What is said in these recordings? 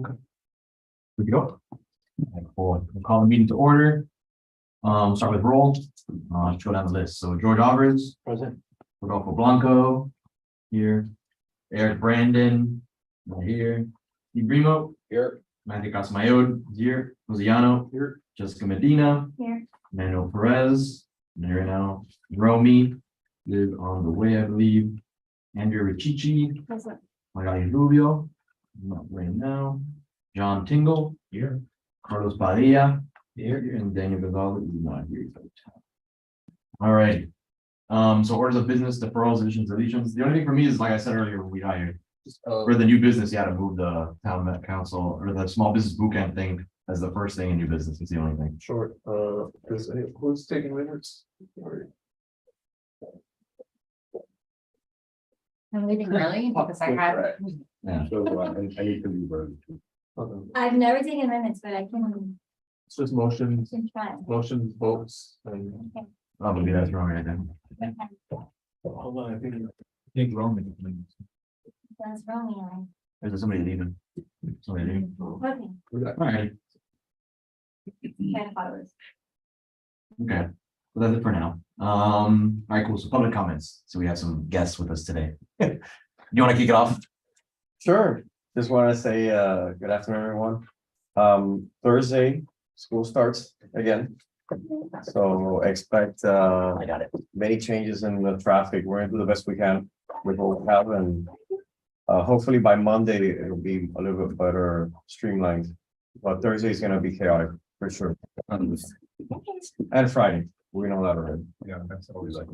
Good to go. We'll call the meeting to order. Start with roll. Let's go down the list. So George Alvarez. Present. Rodolfo Blanco. Here. Eric Brandon. Not here. Steve Brimo. Here. Matthew Casamayod. Here. Rosiano. Here. Jessica Medina. Here. Manuel Perez. There now. Romy. Live on the way, I believe. Andrew Richichi. Present. Magali Rubio. Not right now. John Tingle. Here. Carlos Padilla. Here. And Daniel Gonzalez is not here. All right. So orders of business, deferrals, additions, deletions. The only thing for me is, like I said earlier, when we got here, for the new business, you had to move the town council or the small business bootcamp thing as the first thing in new business. It's the only thing. Sure, who's taking minutes? I'm leaving early because I have. Yeah. So I need to leave early. I've never taken minutes, but I can. It's just motions, Try. motions, votes, and. Oh, maybe that's wrong right there. Hold on, I think Roman. That's wrong, There's somebody leaving. Somebody leaving. Aaron. Okay. All right. Kind of thought it was. Okay. Well, that's it for now. All right, cool. So public comments. So we have some guests with us today. You want to kick it off? Sure, just want to say, good afternoon, everyone. Thursday, school starts again. So expect, I got it. many changes in the traffic. We're gonna do the best we can with what we have, and hopefully by Monday, it'll be a little bit better streamlined. But Thursday is gonna be chaotic for sure. And Friday, we know that already. Yeah, that's always like.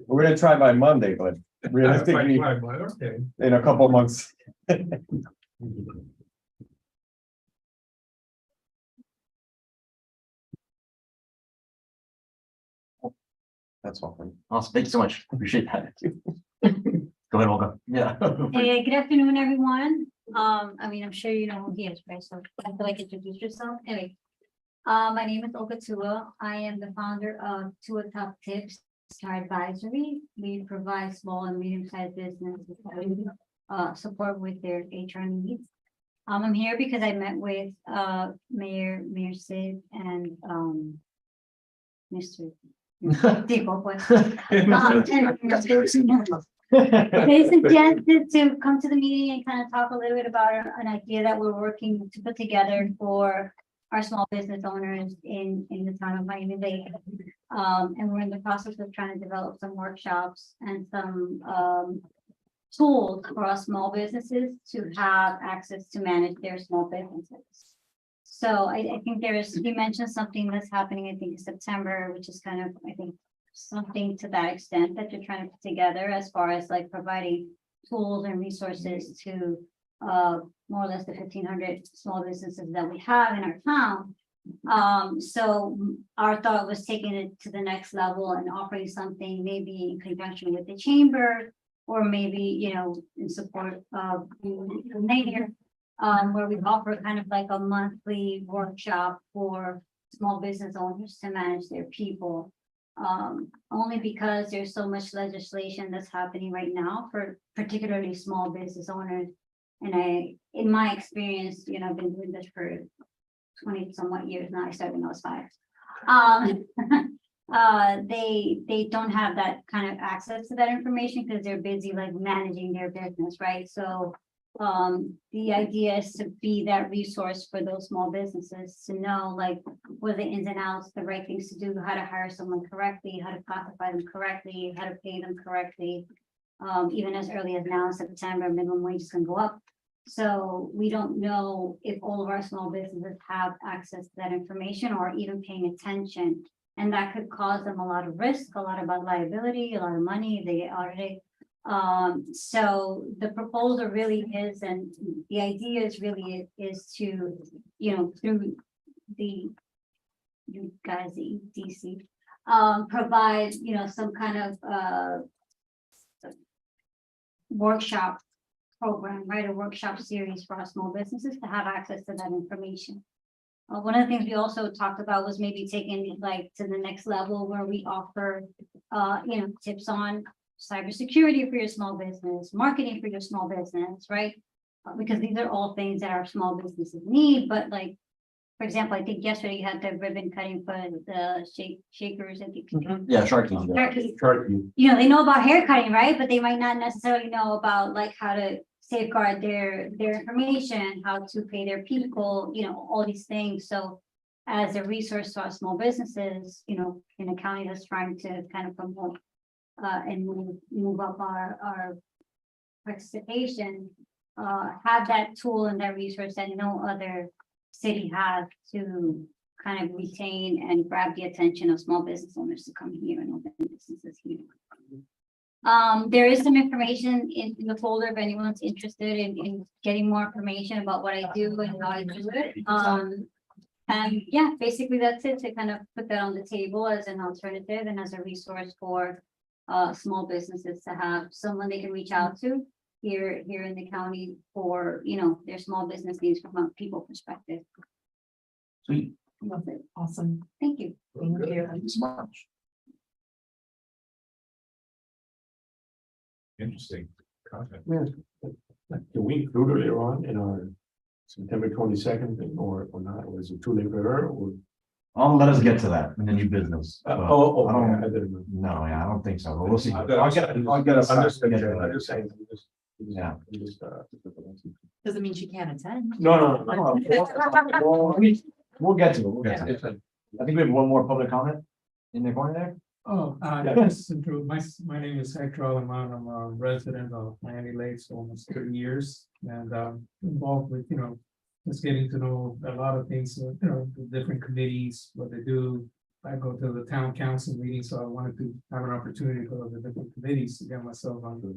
We're gonna try by Monday, but realistically, Okay. in a couple of months. That's all for me. Awesome. Thank you so much. Appreciate that. Go ahead, Olga. Yeah. Hey, good afternoon, everyone. I mean, I'm sure you know who he is, right? So I feel like introduce yourself. Anyway, my name is Olga Tua. I am the founder of Tua Top Tips, our advisory. We provide small and medium-sized businesses support with their HR needs. I'm here because I met with Mayor Sid and Mr. Dico, pues. They suggested to come to the meeting and kind of talk a little bit about an idea that we're working to put together for our small business owners in the town of Miami-Dade. And we're in the process of trying to develop some workshops and some tools for our small businesses to have access to manage their small businesses. So I think he mentioned something that's happening, I think in September, which is kind of, I think, something to that extent that you're trying to put together as far as like providing tools and resources to more or less the 1,500 small businesses that we have in our town. So our thought was taking it to the next level and offering something maybe in conjunction with the chamber, or maybe, you know, in support of the mayor, where we offer kind of like a monthly workshop for small business owners to manage their people. Only because there's so much legislation that's happening right now for particularly small business owners. And in my experience, you know, I've been doing this for 20 somewhat years now. I started when I was 5. They don't have that kind of access to that information because they're busy like managing their business, right? So the idea is to be that resource for those small businesses to know like what the ins and outs, the right things to do, how to hire someone correctly, how to classify them correctly, how to pay them correctly. Even as early as now in September, minimum wage is going to go up. So we don't know if all of our small businesses have access to that information or even paying attention. And that could cause them a lot of risk, a lot of liability, a lot of money if they get audited. So the proposal really is, and the idea is really is to, you know, through the, you guys, the EDC, provide, you know, some kind of workshop program, right? A workshop series for our small businesses to have access to that information. One of the things we also talked about was maybe taking it like to the next level where we offer, you know, tips on cybersecurity for your small business, marketing for your small business, right? Because these are all things that our small businesses need, but like, for example, I think yesterday you had the ribbon cutting for the shakers and Yeah, Sharky. Sharky. You know, they know about hair cutting, right? But they might not necessarily know about like how to safeguard their information, how to pay their people, you know, all these things. So as a resource to our small businesses, you know, in a county that's trying to kind of promote and move up our participation, have that tool and that resource that no other city has to kind of retain and grab the attention of small business owners to come here and open businesses here. There is some information in the folder if anyone's interested in getting more information about what I do and how I do it. And yeah, basically that's it, to kind of put that on the table as an alternative and as a resource for small businesses to have someone they can reach out to here in the county for, you know, their small business needs from a people perspective. Sweet. That's it. Awesome. Thank you. Thank you. Thank you so much. Interesting content. Do we include it later on in our September 22nd or not, or is it too late for her, or? Let us get to that in the new business. but I don't, I didn't know. no, yeah, I don't think so, but we'll see. I'm I'll get us. I'm just saying. Yeah. Doesn't mean she can't attend. No. We'll get to it, we'll get to it. I think we have one more public comment in the corner there. Oh, Yeah. yes, my name is Hector Alamán. I'm a resident of Miami Lakes for almost 30 years and involved with, you know, just getting to know a lot of things, you know, the different committees, what they do. I go to the town council meeting, so I wanted to have an opportunity to go to the different committees to get myself on the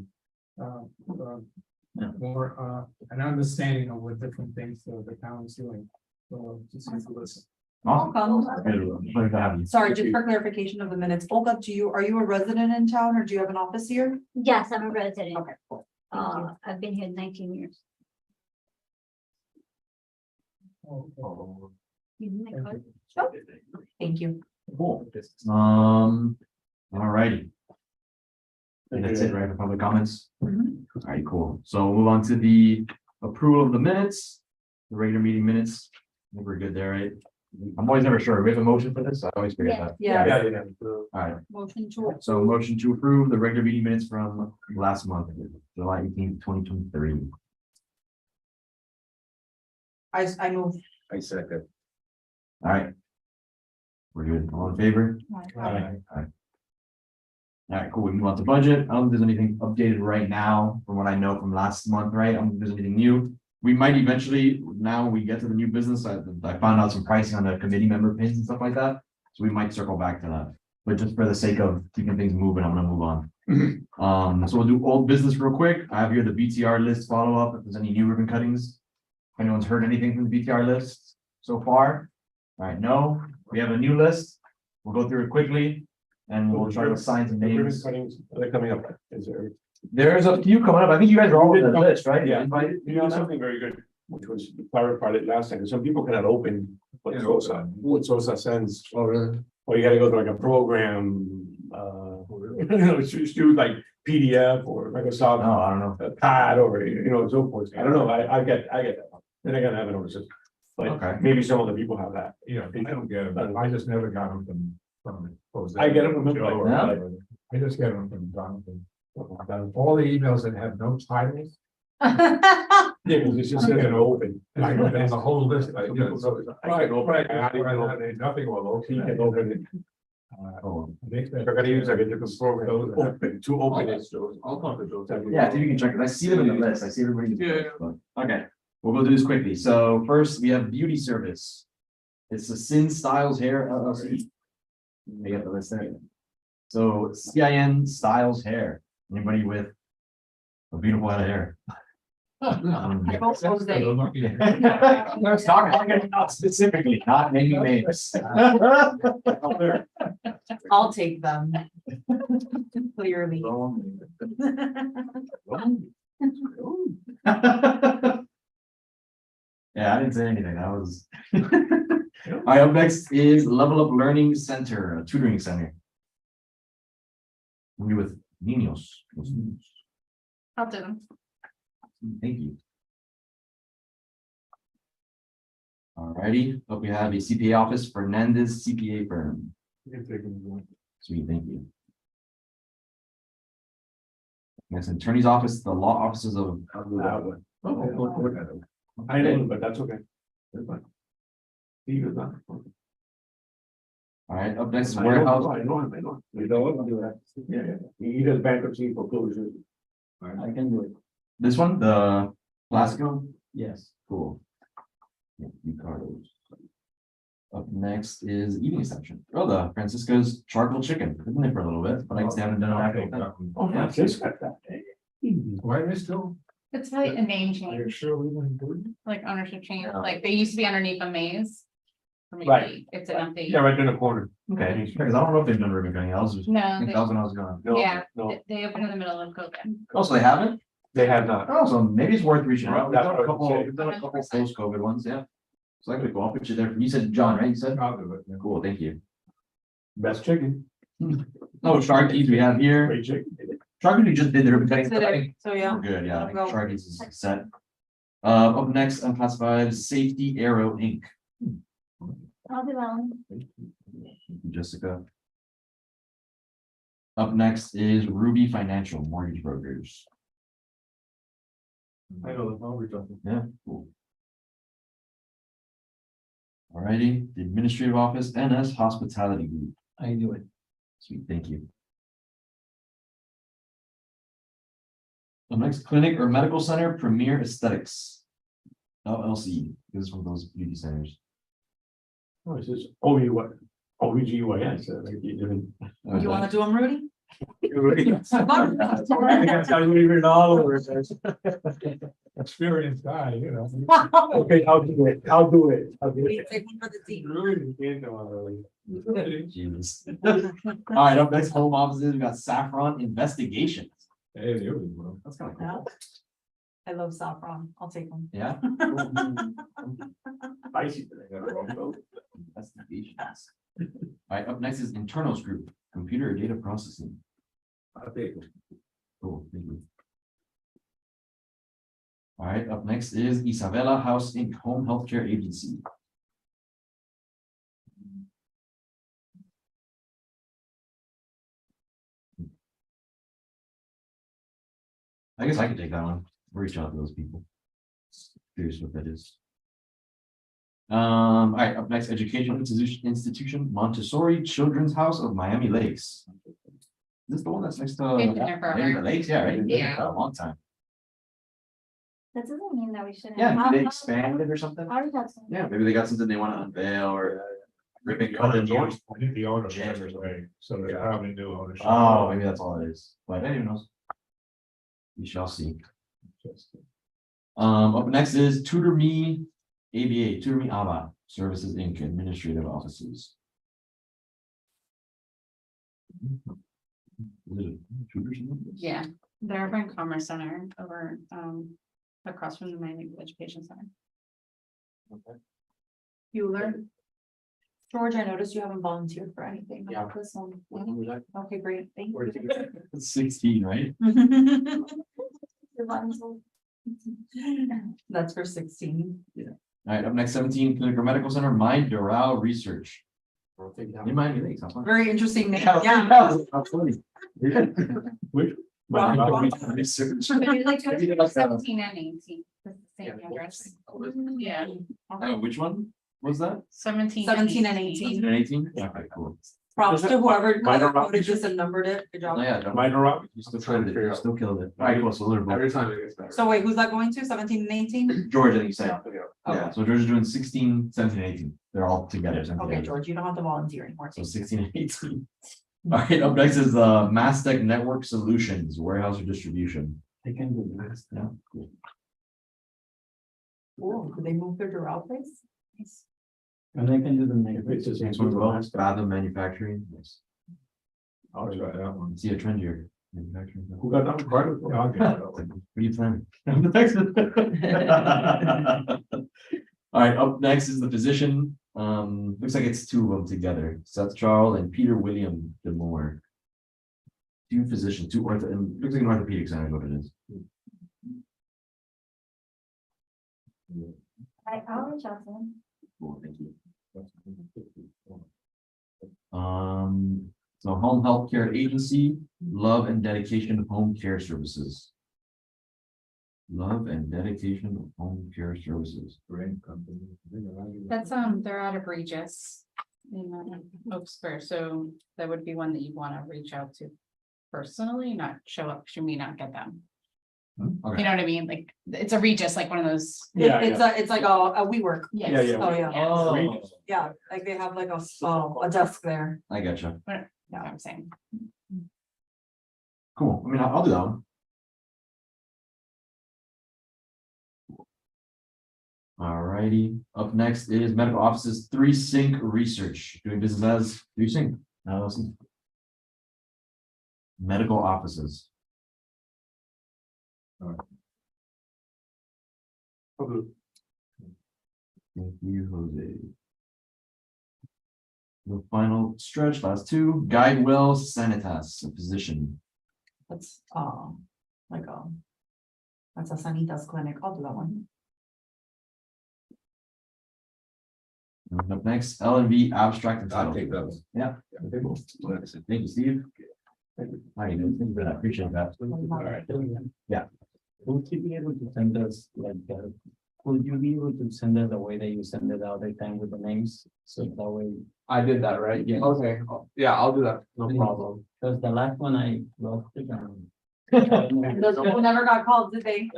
more an understanding of what different things the town is doing. So just to listen. Awesome. Welcome. Pleasure to have you. Sorry, just for clarification of the minutes, Olga, are you a resident in town or do you have an office here? Yes, I'm a resident. Okay, cool. Thank you. I've been here 19 years. Using my card. Thank you. Cool. All righty. And that's it, right, for public comments? Mhm. All right, cool. So we'll move on to the approval of the minutes, the regular meeting minutes. I think we're good there, right? I'm always never sure. We have a motion for this? I always forget that. Yeah, All right, motion to, so motion to approve the regular meeting minutes from last month, July 18th, 2023. I move. I second. All right. We're good. All in favor? Aye. All right, cool. We move on to budget. I don't think there's anything updated right now from what I know from last month, right? I don't think there's anything new. We might eventually, now we get to the new business. I found out some pricing on the committee member pins and stuff like that. So we might circle back to that. But just for the sake of keeping things moving, I'm gonna move on. So we'll do old business real quick. I have here the BTR list follow up. If there's any new ribbon cuttings. If anyone's heard anything from the BTR list so far? All right, no, we have a new list. We'll go through it quickly and we'll try to assign some names. They're coming up. Is there? There's a few coming up. I think you guys are all on the list, right? Yeah. Invited? You know something very good, which was clarified it last time, some people cannot open what SOSA sends. Oh, really? Or you gotta go to like a program, choose like PDF or Microsoft No, I don't know. Pad or, so forth. I don't know, I get that. Then I gotta have it on the system. But Okay. maybe some other people have that. Yeah, I don't get them. I just never got them from. Jose. I get them from him, Joe, like, Yeah. whatever. I just get them from Jonathan. All the emails that have no titles, Yeah, because it's just gonna open. and I go down the whole list. I, you know, so Right, right. Nothing will He open. can open it. Oh, If I gotta use like a different program to open it. I'll talk to those. yeah, if you can check it. I see them in the list. I see everybody. Yeah. Okay, we'll go through this quickly. So first, we have beauty service. It's the Sin Styles Hair LLC. They got the list there. So CIN Styles Hair. Anybody with a beautiful head of hair? I vote Jose. Let's talk about specifically, not naming names. I'll take them. Clearly. Yeah, I didn't say anything. That was. All right, up next is Level Up Learning Center, a tutoring center. We with Niños. Los niños. I'll do them. Thank you. Alrighty, up we have a CPA office, Fernandez CPA firm. You can take them as well. Sweet, thank you. Next, attorney's office, the law offices of. That one. Okay. I didn't, but that's okay. That's fine. He was not. Alright, up next is I know, warehouse. I know, I know. You know what, do that. Yeah, he does bankruptcy foreclosure. I can do it. This one, the Glasgow, Yes. cool. Yeah, Ricardo's. Up next is eating section. Oh, the Francisco's charcoal chicken. Been there for a little bit, but I guess they haven't done it after. Oh, Francisco, that. Why are they still? It's like a name Are you change, sure we wouldn't do it? like ownership change, like they used to be underneath a maze. Or maybe Right. It's an update. Yeah, right in the corner. Okay, because I don't know if they've done ribbon cutting. I was just, I No, think that was when I was gone. No, Yeah. no, they opened in the middle of COVID. Oh, so they haven't? they have not. Oh, so maybe it's worth reaching out. We've That's done a what I couple, would say. we've done a couple post-COVID ones, yeah. So I could go, I'll put you there. You said John, right? You said? I'll do it. yeah. Cool, thank you. Best chicken. Oh, Sharky's we have here. Great chicken. Sharky just did the ribbon cutting. So I think yeah, we're good, yeah. I think I'll go. Sharky's is set. Up next, unclassified Safety Arrow Inc. I'll do that one. Thank you, Jessica. Up next is Ruby Financial Mortgage Brokers. I know, that's all we're talking. Yeah, cool. Alrighty, the administrative office, NS Hospitality Group. I do it. Sweet, thank you. The next clinic or medical center, Premier Aesthetics. LLC, this is one of those beauty centers. Oh, it says OBGYN, so like you didn't. You wanna do them, Rudy? That's how you read it all over. It says. Experienced guy, you know. Okay, I'll do it, I'll do it. I'll do it. Take one for the team. Really, you know, really. Jesus. Alright, up next, home offices, we got Saffron Investigations. Hey, there we go. That's kind of Yeah. cool. I love saffron, I'll take them. Yeah. Spicy. Investigations. Alright, up next is internals group, computer data processing. I'll take it. Cool, thank you. Alright, up next is Isabella House Inc., Home Healthcare Agency. I guess I could take that one, reach out to those people. Curious what that is. Alright, up next, education institution, Montessori Children's House of Miami Lakes. Is this the one that's next to? They've been there forever. Miami Lakes, yeah, right? Yeah. A long time. That doesn't mean that we shouldn't. Yeah, maybe I'll- they I'll- expanded or something. I'll reach out to them. Yeah, maybe they got something they want to unveil or ribbon cut and I think the owner Jam or passed away, so they probably knew ownership. Oh, maybe that's all it is, but anyone knows. We shall see. Up next is Tutor Me ABA, Tutor Me ABA Services Inc., Administrative Offices. Is it a tutor something? Yeah, they're over in Commerce Center over across from the Miami Education Center. Bueller. George, I noticed you haven't volunteered for anything. Yeah. This one. Okay, great, thank Where did you get you. 16, right? That's for 16. All right, up next, 17, Clinical Medical Center, My Doral Research. I'll take that In one. Miami Lakes, how fun. Very interesting name, Yeah, yeah. how funny. Which? Wow. Research. But they like to Maybe they like that one. 17 and 18. It's the same address. Yeah. Which one was that? 17. 17 and 18. 18? Okay, cool. Props to whoever Minor coded this and numbered it, good Oh, job. yeah, don't- Minor up. you still killed it, you still killed it. All right, cool, so they're both. Every time it gets better. So wait, who's that going to, 17 and 18? George, I think you said. Yeah. Yeah, so George is doing 16, 17, 18. They're all together. 17, Okay, 18. George, you don't have to volunteer anymore. So 16 and 18. All right, up next is Mastech Network Solutions, warehouse or distribution. They can do that. Yeah, cool. Cool, did they move their Doral place? Nice. And they can do the If it's the Next same one's well, one. Fathom Manufacturing. Nice. I'll try that one. See a trend here. Manufacturing. Who got that one? Carter? Yeah, I'll get that What one. are you planning? All right, up next is the physician. Looks like it's two of them together. Seth Charles and Peter William Demore. 2 physicians, 2 ortho, and looks like an orthopedic center is what it is. I'll reach out to them. Cool, thank you. So home healthcare agency, love and dedication of home care services. Love and dedication of home care services. That's, they're out of Regis in Oak Square, so that would be one that you'd wanna reach out to personally, not show up, 'cause you may not get them. You Okay, know what I mean? Like, it's a Regis, like one of those. Yeah, It's like a WeWork. Yes. Yeah, yeah. Oh, yeah. oh, Yeah, like they have like a desk there. I gotcha, You know what I'm saying? cool, I mean, I'll do that one. Alrighty, up next is medical offices 3Sync Research, doing business as 3Sync. LLC. Medical offices. Thank you, Jose. The final stretch, last 2, Guide Wells Sanitas, a physician. That's like that's a Sanitas clinic. I'll do that one. And up next, L&V abstract and I'll title. take those. Yeah. Thank you, Steve. How you doing? Thank you for that. Appreciate that. Yeah. Would you be able to send us like, would you be able to send it the way that you send it the other time with the names? So that way, I did that, right? Yeah. Okay, yeah, I'll do that, no Yeah. problem. because the last one I lost it. Those people never got called, did they?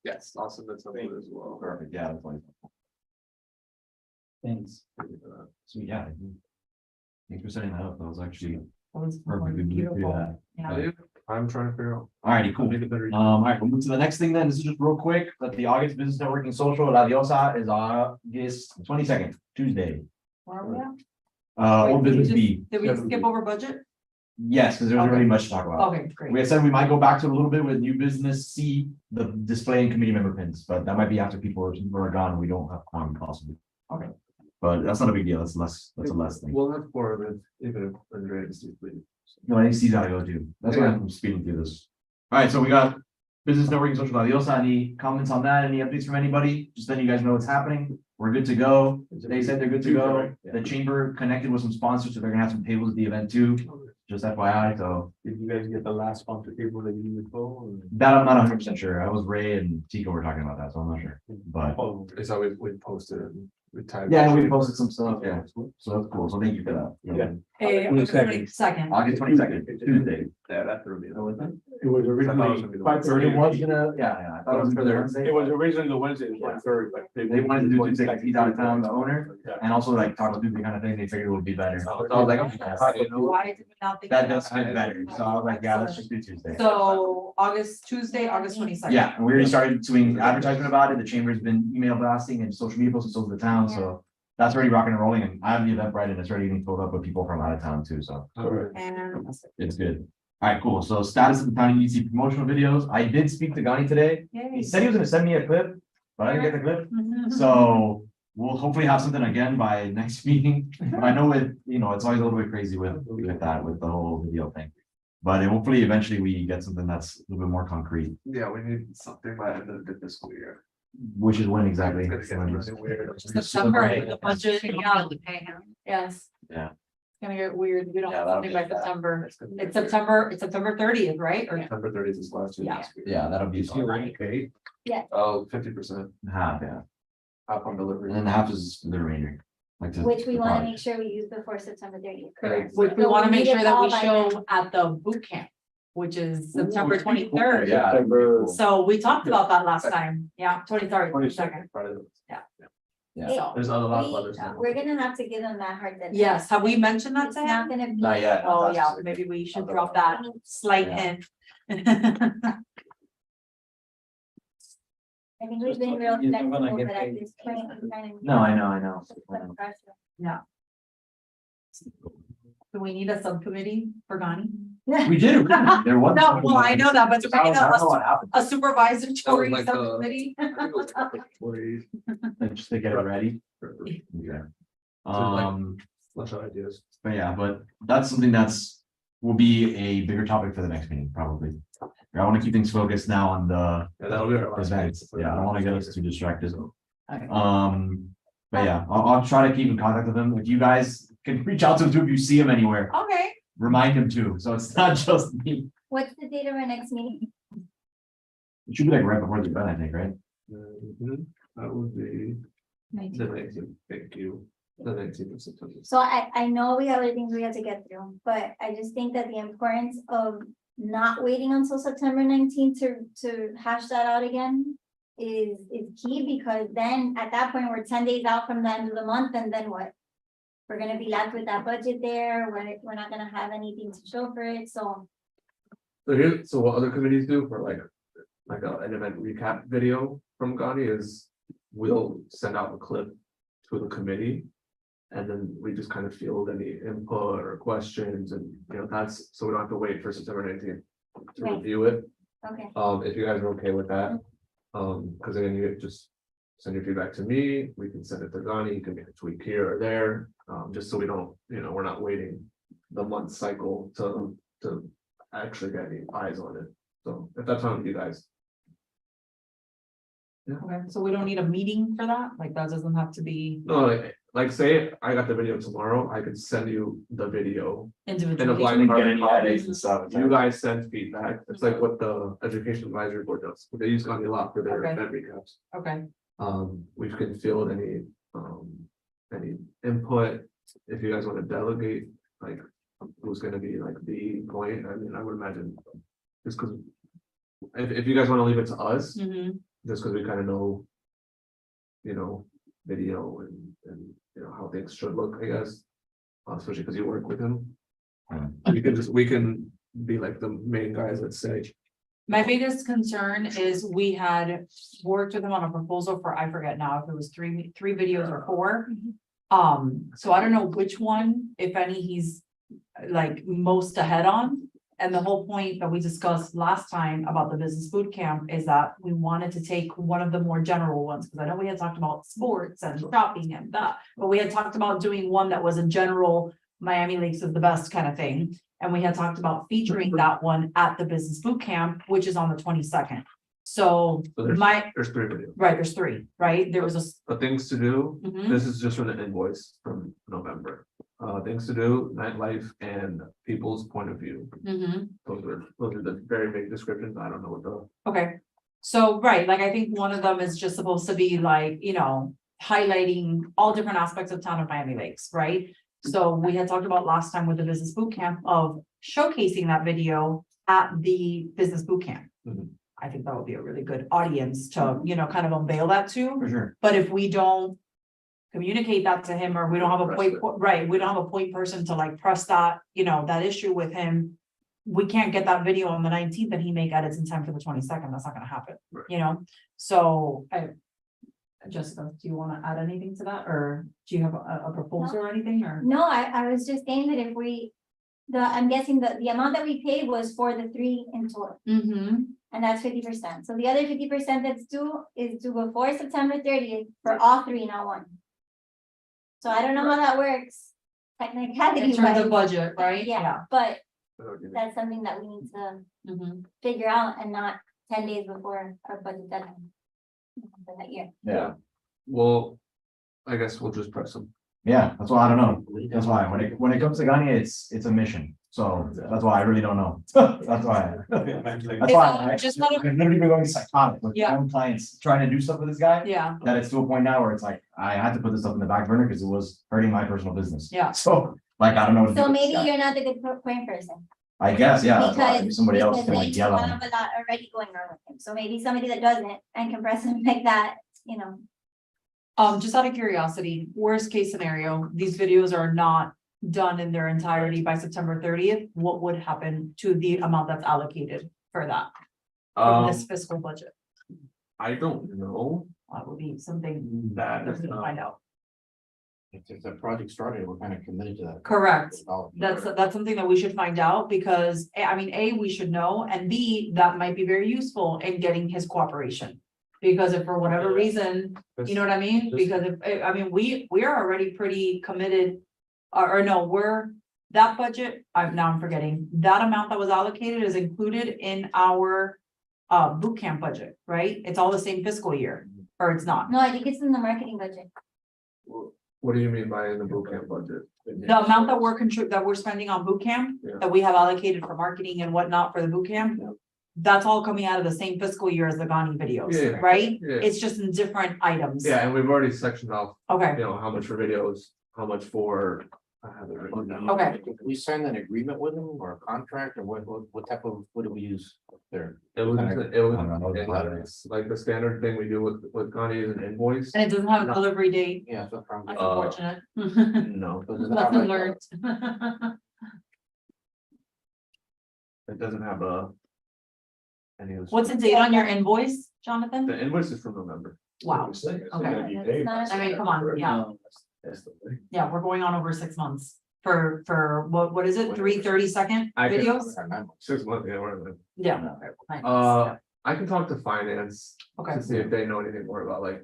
Yes, I'll send that something as well. Perfect, yeah, that's fine. Thanks. Sweet, yeah. Thanks for setting that up. That was actually That was perfect. We can do beautiful. that. Yeah. I'm trying to figure out. Alrighty, cool. Alright, we'll move to the next thing then. This is just real quick, but the August Business Networking Social La Diosa is August 22nd, Tuesday. Where are we at? Old Wait, did we Business just- B. Did we skip over budget? Yes, because there wasn't really much to talk about. Okay, great. We had said we might go back to it a little bit with new business C, the display and committee member pins, but that might be after people are gone. We don't have quorum possibly. Okay. But that's not a big deal. That's a less thing. We'll have 4 of it, even if Andrea is sleeping. No, I think Steve's gotta go too. That's why I'm speeding through this. Alright, so we got business networking, social audio. Any comments on that? Any updates from anybody? Just letting you guys know what's happening. We're good to go. They said they're good to go. The chamber connected with some sponsors, so they're gonna have some tables at the event too. Just FYI, so Did you guys get the last sponsor table that you needed for? that I'm not 100% sure. I was Ray and Tico were talking about that, so I'm not sure. But Oh, it's always we posted it. We typed. yeah, we posted some stuff. Yeah, so that's cool. So thank you for that. Yeah. Hey, August 22nd. August 22nd, Tuesday. Yeah, that threw me. It was originally 5:30. It was gonna, yeah, I thought it was for the Wednesday. It was originally the Wednesday, it was 1:30, but They wanted to do Tuesday because he's out of town, the owner, Yeah. and also like talk about Tuesday kind of thing. They figured it would be better. So I was like, okay, Why did we not think? that of does fit better. So I was like, yeah, let's just do Tuesday. So Tuesday, August 22nd. Yeah, and we already started doing advertisement about it. The chamber's been email blasting and social media posts and so has the town, so that's already rocking and rolling. And I have the event right and it's already getting filled up with people from out of town too, so Alright. And it's good. All right, cool. So status of the town EDC promotional videos. I did speak to Gani today. He said he was gonna send me a clip, but I didn't get the clip. So we'll hopefully have something again by next meeting. But I know it, it's always a little bit crazy with that, with the whole video thing. But hopefully eventually we get something that's a little bit more concrete, Yeah, we need something by the end of the fiscal year. which is when exactly. It's gonna get really weird. September, the budget, yeah, yes. Yeah. It's gonna get weird. We don't Yeah, have that'll something be by bad. September. It's gonna be It's weird. September 30th, right? Or September 30th is last year. Yeah. Yeah, that'll be Okay. Yeah. Oh, 50%, half, yeah. half on And delivery. then the half is the remainder. Like to- Which we the want to product. make sure we use before September 30th. Correct. So We want to make need it sure that all we by show then. at the boot camp, which is September 23rd. Yeah. September. So we talked about that last time. Yeah, 22nd. Yeah. So, There's a lot of others. We're gonna have to give them that hard deadline. yes, have we mentioned that It's to not him? gonna be. Not yet. Oh, yeah, maybe we should drop that slight Yeah. hint. I think we've been real You're not gonna flexible, get but at paid. this point. I'm kind of- No, I know. Yeah. Do we need a subcommittee for Gani? We did, originally. There was. No, well, I know that, but do we need I don't know what happened. a supervisory like, subcommittee? Employees. Just to get it ready. Okay. Flesh out ideas. But yeah, but that's something will be a bigger topic for the next meeting, probably. I want to keep things focused now on the Yeah, that'll be our last events. meeting. Yeah, I don't want to get us too distracted. Okay. But yeah, I'll try to keep in contact with him. If you guys can reach out to him too, if you see him anywhere, Okay, remind him too. So it's not just me. What's the date of our next meeting? It should be like right before the event, I think, right? That would be the 19th, thank you, the 19th of September. So I know we have other things we have to get through, but I just think that the importance of not waiting until September 19th to hash that out again is key, because then at that point, we're 10 days out from the end of the month, and then what? We're gonna be left with that budget there, we're not gonna have anything to show for it, so. So what other committees do for like an event recap video from Gotti is we'll send out a clip to the committee. And then we just kind of field any input or questions, and that's, so we don't have to wait for September 19th to Right. review it. Okay, If you guys are okay with that. Because again, you just send your feedback to me, we can send it to Gotti, you can make a tweak here or there, just so we don't, we're not waiting the month cycle to actually get any eyes on it. So if that's fine with you guys. Okay, so we don't need a meeting for that, like that doesn't have to be No, like say I got the video tomorrow, I could send you the video in a individual. blind Get any copy. headaches and stuff. You guys send feedback, it's like what the education advisory board does, they use Gotti a lot for their Okay. event recaps. Okay, We can field any input, if you guys want to delegate, like, who's gonna be like the point, I mean, I would imagine. Just because, if you guys want to leave it to us, mhm. just because we kind of know. Video and how things should look, I guess. Especially because you work with him. We can be like the main guys that say, My biggest concern is we had worked with him on a proposal for, I forget now if it was three videos or four. So I don't know which one, if any, he's like most ahead on. And the whole point that we discussed last time about the business boot camp is that we wanted to take one of the more general ones, because I know we had talked about sports and shopping and that, but we had talked about doing one that was a general Miami Lakes is the best kind of thing. And we had talked about featuring that one at the business boot camp, which is on the 22nd. So so there's there's 3 videos. right, there's 3, right? There was a. The things to do, Mhm. this is just from the invoice from November. Things to do, nightlife and people's point of view. Mhm. Those are the very big descriptions. I don't know what the. Okay, so, right, like, I think one of them is just supposed to be like, highlighting all different aspects of town of Miami Lakes, right? So we had talked about last time with the business boot camp of showcasing that video at the business boot camp. Mhm. I think that would be a really good audience to, kind of unveil that to, For sure. but if we don't communicate that to him, or we don't have a Press point, it. right, we don't have a point person to like press that, that issue with him. We can't get that video on the 19th and he make edits in time for the 22nd. That's not gonna happen, Right. So Jessica, do you want to add anything to that, or do you have a proposal or anything, or? no, I was just saying that if I'm guessing that the amount that we paid was for the 3 in total. Mm-hmm, And that's 50%. So the other 50% that's due is due before September 30th for all 3, not 1. So I don't know how that works. Technically, in terms of budget, right? yeah, but that's something that we need to Mhm. figure out, and not 10 days before our budget deadline for that year. Yeah, Well, I guess we'll just press them. yeah, that's why I don't know. That's why, when it comes to Ghana, it's a mission. So that's why I really don't know. That's why. That's why I Just not a- I've literally been going psychotic with Yeah. my own clients, trying to do stuff with this guy. Yeah, That it's to a point now where it's like, I had to put this stuff in the back burner because it was hurting my personal business. Yeah. So, like, I don't know. what to do So with this maybe guy. you're not the good point person. I guess, yeah, that's why Because maybe somebody else can like maybe yell you at have him. a lot already going on with him. So maybe somebody that doesn't and can press him like that, just out of curiosity, worst case scenario, these videos are not done in their entirety by September 30th. What would happen to the amount that's allocated for that from this fiscal budget? I don't know That would be something that. that we can find out. If the project started, we're kind of committed to that. Correct. That's something that we should find out, because A, we should know, and B, that might be very useful in getting his cooperation. Because if for whatever reason, you know what I mean? Because we are already pretty committed or no, that budget, I'm forgetting, that amount that was allocated is included in our boot camp budget, right? It's all the same fiscal year, or it's not? No, I think it's in the marketing budget. What do you mean by in the boot camp budget? The amount that we're spending on boot camp, Yeah. that we have allocated for marketing and whatnot for the boot camp. That's all coming out of the same fiscal year as the Ghani videos, Yeah. right? Yeah. It's just in different items. Yeah, and we've already sectioned off, Okay, you know, how much for videos, how much for. I have it written down. okay. We signed an agreement with them or a contract or what type of, what do we use there? It was, I don't know. it's like the standard thing we do with Connie is an invoice. And it doesn't have a delivery date, Yeah, so from. that's Uh, unfortunate. No, Lesson learned. it doesn't have a. Any of. What's the date on your invoice, Jonathan? The invoice is from November. Wow, Okay. I mean, come on, yeah, yeah, we're going on over 6 months for what is it, 3 30-second I can- videos? 6 months, yeah, we're. Yeah. I can talk to finance Okay, to see if they know anything more about like.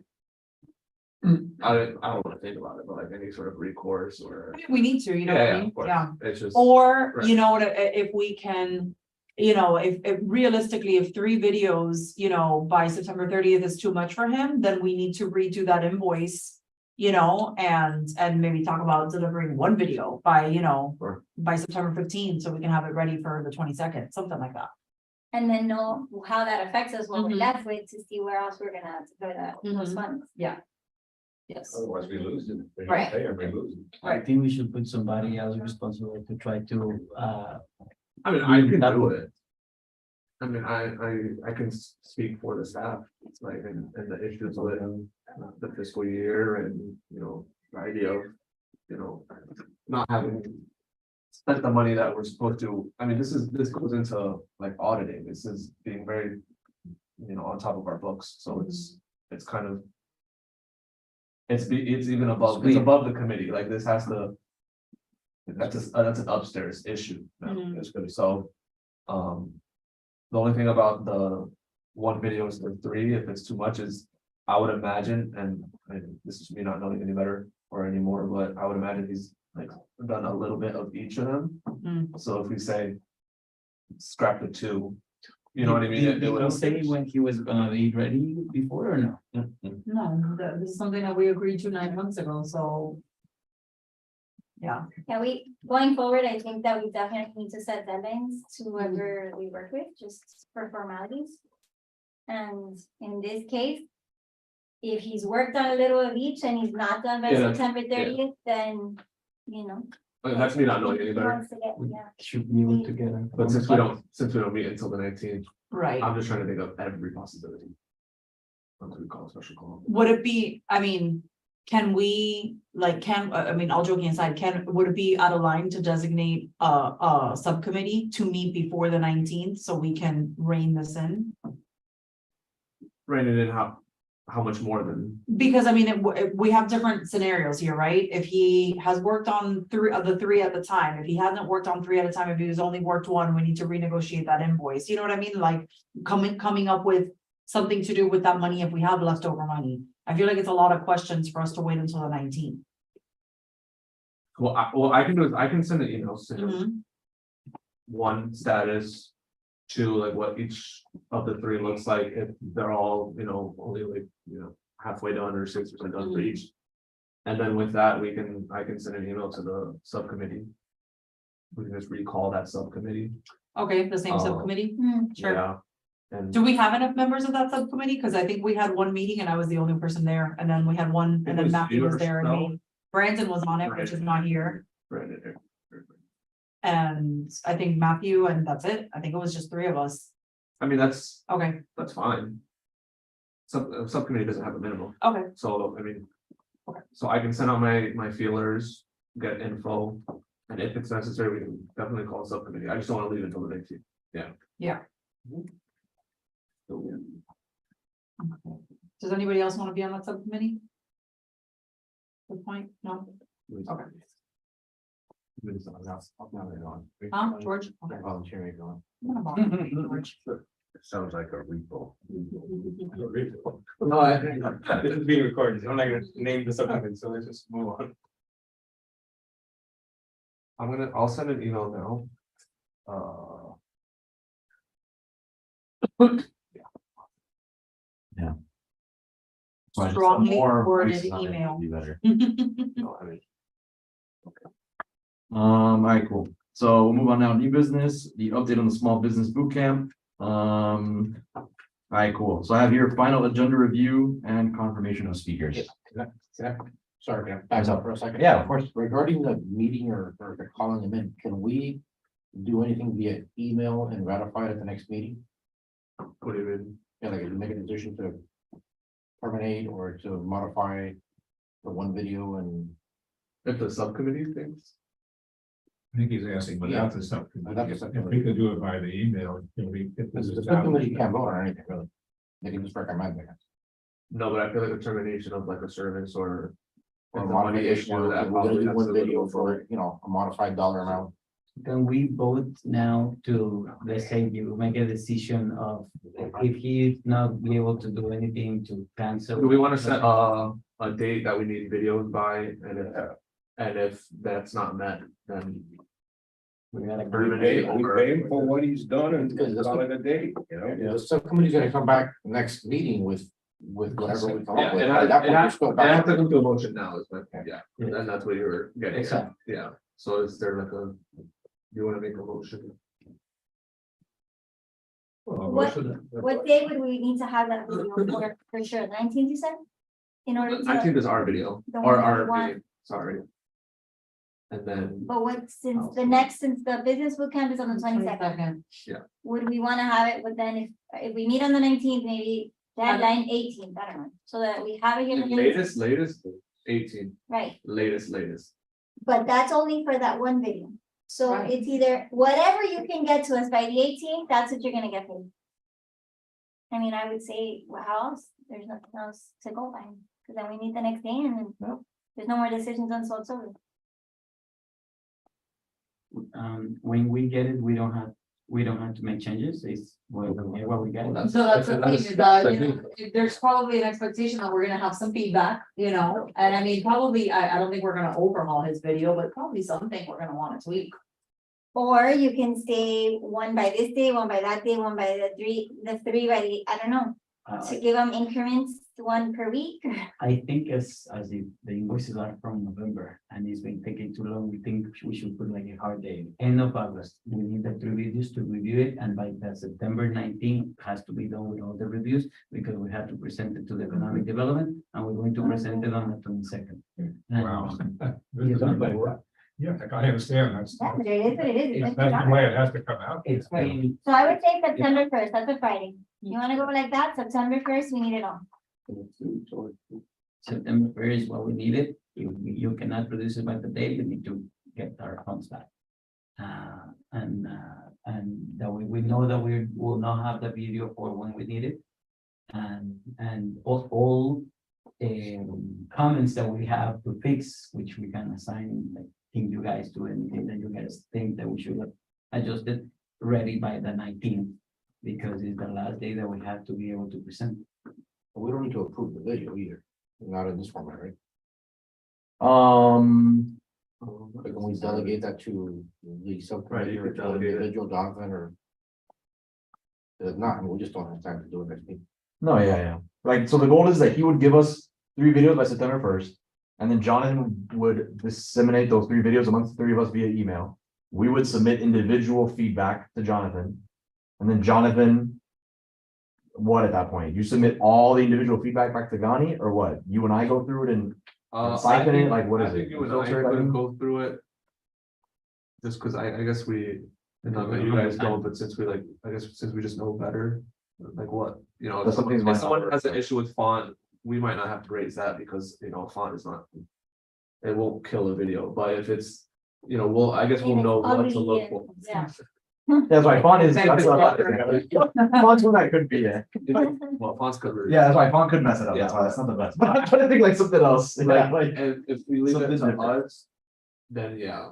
I don't wanna think about it, but like any sort of recourse or. we need to, you know what I Yeah, mean? of course. Yeah. It's just. Or, Right. you know, what, if we can, you know, if realistically, if 3 videos, you know, by September 30th is too much for him, then we need to redo that invoice. You know, and maybe talk about delivering 1 video by, you know, Sure. by September 15th, so we can have it ready for the 22nd, something like that. And then know how that affects us when we're Mhm. left with to see where else we're gonna put those Mhm. funds. Yes, Otherwise we lose it. They Right. pay and we lose it. I think we should put somebody else responsible to try to, I mean, I can That do would- it. I mean, I can speak for the staff, it's like, and the issues with the fiscal year and, you know, the idea of, you know, not having. Spent the money that we're supposed to, I mean, this goes into like auditing, this is being very, you know, on top of our books, so it's kind of. It's even above, it's Sweet. above the committee, like this has to. That's an upstairs issue, now, Mhm. it's good, so. The only thing about the 1 video is the 3, if it's too much is, I would imagine, and this is me not knowing any better or anymore, but I would imagine he's like done a little bit of each of them. Mm. So if we say. Scrap the 2, you know what I mean? Did It would- he say when he was gonna be ready before or no? no, this is something that we agreed to 9 months ago, so. Yeah, Yeah, going forward, I think that we definitely need to set deadlines to whoever we work with, just for formalities. And in this case, if he's worked on a little of each and he's not done by Yeah, that's- September 30th, then, you know. I mean, that's me not knowing he any better, wants to get- Yeah, Should be able to get a. but since we don't meet until the 19th, right. I'm just trying to think of every possibility. Until we call a special call. Would it be, I mean, can we, like, I mean, all joking aside, would it be out of line to designate a subcommittee to meet before the 19th so we can rein this in? Rein it in how much more than, Because I mean, we have different scenarios here, right? If he has worked on 3 of the 3 at the time, if he hasn't worked on 3 at a time, if he's only worked 1, we need to renegotiate that invoice. You know what I mean? Like coming up with something to do with that money if we have leftover money. I feel like it's a lot of questions for us to wait until the 19th. well, I can do is I can send an email to him. Mhm. 1 status, 2, like what each of the 3 looks like, if they're all, you know, only like, you know, halfway done or 6% done for Mhm. each. And then with that, I can send an email to the subcommittee. We can just recall that subcommittee. Okay, the same Oh. subcommittee, Hmm, sure. Yeah. And Do we have enough members of that subcommittee? Because I think we had 1 meeting and I was the only person there, and then we had 1, and It then was Matthew was yours, there and no? me. Brandon was on it, which is not here, Brandon, and I think Matthew, and that's it. I think it was just 3 of us. I mean, that's Okay, fine. Subcommittee doesn't have a minimum, okay, so I mean. So I can send out my feelers, get info, and if it's necessary, we can definitely call a subcommittee. I just don't wanna leave it until the 19th. yeah. So, yeah. Does anybody else want to be on that subcommittee? Good point, no, okay. George? Okay. Volunteering going. I'm gonna volunteer, George. Sounds like a repo. No, I think. This is being recorded, so I'm not gonna name the subject, so let's just move on. I'll send an email now. So I just- Strongly more worded voices on it would email. be better. No, I mean, All right, cool. So we'll move on now, new business, the update on the small business boot camp. All right, cool. So I have your final agenda review and confirmation of speakers. Sorry, can I back up for a second? Yeah, of course. Regarding the meeting or calling them in, can we do anything via email and ratify it at the next meeting? what do you mean? Yeah, like if you make a decision to terminate or to modify the one video and If the subcommittee thinks, I think he's asking without the subcommittee. Without the If subcommittee. we could do it by the email, can we? if this the is subcommittee valid? can't vote on anything really. They can just recommend it. no, but I feel like a termination of like a service or. Or if the money modification, issue, or that we're gonna probably do has one to video go for, a modified dollar amount. Can we vote now to, let's say, you make a decision of if he's not be able to do anything to cancel? Do we want to set a date that we need videos by and if that's not met, then. We gotta. We pay him for what he's done and call it a date, you know? The subcommittee's gonna come back next meeting with whatever we come Yeah, up with. it By has, that it point, we're has, still it back. has to come to a motion now, is my, yeah, Yeah. and that's what you were getting at, Exactly. yeah, so is there like a. You wanna make a motion? What day would we need to have that video for sure? 19th, you said? In order I to, think this our video, The or one our you want. meeting, sorry. And then, but what, since the business boot camp is on the 22nd. Would we wanna have it, but then if we meet on the 19th, maybe deadline 18th, I don't know, so that we have it here. latest 18, Right, latest. but that's only for that one video. So Right. it's either whatever you can get to us by the 18th, that's what you're gonna get paid. I mean, I would say, well, how else? There's nothing else to go by, because then we meet the next day and then there's no more decisions until it's over. When we get it, we don't have to make changes, it's what we get. Well, So that's the thing, that's- is that's that, you know, there's probably an expectation that we're gonna have some feedback, you know, and I mean, probably, I don't think we're gonna overhaul his video, but probably something we're gonna wanna tweak. Or you can stay one by this day, one by that day, one by the three by the, I don't know, to give them increments, one per week. I think as the invoices are from November and it's been taking too long, we think we should put like a hard date, end of August. We need the 3 reviews to review it, and by the September 19th has to be done with all the reviews, because we have to present it to the economic development, and we're going to present it on the 22nd. Wow. And Yeah, I understand, that's, Yeah, but it is what it is. It's that's the done. way it has to come out. it's been, So I would say September 1st, that's a Friday. You wanna go like that, September 1st, we need it all. September 1st is what we needed. You cannot produce it by the day, you need to get our funds back. And that we know that we will not have the video for when we need it. And all comments that we have to fix, which we can assign, like, think you guys do anything that you guys think that we should have adjusted, ready by the 19th. Because it's the last day that we have to be able to present. We don't need to approve the video either, not in this format, right? Like, can we delegate that to the subcommittee Right, you or could to delegate it. individual Jonathan or? If not, I mean, we just don't have time to do it next week. No, yeah. Like, so the goal is that he would give us 3 videos by September 1st. And then Jonathan would disseminate those 3 videos amongst the 3 of us via email. We would submit individual feedback to Jonathan. And then Jonathan, what at that point? You submit all the individual feedback back to Gani, or what? You and I go through it and siphon it? Like, what is I think it? you and I Filter it, I could mean? go through it. Just cause I guess we, and not that you guys don't, but since we since we just know better, like what, you know, But some things might if not someone work, has an right? issue with font, we might not have to raise that because, font is not. It won't kill a video, but if it's, I guess we'll And it's know what to ugly look and- for. yeah. That's why font is. Same That's thing what- with Font's one that could be, yeah. Well, fonts cover. Yeah, that's why font could mess it up. That's why that's not the best. But I'm trying to think like something else. Like, Like, and if we leave it something to different. us, then yeah,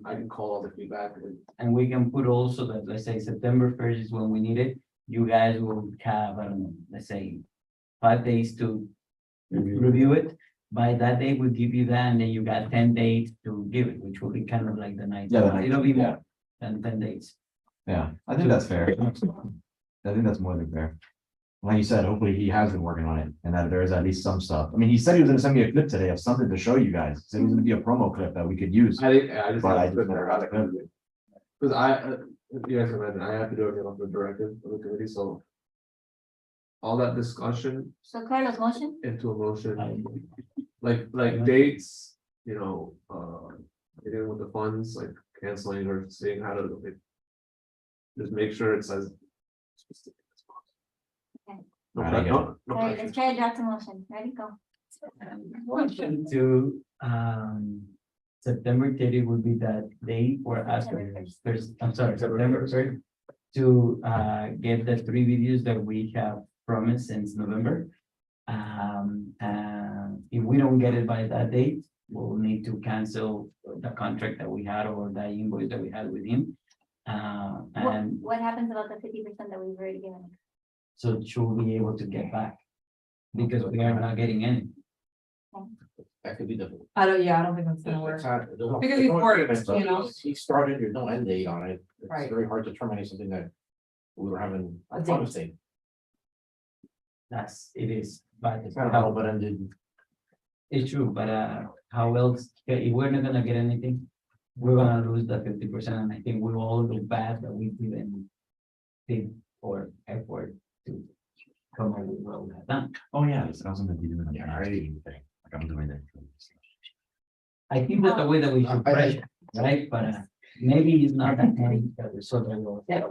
I can call all the feedback and. And we can put also that, let's say September 1st is when we need it. You guys will have, I don't know, let's say 5 days to review it. by that day, we'll give you that, and then you got 10 days to give it, which will be kind of like the night. Yeah, the night, It'll be yeah. more than 10 days. Yeah, I think that's fair. I think that's more than fair. Like you said, hopefully he has been working on it and that there is at least some stuff. I mean, he said he was gonna send me a clip today of something to show you guys. He said it was gonna be a promo clip that we could use. I think, I just. But I just never got it. Cause you guys can imagine, I have to do it on the directive of the committee, so. All that discussion So Carlos, motion? into a motion, like dates, you know, dealing with the funds, like canceling or seeing how to. Like, just make sure it's as. specific as possible. No, Alright, I get no, no All right, pressure. let's try to draft a motion. Ready, go. Motion to, September 30 would be that day for us, I'm sorry, September 3rd. To, get the 3 videos that we have promised since November. And if we don't get it by that date, we'll need to cancel the contract that we had or the invoice that we had with him. And What happens about the 50% that we've already given? so she'll be able to get back. Because we are not getting any. That could be the. I don't think that's gonna work. It's not- there's no- Because there's he's no worked, agreement, so you know. He started, there's no end date on it. It's Right. very hard to terminate something that we were having A a date. promise date. It is, but It's kind of how it ended. it's true, but how else, if we're not gonna get anything, we're gonna lose the 50%, and I think we all look bad that we didn't think or effort to come up with what we have done. Oh, yeah, I was gonna be doing Yeah, a I- thing, like I'm doing that. I think that's the way that we should pressure, right? But maybe it's not that many that we're so very well set.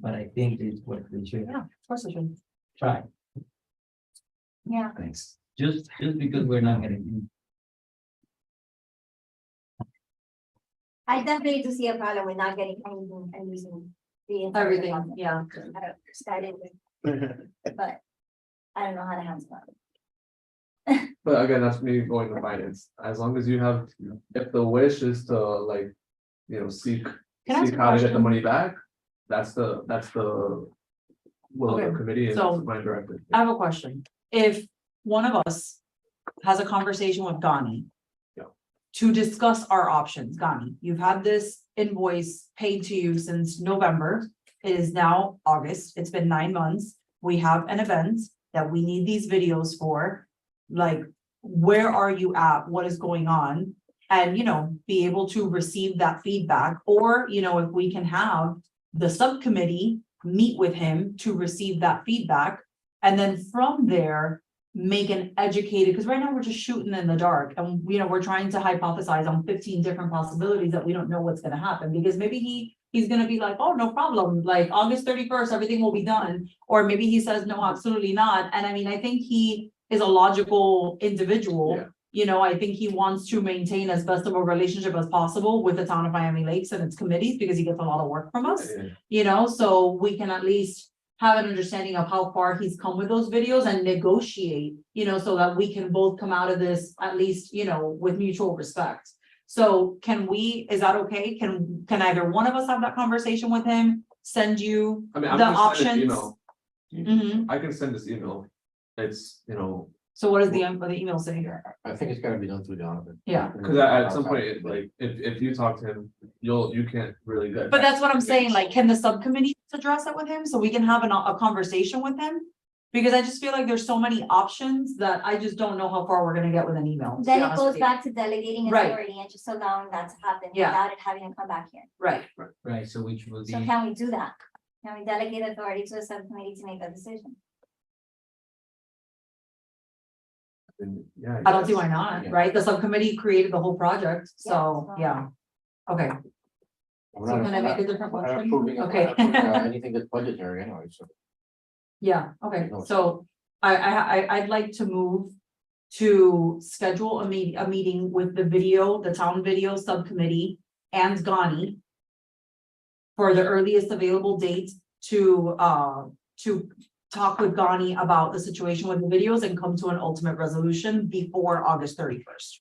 But I think it's what we should Yeah, of course I should. try, Yeah, Thanks. just because we're not getting. I definitely do see a problem with not getting anything and using the. entire Everything, department. yeah. I don't started with, but I don't know how to handle it. But again, that's me going to finance, as long as you have, if the wish is to like, you know, seek. Can I ask Seek a how to get the question? money back, that's the. Will of the Okay, committee and so- my directive. I have a question. If one of us has a conversation with Gani. Yeah. To discuss our options, Gani, you've had this invoice paid to you since November. It is now August. It's been 9 months. We have an event that we need these videos for. Like, where are you at? What is going on? And, you know, be able to receive that feedback, or, you know, if we can have the subcommittee meet with him to receive that feedback. And then from there, make an educated, because right now we're just shooting in the dark and, you know, we're trying to hypothesize on 15 different possibilities that we don't know what's gonna happen, because maybe he's gonna be like, oh, no problem, like August 31st, everything will be done. Or maybe he says, no, absolutely not. And I mean, I think he is a logical individual. Yeah. You know, I think he wants to maintain as best of a relationship as possible with the town of Miami Lakes and its committees, because he gets a lot of work from us. Yeah. You know, so we can at least have an understanding of how far he's come with those videos and negotiate, you know, so that we can both come out of this at least, you know, with mutual respect. So is that okay? Can either one of us have that conversation with him, send you I mean, the I'm gonna send this options? email, Mhm. I can send this email, it's, you know, So what does the email say here? I think it's gotta be done through the auditor. Yeah. cause at some point, like, if you talk to him, you can't really get. But that's what I'm saying, like, can the subcommittee address it with him so we can have a conversation with him? Because I just feel like there's so many options that I just don't know how far we're gonna get with an email. to be Then it honest goes with you. back to delegating Right. authority and just allowing that to happen Yeah. without it having to come back here. Right, Right, so which will be. So can we do that? Can we delegate authority to a subcommittee to make that decision? Yeah. I don't see guess. why not, Yeah. right? The subcommittee created the whole project, so, Yeah, so- yeah. Okay, We're so not- can I make a different we're not motion? approving- Okay. we're not approving, anything that's budgetary anyway, so. Yeah, okay, No, so I'd like to move to schedule a meeting with the town video subcommittee and Gani for the earliest available date to talk with Gani about the situation with the videos and come to an ultimate resolution before August 31st.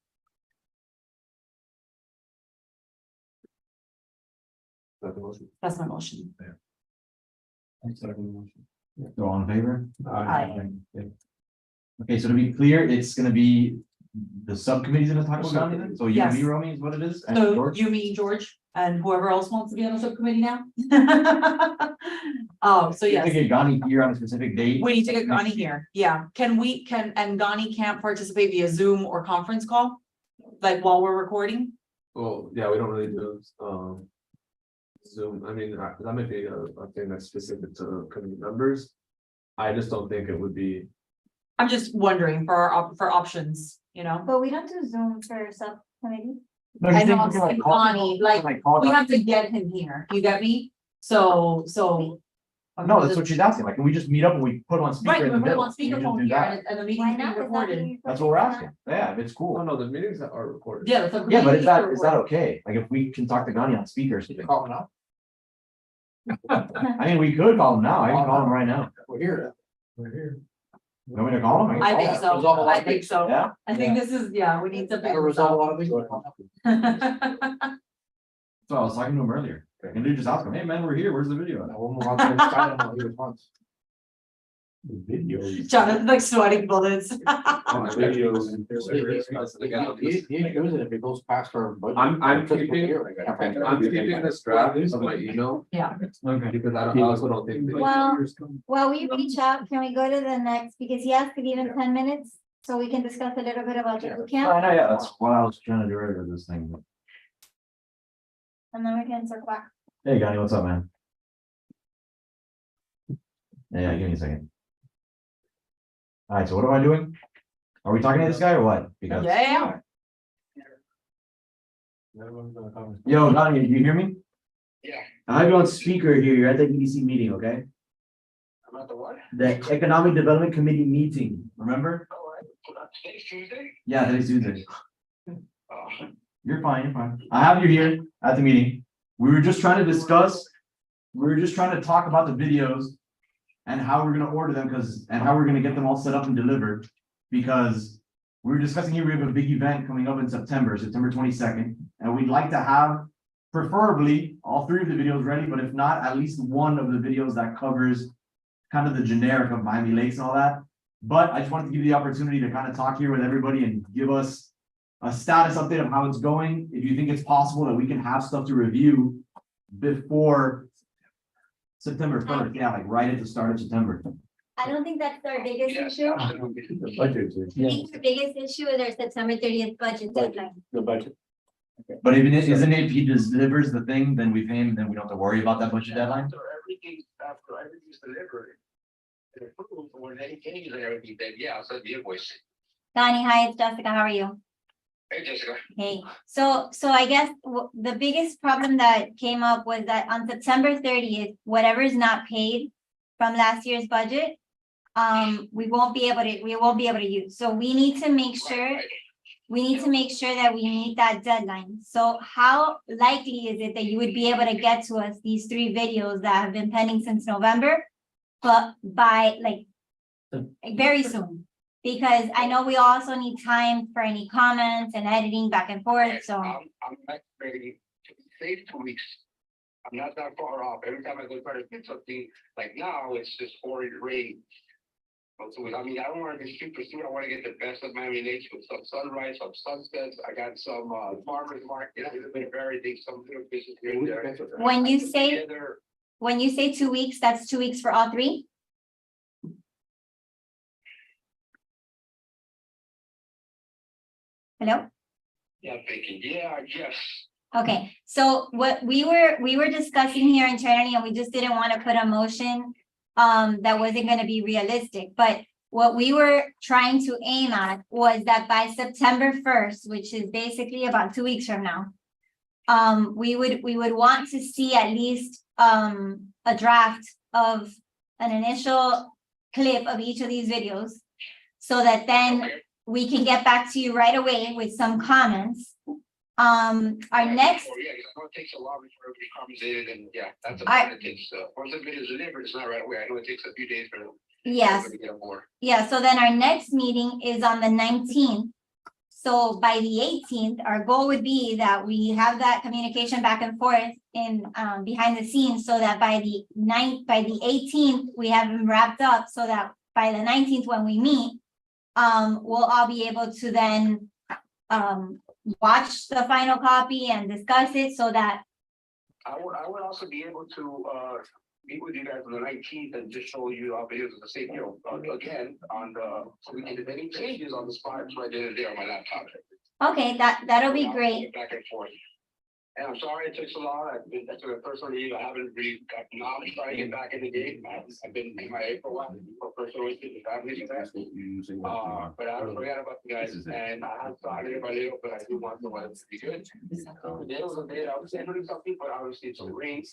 That's the motion. That's my motion. So all in favor? Aye. Okay, so to be clear, it's gonna be the subcommittee's gonna talk about Gandhi then? So you and me, Yes. Romy, is what it is? And So George? you, me, George, and whoever else wants to be on the subcommittee now. So You yes, think get Gandhi here on a specific date? we need to get Gani here. Yeah, and Gani can't participate via Zoom or conference call? Like while we're recording? Well, yeah, we don't really do, Zoom, I mean, that might be a thing that's specific to committee members. I just don't think it would be, I'm just wondering for options, you know? But we don't do Zoom for subcommittee. No, I you know, think I'm saying Gani, like, call we Gandhi? have to get him here, you get me? So. No, that's what she's asking, like, can we just meet up and we put on speaker Right, in we the put middle? on We just speakerphone do here that. and the Why meeting's being not? Is that recorded. being That's what we're recorded? asking, yeah, if it's oh cool. no, the meetings are recorded. Yeah, the Yeah, but is that recorded. okay? Like, if we can talk to Gandhi on speakers, Calling out, I mean, we could call him now, I can call him right now. we're here. We're here. You want me to call him? I can think call Resolve a so, lot I of think things. so. him. Yeah, I think this is, yeah, we need to That'll figure this resolve a out. lot of things. so I was talking to him earlier, and dude just asked him, hey man, we're here, where's the video? Now we'll move on to the next item while he responds. The video. Jonathan's like sweating bullets. Videos. He knows it if it goes past our budget. I'm Fiscal keeping- year, like, I'm keeping this draft of my email, Yeah, Okay. because I also don't think. that- Well, while we reach out, can we go to the next, because he asked to give him 10 minutes, so we can discuss a little bit about the boot I camp, know, yeah, that's what I was trying to do earlier with this thing. and then we can circle back. Hey, Gandhi, what's up, man? Yeah, give me a second. Alright, so what am I doing? Are we talking to this guy or what? Because. yeah, Yo, Gandhi, do you hear me? Yeah. I have you on speaker here, you're at the EDC meeting, okay? About the what? The Economic Development Committee meeting, remember? Today's Tuesday? Yeah, today's Tuesday. Oh. You're fine, you're fine. I have you here at the meeting. We were just trying to discuss, we were just trying to talk about the videos and how we're gonna order them, and how we're gonna get them all set up and delivered. Because we were discussing here, we have a big event coming up in September 22nd, and we'd like to have preferably all three of the videos ready, but if not, at least one of the videos that covers kind of the generic of Miami Lakes and all that. But I just wanted to give you the opportunity to kind of talk here with everybody and give us a status update of how it's going. If you think it's possible that we can have stuff to review before September 1st, yeah, like right at the start of September. I don't think that's our biggest issue. The budget. I think the biggest issue is our September 30th budget deadline. The budget. But even isn't it, if he delivers the thing, then we pay him, then we don't have to worry about that budget deadline? After everything's delivered. And approved, when any changes and everything, then yeah, I'll send the invoice. Donnie, hi, it's Jessica, how are you? Hey, Jessica. Hey, so I guess the biggest problem that came up was that on September 30th, whatever is not paid from last year's budget, we won't be able to use. So we need to make sure, that we meet that deadline. So how likely is it that you would be able to get to us these three videos that have been pending since November? But by very soon, because I know we also need time for any comments and editing back and forth, so. I'm not ready to save 2 weeks. I'm not that far off. Every time I go try to get something, like now, it's just pouring rain. So, I mean, I don't want to be super soon. I want to get the best of Miami Lakes with some sunrise, some sunsets. I got some farmers market, a little bit of everything, some little business here and there. When you I put say- together- When you say 2 weeks, that's 2 weeks for all three? Hello? Yeah, thinking, yeah, yes. Okay, so what we were discussing here internally, and we just didn't want to put a motion that wasn't gonna be realistic, but what we were trying to aim at was that by September 1st, which is basically about 2 weeks from now, we would want to see at least a draft of an initial clip of each of these videos, so that then Okay. we can get back to you right away with some comments. Our next, Yeah, because I know it takes a while before everybody comes in, and yeah, that's a I- part it takes, once the video is delivered, it's not right away. I know it takes a few days for yes, everybody to get on board. yeah, so then our next meeting is on the 19th. So by the 18th, our goal would be that we have that communication back and forth in behind the scenes, so that by the 18th, we have them wrapped up, so that by the 19th, when we meet, we'll all be able to then watch the final copy and discuss it so that, I would also be able to, meet with you guys on the 19th and just show you our videos of the same, again, on the, so we can, if any changes on the spot, it's right there on my laptop. okay, that'll be great. Back and forth. And I'm sorry it took so long. That's the personal leave. I haven't really got, now I'm trying to get back in the game. I've been in my for a while for personal issues and family events. But I don't forget about the guys and I have started it by little, but I do want the weather to be good. There was a day I was doing something, but obviously it's some rain.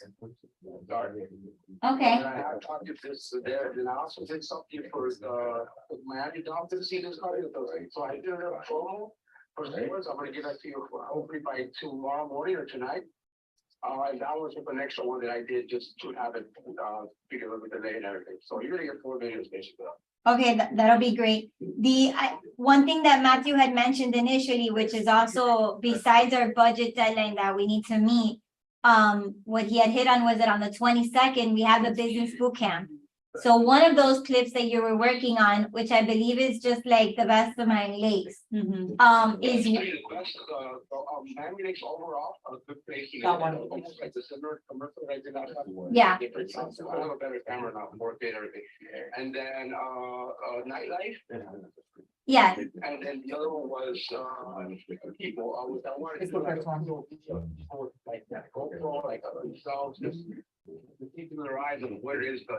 Dark. Okay, And I have talked to this there, and I also did something for Miami Dolphins season started. So I did a promo. For sports, I'm gonna give that to you hopefully by tomorrow morning or tonight. And that was with an extra one that I did just to have it, figure out with the delay and everything. So you're gonna get 4 videos basically. okay, that'll be great. One thing that Matthew had mentioned initially, which is also besides our budget deadline that we need to meet. What he had hit on was that on the 22nd, we have the business boot camp. So one of those clips that you were working on, which I believe is just like the best of my lakes, is Miami Lakes overall, a good place. That one. Almost like the similar commercial right now. Yeah. Different sounds. I have a better camera now, more data, everything. And then, nightlife. yes, And then the other one was, people, I wanted to do like a video like that, GoPro, like themselves, just keeping their eyes on where it is, the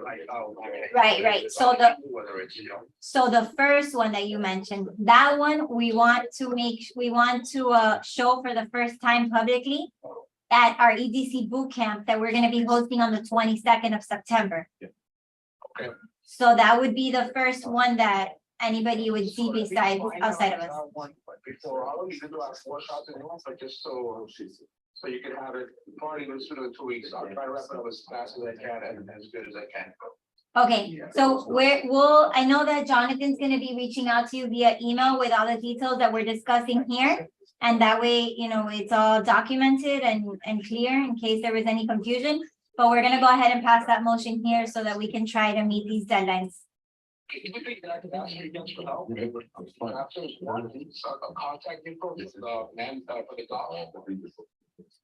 like, oh. Right. So whether it's, so the first one that you mentioned, that one, we want to show for the first time publicly at our EDC boot camp that we're gonna be hosting on the 22nd of September. Okay. So that would be the first one that anybody would see besides outside of us. Before, I'll only do like 4 shots in one, but just so you can have it, probably even sooner than 2 weeks. I'll try to wrap it up as fast as I can and as good as I can. Okay, so I know that Jonathan's gonna be reaching out to you via email with all the details that we're discussing here. And that way, it's all documented and clear in case there was any confusion. But we're gonna go ahead and pass that motion here so that we can try to meet these deadlines. Contact info, man, for the golf.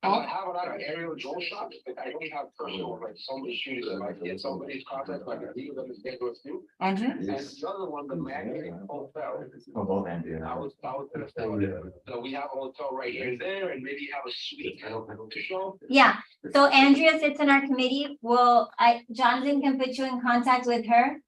I have a lot of aerial drone shots, but I don't have personal, like somebody shooting, if I get somebody's contact, like I leave them instead with you. Andrew? And the other one, the magnetic hotel. Oh, both Andrew. I was gonna say, so we have a hotel right here and there, and maybe have a suite to show. Yeah, so Andrea sits in our committee. Jonathan can put you in contact with her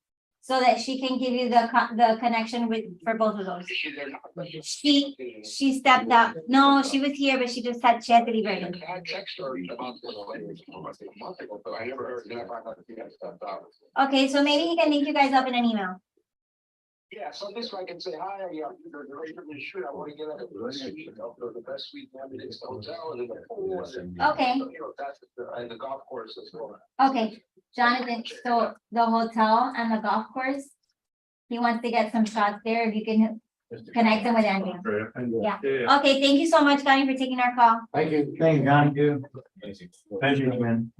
so that she can give you the connection for both of those. Is she there now? She stepped out. No, she was here, but she had to leave early. I text her about this a month ago, but I never heard, then I found out that she had stepped out. Okay, so maybe he can link you guys up in an email. Yeah, so this way I can say, hi, yeah, the rate of the shoot, I want to get a suite, the best suite, maybe it's the hotel and then the pool. Okay. That's and the golf course as well. Okay, Jonathan, so the hotel and the golf course, he wants to get some shots there. If you can connect them with Andrea. Yeah. Okay, thank you so much, Connie, for taking our call. Thank you, John. Thank you, man.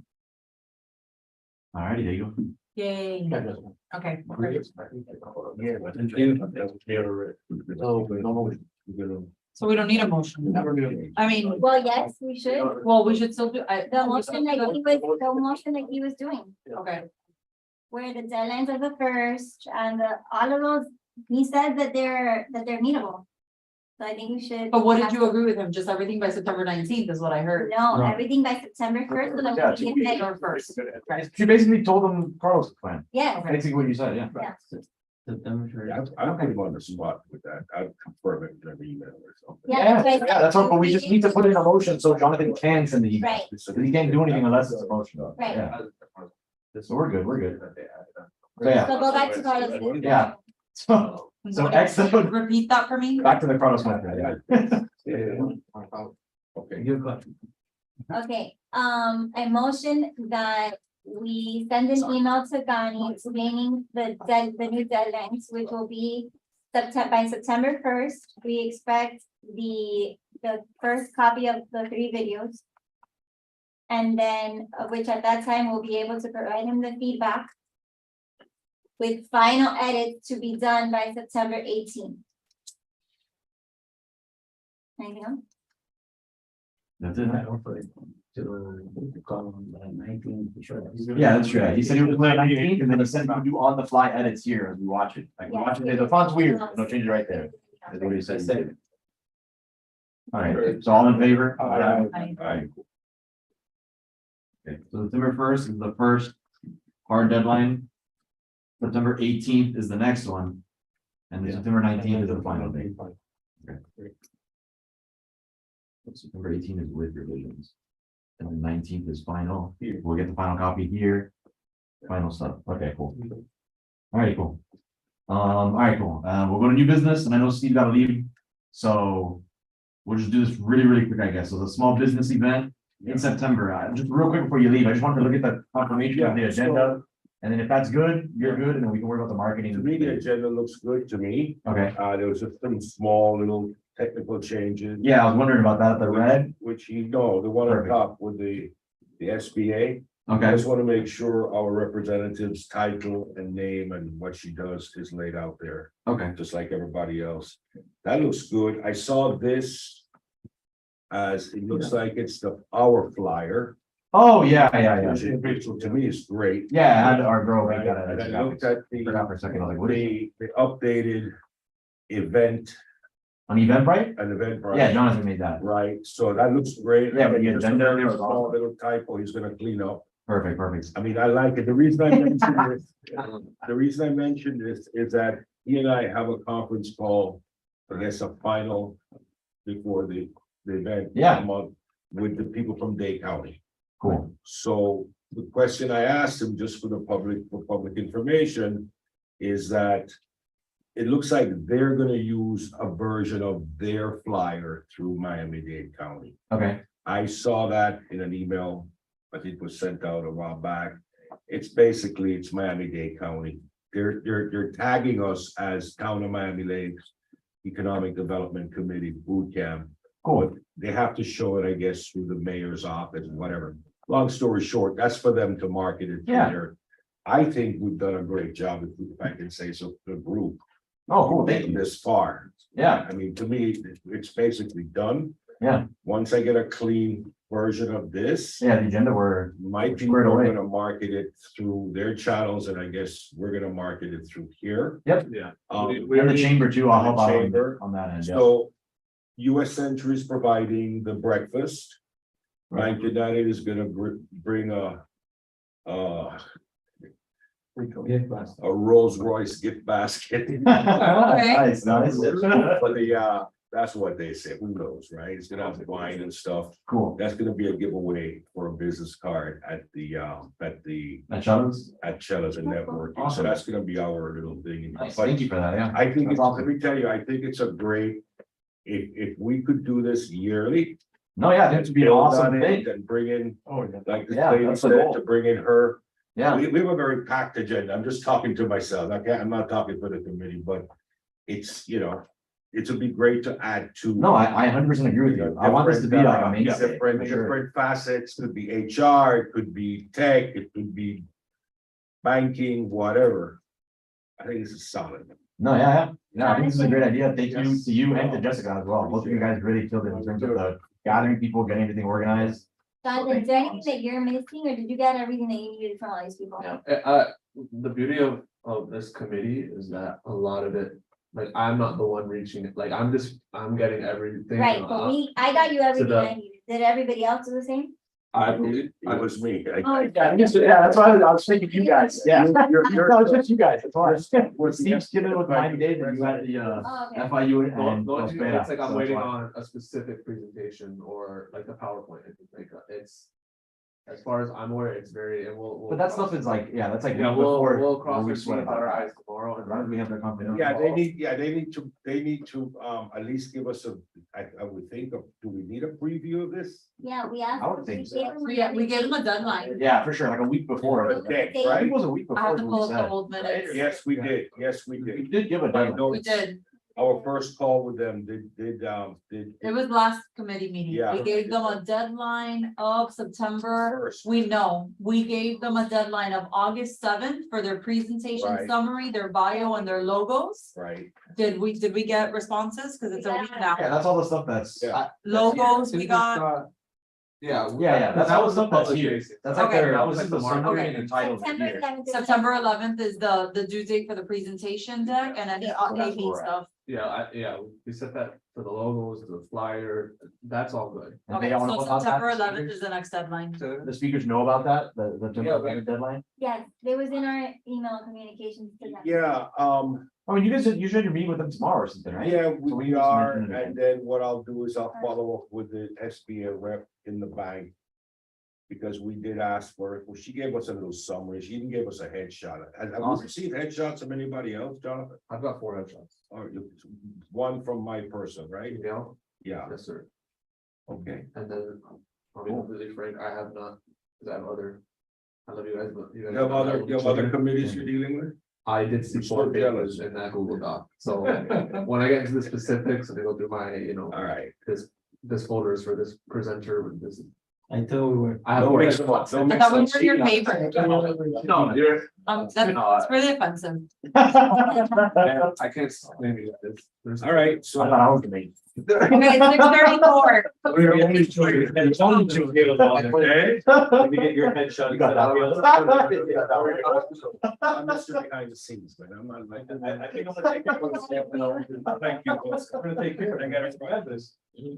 All righty, there you go. Yay. Okay. So we don't need a motion. I mean, Well, yes, we should. well, we should still do. The motion that he was doing, Okay, where the deadlines are the first and all of those, he said that they're meetable. So I think we should. but what did you agree with him? Just everything by September 19th is what I heard. No, No. everything by September 1st. So that Yeah, we can get- September 1st. She basically told them Carlos' plan, Yes, basically what you said, yeah. I'm pretty on the spot with that. I'd confirm it in an email or something. Yeah, That's what, but we just need to put in a motion so Jonathan can send the email. Right. So he can't do anything unless it's a motion. Right. Yeah. So we're good. So yeah, so go back to Carlos. yeah. So excellent. Repeat that for me. Back to the Carlos plan. Okay. Good question. Okay, a motion that we send an email to Gani explaining the new deadlines, which will be by September 1st. We expect the first copy of the 3 videos. And then, which at that time we'll be able to provide him the feedback. with final edits to be done by September 18th. Anything else? That's it. To call on the 19th, sure. Yeah, that's true. He said he was playing 19th, and then he said he would do on the fly edits here as we watch it. Like we watch it, the font's weird, no change it right there. That's what he said. All right, so all in favor? Aye. Okay, so September 1st is the first hard deadline. September 18th is the next one. And then September 19th is the final day. September 18th is with revisions. And then 19th is final. We'll get the final copy here. Final stuff. Okay, cool. All right, cool. All right, cool. We'll go to new business, and I know Steve got to leave. So we'll just do this really, really quick, I guess. So the small business event in September. Just real quick before you leave, I just wanted to look at the confirmation of the agenda. And then if that's good, you're good, and then we can worry about the marketing. To me, the agenda looks good to me. Okay. There was just some small little technical changes. Yeah, I was wondering about that. The red. Which you know, the one on Perfect. top with the SBA. I Okay. just want to make sure our representative's title and name and what she does is laid out there, Okay. just like everybody else. That looks good. I saw this as, it looks like it's our flyer, Oh, yeah. which to me is great. Yeah, I had our girl make Right? that. And I looked at Forgot for a second. I was like, what is it? the updated event, On Eventbrite? an event. Yeah, Jonathan made that. Right, so that looks great. Yeah, but the There's a agenda very there was small awesome. little typo he's gonna clean up. Perfect. I mean, I like it. The reason I mentioned this is that he and I have a conference call, I guess, a final before the event. Yeah. come up with the people from Dade County. Cool. So the question I asked him, just for public information, is that it looks like they're gonna use a version of their flyer through Miami-Dade County. Okay. I saw that in an email, I think was sent out a while back. It's basically, it's Miami-Dade County. They're tagging us as Town of Miami-Dade Economic Development Committee Boot Camp. Cool. They have to show it, I guess, through the mayor's office, whatever. Long story short, that's for them to market it. Yeah. There. I think we've done a great job, if I can say so, the group. Oh, cool. Thank you. This far. Yeah. I mean, to me, it's basically done. Yeah. Once I get a clean version of this. Yeah, the agenda were. My people Squared are away. gonna market it through their channels, and I guess we're gonna market it through here. Yep. Yeah. Um, We're in the chamber too. I'll help out Chamber. on that end. Yeah. so US Century is providing the breakfast. Right. 9 United is gonna bring a Rolls Royce gift basket. Nice. But that's what they say, who knows, right? It's gonna have wine and stuff. Cool. That's gonna be a giveaway for a business card at That Chella's and Networking. So Awesome. that's gonna be our little thing. Nice. But Thank you for that. Yeah. I think That's it's, awesome. let me tell you, I think it's a great, if we could do this yearly. No, yeah, that would be an build awesome on it thing. And bring in, Oh, yeah. like this Yeah, lady that's the said, goal. to bring in her. Yeah. We have a very packed agenda. I'm just talking to myself. I'm not talking for the committee, but it's, it would be great to add to. No, I 100% agree with you. I want this to be like a mainstay. Different, for sure. different facets, could be HR, it could be tech, it could be banking, whatever. I think this is solid. No, yeah. I think this is a great idea. Thank you Yes. to you and to Jessica as well. Both of you guys really killed it in terms of the gathering people, getting everything organized. Jonathan, is there anything that you're missing, or did you get everything that you needed from all these people? The beauty of this committee is that a lot of it, like, I'm not the one reaching it, like, I'm getting everything. Right, but I got you everything the- I needed. Did everybody else do the same? I believe, It was me. Oh, Yeah, that's why I was thinking you guys. Yeah. You're- No, it's just you guys. That's why. We're- Steve's getting it with Miami Dade and you had the Oh, okay. FIU it's and. like I'm So waiting that's why. on a specific presentation or like the PowerPoint, it's, as far as I'm aware, it's very, and we'll. But that stuff is like, yeah, that's like. Yeah, before we'll cross we our sweat T's, dot about our that. eyes tomorrow and. Right, we have the confidence. Yeah, they need to, at least give us I would think of, do we need a preview of this? Yeah, we asked. I would think so. We gave them a deadline. Yeah, for sure, like a week before. A day, I think right? it was a week I have before. to we pull up the said. old minutes. Yes, we did, We did. did give a I deadline. know We it's- did. our first call with them, did. It was last committee meeting. Yeah. We gave them a deadline of September. First. We gave them a deadline of August 7th for their presentation Right. summary, their bio and their logos. Right, Did we get responses? Cause it's a week Yeah, now. that's all the stuff that's. Yeah. Logos we got. Yeah. Yeah, that's all the stuff that's here. That's like Okay. their, That was this is like the the market. summary and the title. September here. 11th. September 11th is the due date for the presentation deck and any So that's AP where we're at. stuff. Yeah, we set that for the logos, the flyer, that's all good. And Okay, they all know so about that, September the 11th speakers? is the next deadline. The speakers know about that, the Yeah, September deadline? Yes, it was in our email communications to them. yeah, Oh, you guys, you said you're meeting with them tomorrow or something, right? yeah, So we we need to are, mention it and then what I'll do is I'll follow up with the SBA rep in the bank. Because we did ask for it, well, she gave us a little summary, she didn't give us a headshot. Have we Awesome. received headshots from anybody else, Jonathan? I've got 4 headshots. Or one from my person, right? Email, Yeah, yes, sir. okay. And then, I'll be completely frank, I have not, cause I have other. I love you guys, but you guys. You have other committees you're dealing with? I did see I'm so 4 pages jealous. in that Google Doc, so when I get into the specifics and I go through my, All right. this folder is for this presenter with this. I thought we were. I have. Don't mix a- them up, don't I mix thought we them were your favorite. No, you're, That's really offensive. I can't explain you guys. There's- All right, I so. thought I was the main. Okay, 6:34. We're only two, it's only two deals on it, okay? Let me get your headshot. You got that. I'm Mr. Behind the scenes, man, I'm not like. I think I'm gonna take it for the sample. Thank you, boss. I'm gonna take care of it. I gotta grab this.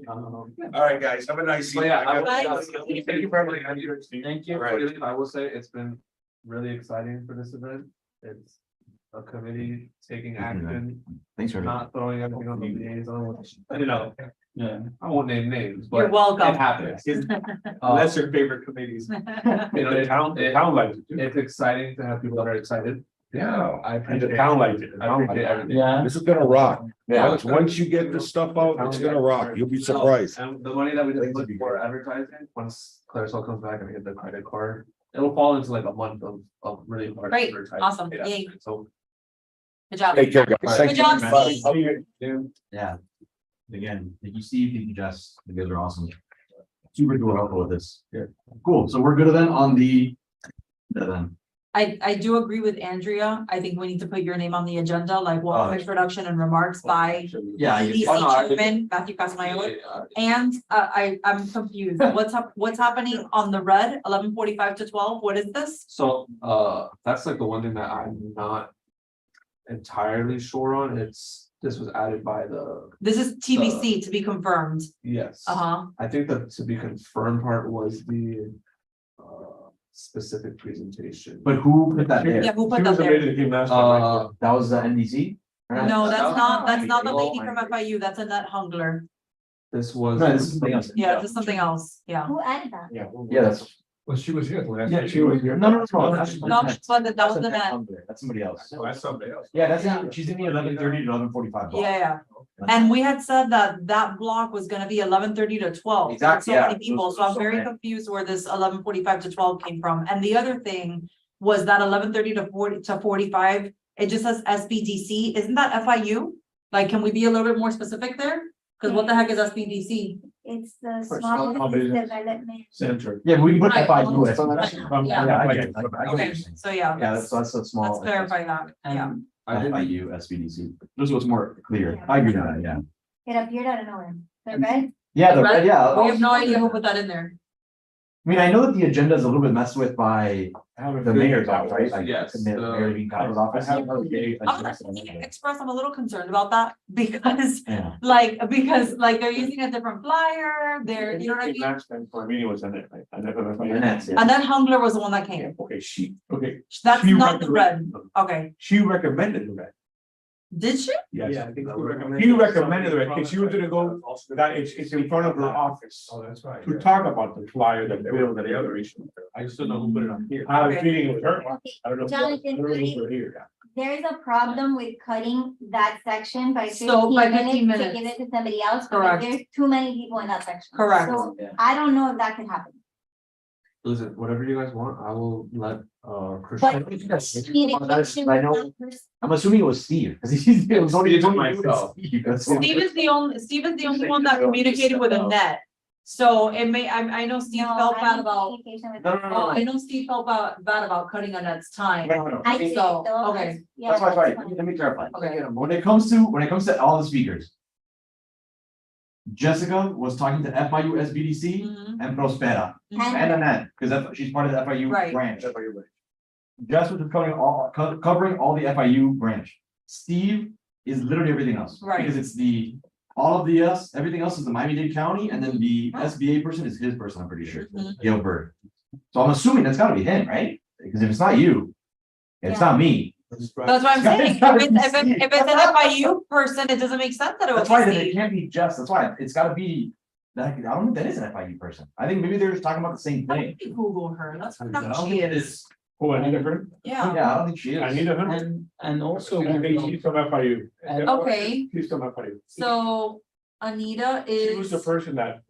All right, guys, have a nice So yeah, I evening. will- thank you for everything. I need to- Thank you. Really, I will say it's been really exciting for this event. It's a committee taking action, Thanks for. not throwing everything on the liaison, which, you know, Yeah. I won't name names, You're but welcome. it happens. That's your favorite committees. You know, The town likes it too. it's exciting to have people that are excited. Yeah, I And appreciate the town likes it. I appreciate everything. Yeah. this is gonna rock. Yeah. Once you get this stuff out, it's gonna rock. You'll be surprised. And the money that we just put for advertising, once Clarisol comes back and I get the credit card, it'll fall into like a month of really hard. Great, advertising. awesome, Yeah. yay. So. Good job. Take care, guys. Thank Good you. job, Bye. Steve. Yeah. Again, thank you, Steve, thank you, Jess, you guys are awesome. Super duper helpful with this. Yeah. Cool, so we're good then on the. Then, I do agree with Andrea. I think we need to put your name on the agenda, like welcome introduction and remarks by yeah, I EDC guess- Chairman Matthew Casamayo. And I'm confused. What's happening on the red, 11:45 to 12? What is this? So, that's like the one thing that I'm not entirely sure on. This was added by This is TBC to be confirmed. yes. Uh-huh. I think the to be confirmed part was the specific presentation. but who put that Yeah, there? who She put that was there? amazing team last time. That was the NDC? No, that's not the Oh, lady my from God. FIU. That's Annette Hungler. This was. No, this is something else. Yeah, this is something else. Yeah. Who added that? Yeah, that's. Well, she was here last. Yeah, she was here. No, that's. No, but that was Annette. That's somebody else. Oh, that's somebody else. Yeah, that's, she's in the 11:30 to 11:45. block. Yeah. And we had said that block was gonna be 11:30 to 12. Exactly, So yeah. many people, so I'm very confused where this 11:45 to 12 came from. And the other thing was that 11:30 to 45, it just says SBDC. Isn't that FIU? Like, can we be a little bit more specific there? Cause what the heck is SBDC? It's the For small small business business. development. Center. Yeah, we can put Right. FIU as. Yeah. Yeah, I get it. I get what Okay, you're saying. so yeah, Yeah, let's that's a small. clarify that. Yeah. And I did FIU, SBDC. This was more clear. I agree with that, yeah. It appeared out of nowhere. The red, Yeah, the Right? red, yeah. We have no idea who put that in there. I mean, I know that the agenda is a little bit messed with by the mayor's office, right? Like, Yes, the Mayor Levine Cotto's office. I'm gonna express, I'm a little concerned about that because Yeah, like they're using a different flyer, they're, you know what I mean? Last time for a meeting was in it, right? I never. and that's, yeah. And then Hungler was the one that came. Okay, okay. That's She not the red. recommended- Okay, She recommended the red. did she? Yes. I think He recommended the red, because she was gonna go, that it's in front of her office. Oh, that's right. To talk about the flyer, the bill, and the other issue. I just don't know who put it on here. I have a Okay. feeling it was her. I don't know. Jonathan, I don't know who put it here. there is a problem with cutting that section by So, by 15 15 minutes to minutes. give it to somebody else. Correct. Because there's too many people in that section. Correct. So Yeah. I don't know if that could happen. Listen, whatever you guys want, I will let, Chris. But I communication with know- that person. I'm assuming it was Steve, because he's, it was only Steve and 20 myself. Steve, that's why. Steve is the only one that communicated with Annette. So it may, I know Steve No, felt I bad don't about, communication with No, that no, no, oh, no. I know Steve felt bad about cutting Annette's time. No. I did, So, though. okay. Yeah, That's why, that's sorry, fine. let me clarify. Okay. When it comes to all the speakers. Jessica was talking to FIU SBDC Mhm. and Prospera And and Annette, because she's part of the FIU Right. branch. Jess was covering all the FIU branch. Steve is literally everything else. Right. Because it's all of the everything else is the Miami-Dade County, and then the SBA person is his person, I'm pretty sure, Mhm. Gilbert. So I'm assuming that's gotta be him, right? Because if it's not you, it's not me. That's what I'm saying. If it's an FIU person, it doesn't make sense that it would That's why be then it Steve. can't be Jess, that's why it's gotta be, I don't think that is an FIU person. I think maybe they're just talking about the same How thing. do you Google her? That's I not don't who she think it is. Oh, Anita Hern? Yeah, Yeah, I don't think she is. Anita Hern? And also. I think she's from FIU. Okay. She's from FIU. so Anita She was the is, person that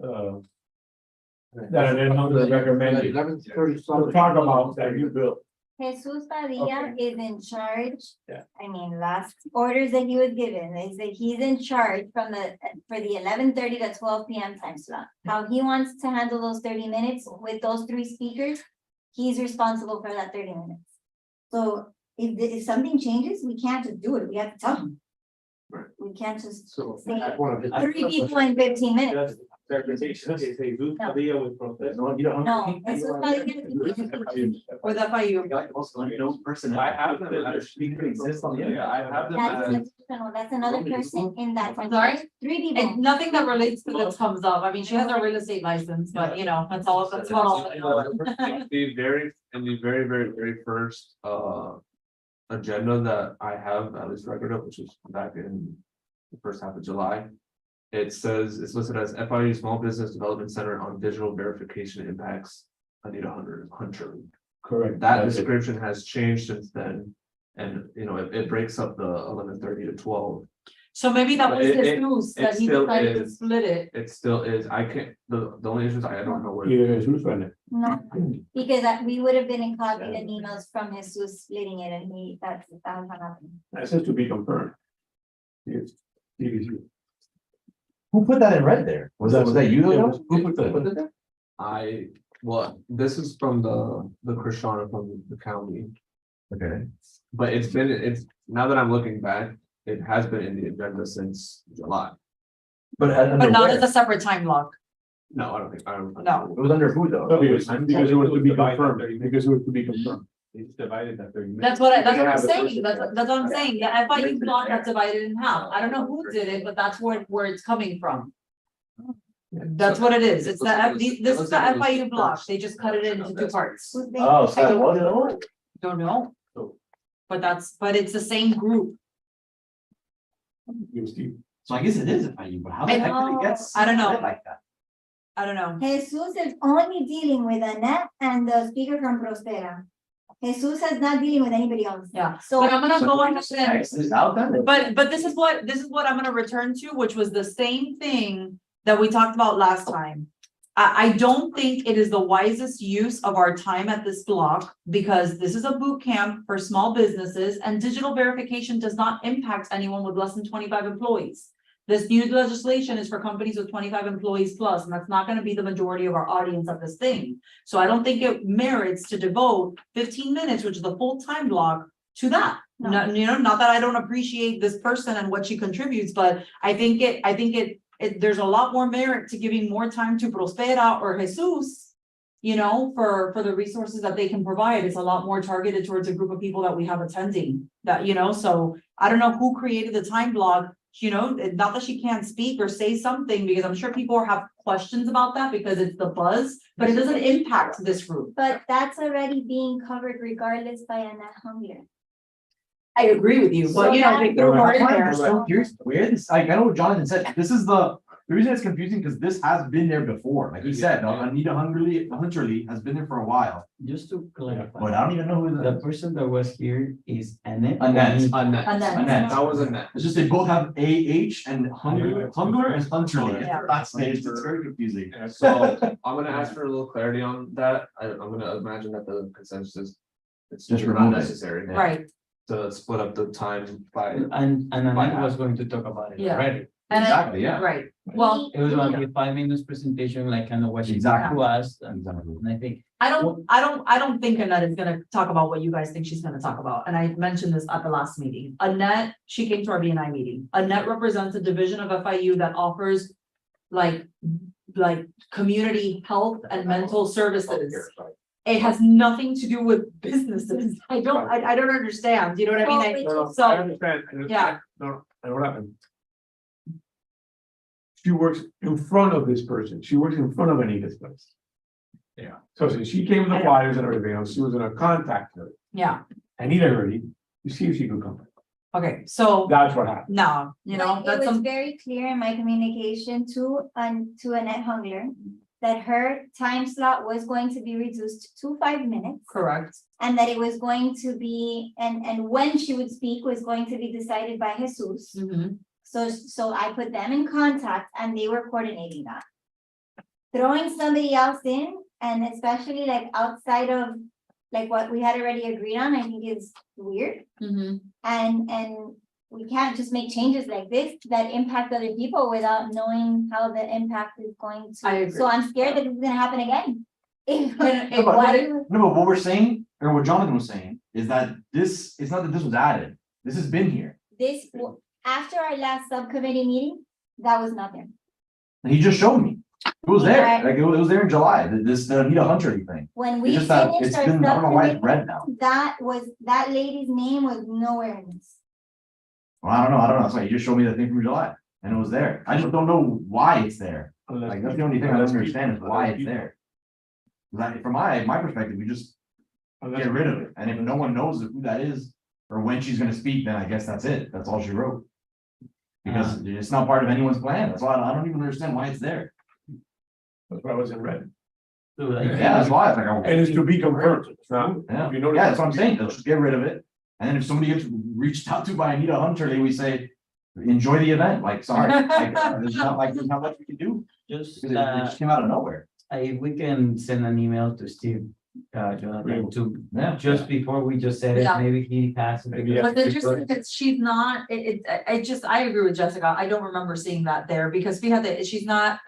I didn't recommend. 11:30. We'll talk about that you built. Jesus Padilla Okay. is in charge. Yeah. I mean, last orders that he was given, they said he's in charge for the 11:30 to 12 PM time slot. How he wants to handle those 30 minutes with those 3 speakers, he's responsible for that 30 minutes. So if something changes, we can't just do it, we have to tell him. Right. We can't just So. say I wanna- 3 people in 15 minutes. Clarification, is Jesus Padilla with Prospera. No, you don't. No, Jesus Padilla is with FIU. Like the most unknown person. I have them as- Speaker exists on the internet. I have them that's another person in that. I'm sorry? 3 And people. nothing that relates to this comes up. I mean, she has a real estate license, but you know, that's all, that's about all. I know. The very first, agenda that I have at least record of, which was back in the first half of July. It says, it's listed as FIU Small Business Development Center on Digital Verification Impacts. Anita Hunter. Correct. That description has changed since then. And, you know, it breaks up the 11:30 to 12. So maybe that But was it- his it- news, it that he still decided to is. split it. It still is, I can't, the only issue is I don't know where. Either Jesus or Annette. No, because we would have been in copy and emails from Jesus splitting it and that's what happened. That says to be confirmed. Yes. TBC. Who put that in red there? Was that you? Yeah, Who put that there? This is from the Krishana from the county, Okay. but it's, now that I'm looking back, it has been in the agenda since July. But But not as a separate time block. No, I don't think, I don't. No. It was under who though? No, because it was to be confirmed, because it was to be confirmed. It's divided at 30 minutes. That's what I'm Yeah, the saying, person- that's what I'm saying, the FIU block got divided in half, I don't know who did it, but that's where it's coming from. That's what it is, it's this is the FIU block, they just cut it into 2 parts, Who's they? Oh, so that wasn't. don't know. But it's the same group, You Steve. So I guess it is FIU, but how the heck did it get? I don't know. split like that? I don't know. Jesus is only dealing with Annette and the speaker from Prospera. Jesus is not dealing with anybody else. Yeah, So but I'm gonna So go who on just and, X this out then? but this is what I'm gonna return to, which was the same thing that we talked about last time. I don't think it is the wisest use of our time at this block, because this is a boot camp for small businesses and digital verification does not impact anyone with less than 25 employees. This new legislation is for companies with 25 employees plus, and that's not gonna be the majority of our audience of this thing. So I don't think it merits to devote 15 minutes, which is the full time block, to that. No. Not, you know, not that I don't appreciate this person and what she contributes, but I think there's a lot more merit to giving more time to Prospera or Jesus. You know, for the resources that they can provide, it's a lot more targeted towards a group of people that we have attending that, you know, so I don't know who created the time block. You know, not that she can't speak or say something, because I'm sure people have questions about that because it's the buzz, but it doesn't impact this group. but that's already being covered regardless by Annette Hunger. I agree with you, but you know, they threw her in there. I'm so curious where this, I know what Jonathan said, this is the The reason it's confusing, because this has been there before, like he said, Anita Hunterly has been there for a while, Just to clarify, but I don't even know who the the. person that was here is Annette. Annette. Annette. Annette. That was Annette. It's just they both have AH and Hungler and Hunterly. Yeah. Last names, it's very confusing. So I'm gonna ask for a little clarity on that. I'm gonna imagine that the consensus. It's Just just not remove it. necessary Right, to split up the time by. And Annette was going to talk about it Yeah. already. and I- Exactly, yeah. right, well, It was gonna be 5 minutes presentation, like kind of what she Exactly. to us, Exactly. and I think. I don't think Annette is gonna talk about what you guys think she's gonna talk about, and I mentioned this at the last meeting. Annette, she came to our BNI meeting. Annette represents a division of FIU that offers like community health and mental services. It has nothing to do with businesses. I don't understand, you know what I mean? No, no, So- I understand. I understand. Yeah. No, I know what happened. She works in front of this person. She works in front of Anita's place. Yeah, so since she came with the flyers and everything else, she was gonna contact her. Yeah, Anita already, to see if she could come. okay, so, That's what happened. no, you know, But that's it was some, very clear in my communication to Annette Hungler that her time slot was going to be reduced to 5 minutes. correct, And that it was going to be, and when she would speak was going to be decided by Jesus. Mhm. So I put them in contact and they were coordinating that. Throwing somebody else in, and especially like outside of like what we had already agreed on, I think is weird. Mhm. And we can't just make changes like this that impact other people without knowing how the impact is going I to. agree. So I'm scared that it's gonna happen again. If- And if but- why do- No, but what we're saying, or what Jonathan was saying, is that this, it's not that this was added, this has been here. This, after our last subcommittee meeting, that was not there. And he just showed me, it was there, Right. like, it was there in July, this, the Anita Hunterly thing. When It's we just that, finished it's our been, I don't know why it's subcommittee, red now. that lady's name was nowhere in this. Well, I don't know, that's why he just showed me the thing from July, and it was there, I just don't know why it's there. Like, that's the only thing I don't understand is why it's there. Like, from my perspective, we just get rid of it, and if no one knows who that is, or when she's gonna speak, then I guess that's it, that's all she wrote. Because it's not part of anyone's plan, that's why I don't even understand why it's there. That's why I was in red. So like. Yeah, that's why, it's like, And it's to be confirmed. It's not. yeah, You know- yeah, that's what I'm saying, let's just get rid of it. And then if somebody gets reached out to by Anita Hunterly, we say, enjoy the event, like, sorry, like, there's not much we can do. Just, Because it just came out of nowhere. we can send an email to Steve, Jonathan, to, Yeah. just before we just said it, Yeah. maybe he passed. it Maybe, because- yeah. But the interesting is she's not, I agree with Jessica, I don't remember seeing that there, because we had the, she's not,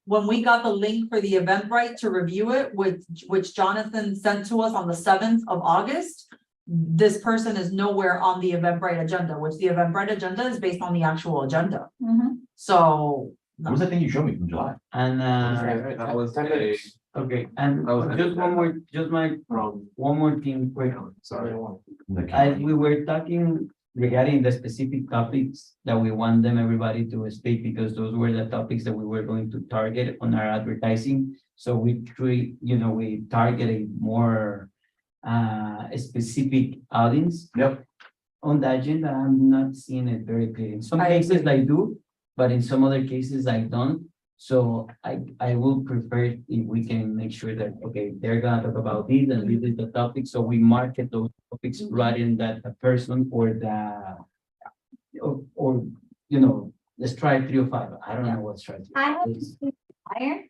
when we got the link for the Eventbrite to review it, which Jonathan sent to us on the 7th of August. This person is nowhere on the Eventbrite agenda, which the Eventbrite agenda is based on the actual agenda, Mhm. so. What was the thing you showed me from July? And, That was 10 a, minutes. okay, and That was- just one more thing, quick. sorry. As we were talking regarding the specific topics that we want them, everybody to speak, because those were the topics that we were going to target on our advertising. So we we target a more specific audience. Yep. On the agenda, I'm not seeing it very clear. In some I cases I do, but in some other cases I don't. So I will prefer if we can make sure that, okay, they're gonna talk about this and this is the topic, so we market those topics rather than that the person or let's try 3 or 5. I don't know what's trying to. I have the flyer,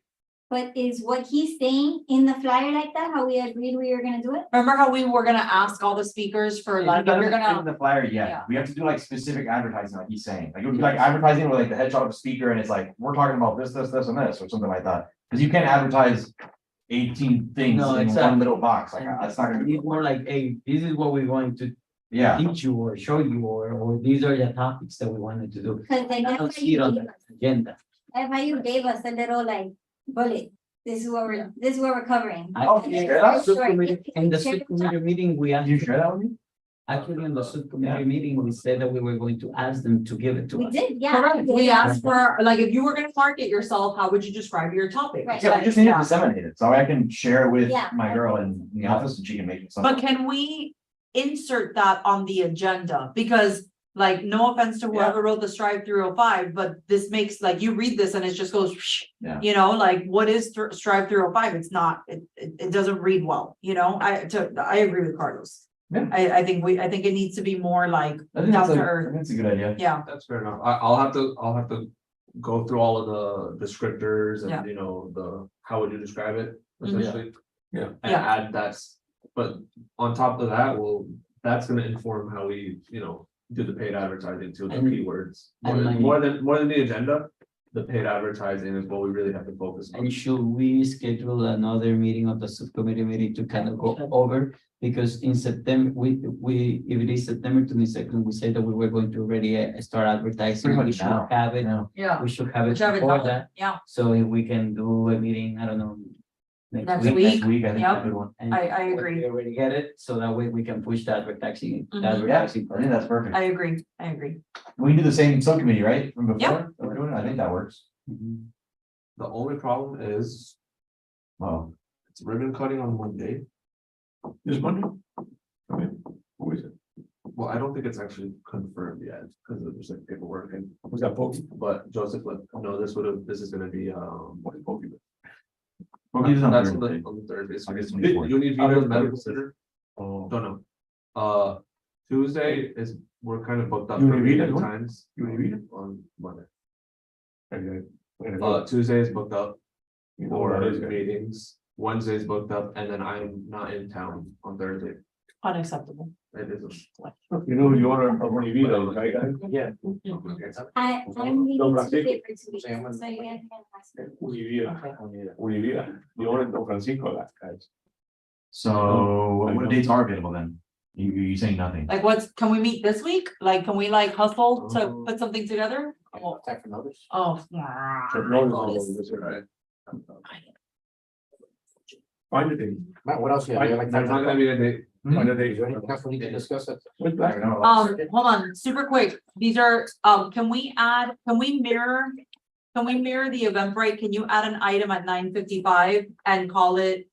but is what he's saying in the flyer like that, how we agreed we were gonna do it? Remember how we were gonna ask all the speakers for like, if you're gonna, The flyer, Yeah. yeah, we have to do like specific advertising, like he's saying, like it would be like advertising with like the headshot of a speaker, and it's like, we're talking about this, and this, or something like that. Cause you can't advertise 18 things No, in one exactly. little box, like, that's not gonna be. It's more like, hey, this is what we're going to Yeah, teach you or show you, or these are the topics that we wanted to do. Cause like I don't see it on the agenda. FIU gave us a little like bullet, this is what we're covering. Oh, And yeah, it's that's very short. Subcommittee- In the Share the subcommittee meeting, we asked. Did you share that with me? Actually, in the subcommittee meeting, we said that we were going to ask them to give it to We us. did, yeah. correct, we asked for, like, if you were gonna market yourself, how would you describe your topic? Right. Yeah, we just need to disseminate it, so I can share it with Yeah. my girl in the office and she can make it But something. can we insert that on the agenda? Because Like, no offense to whoever wrote the Strive 305, but this makes, like, you read this and it just goes, Yeah. you know, like, what is Strive 305? It's not, it doesn't read well, you know, I agree with Carlos. Yeah. I think it needs to be more like I think down that's to a, I earth, think that's a good idea. yeah, That's fair enough. I'll have to go through all of the descriptors Yeah. and, you know, how would you describe it Mhm. essentially? Yeah. And Yeah. add but on top of that, that's gonna inform how we, you know, do the paid advertising to the And- keywords. and my- More than the agenda, the paid advertising is what we really have to focus on. And should we schedule another meeting of the subcommittee meeting to kind of go over? Because in September, if it is September 22nd, we said that we were going to already start advertising. Pretty We much should now. have it, Yeah. yeah. we should have it Which have it before done, that. yeah, So if we can do a meeting, I don't know. Next Next week, I think Yep. that's a good one. And I we agree, already get it, so that way we can push the advertising, Mhm. Yeah, advertising. I think that's perfect. I agree. We can do the same subcommittee, right, from before? Yeah. that we're doing? I think that works. Mhm. The only problem is Well, it's ribbon cutting on Monday. This Monday? Okay, who is it? Well, I don't think it's actually confirmed yet because there's like paperwork and, Was that Pokey? but Joseph, no, this is gonna be, What is Pokey? Pokey's on that's Thursday. on the Thursday. So August you 24th. you need to be August in the medical 24th. center. Oh, Don't know. Tuesday is, we're kind of booked up You for wanna read it, meeting what? times. You wanna read it? On Monday. okay. Tuesday is booked up You know for what that is, guys. meetings. Wednesday is booked up and then I'm not in town on Thursday. Unacceptable. It is. You know, you wanna, when you read it, right, guys? Yeah. I'm meeting Don Tuesday Francisco. for 2 weeks, so you guys can ask me. Univida, you want Don Francisco, that guys. So I what know. dates are available then? You saying nothing? Like, can we meet this week? Like, can we like hustle to put something together? Oh, oh. Right. Find the thing. Matt, what else? There's not gonna be a date. Find the date. Is there anything else we need to discuss it? What's that? Hold on, super quick. These are, can we mirror the Eventbrite? Can you add an item at 9:55 and call it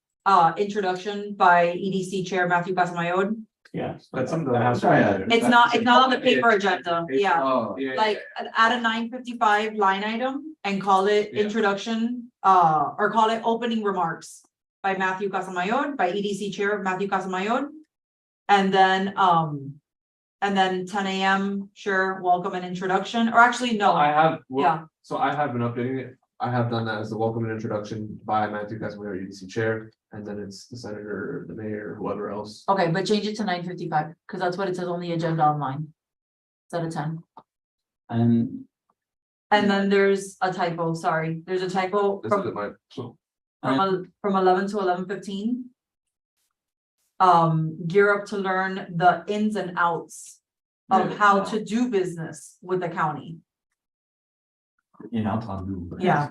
introduction by EDC Chair Matthew Casamayor? Yeah. That's something that has. It's not on the paper agenda, yeah. Oh, Yeah, Like, add a 9:55 line item and call it Yeah. introduction, or call it opening remarks by Matthew Casamayor, by EDC Chair Matthew Casamayor. And then 10 AM, sure, welcome and introduction, or actually, no, yeah. So I have been updating it. I have done that as the welcome and introduction by Matthew Casimiro, EDC Chair, and then it's the senator, the mayor, whoever else. Okay, but change it to 9:55, because that's what it says on the agenda online. Instead of 10. And And then there's a typo, sorry, there's a typo This from is my, so, from 11 to 11:15. Gear up to learn the ins and outs of Yeah. how to do business with the county. You know, Tom. do. Yeah.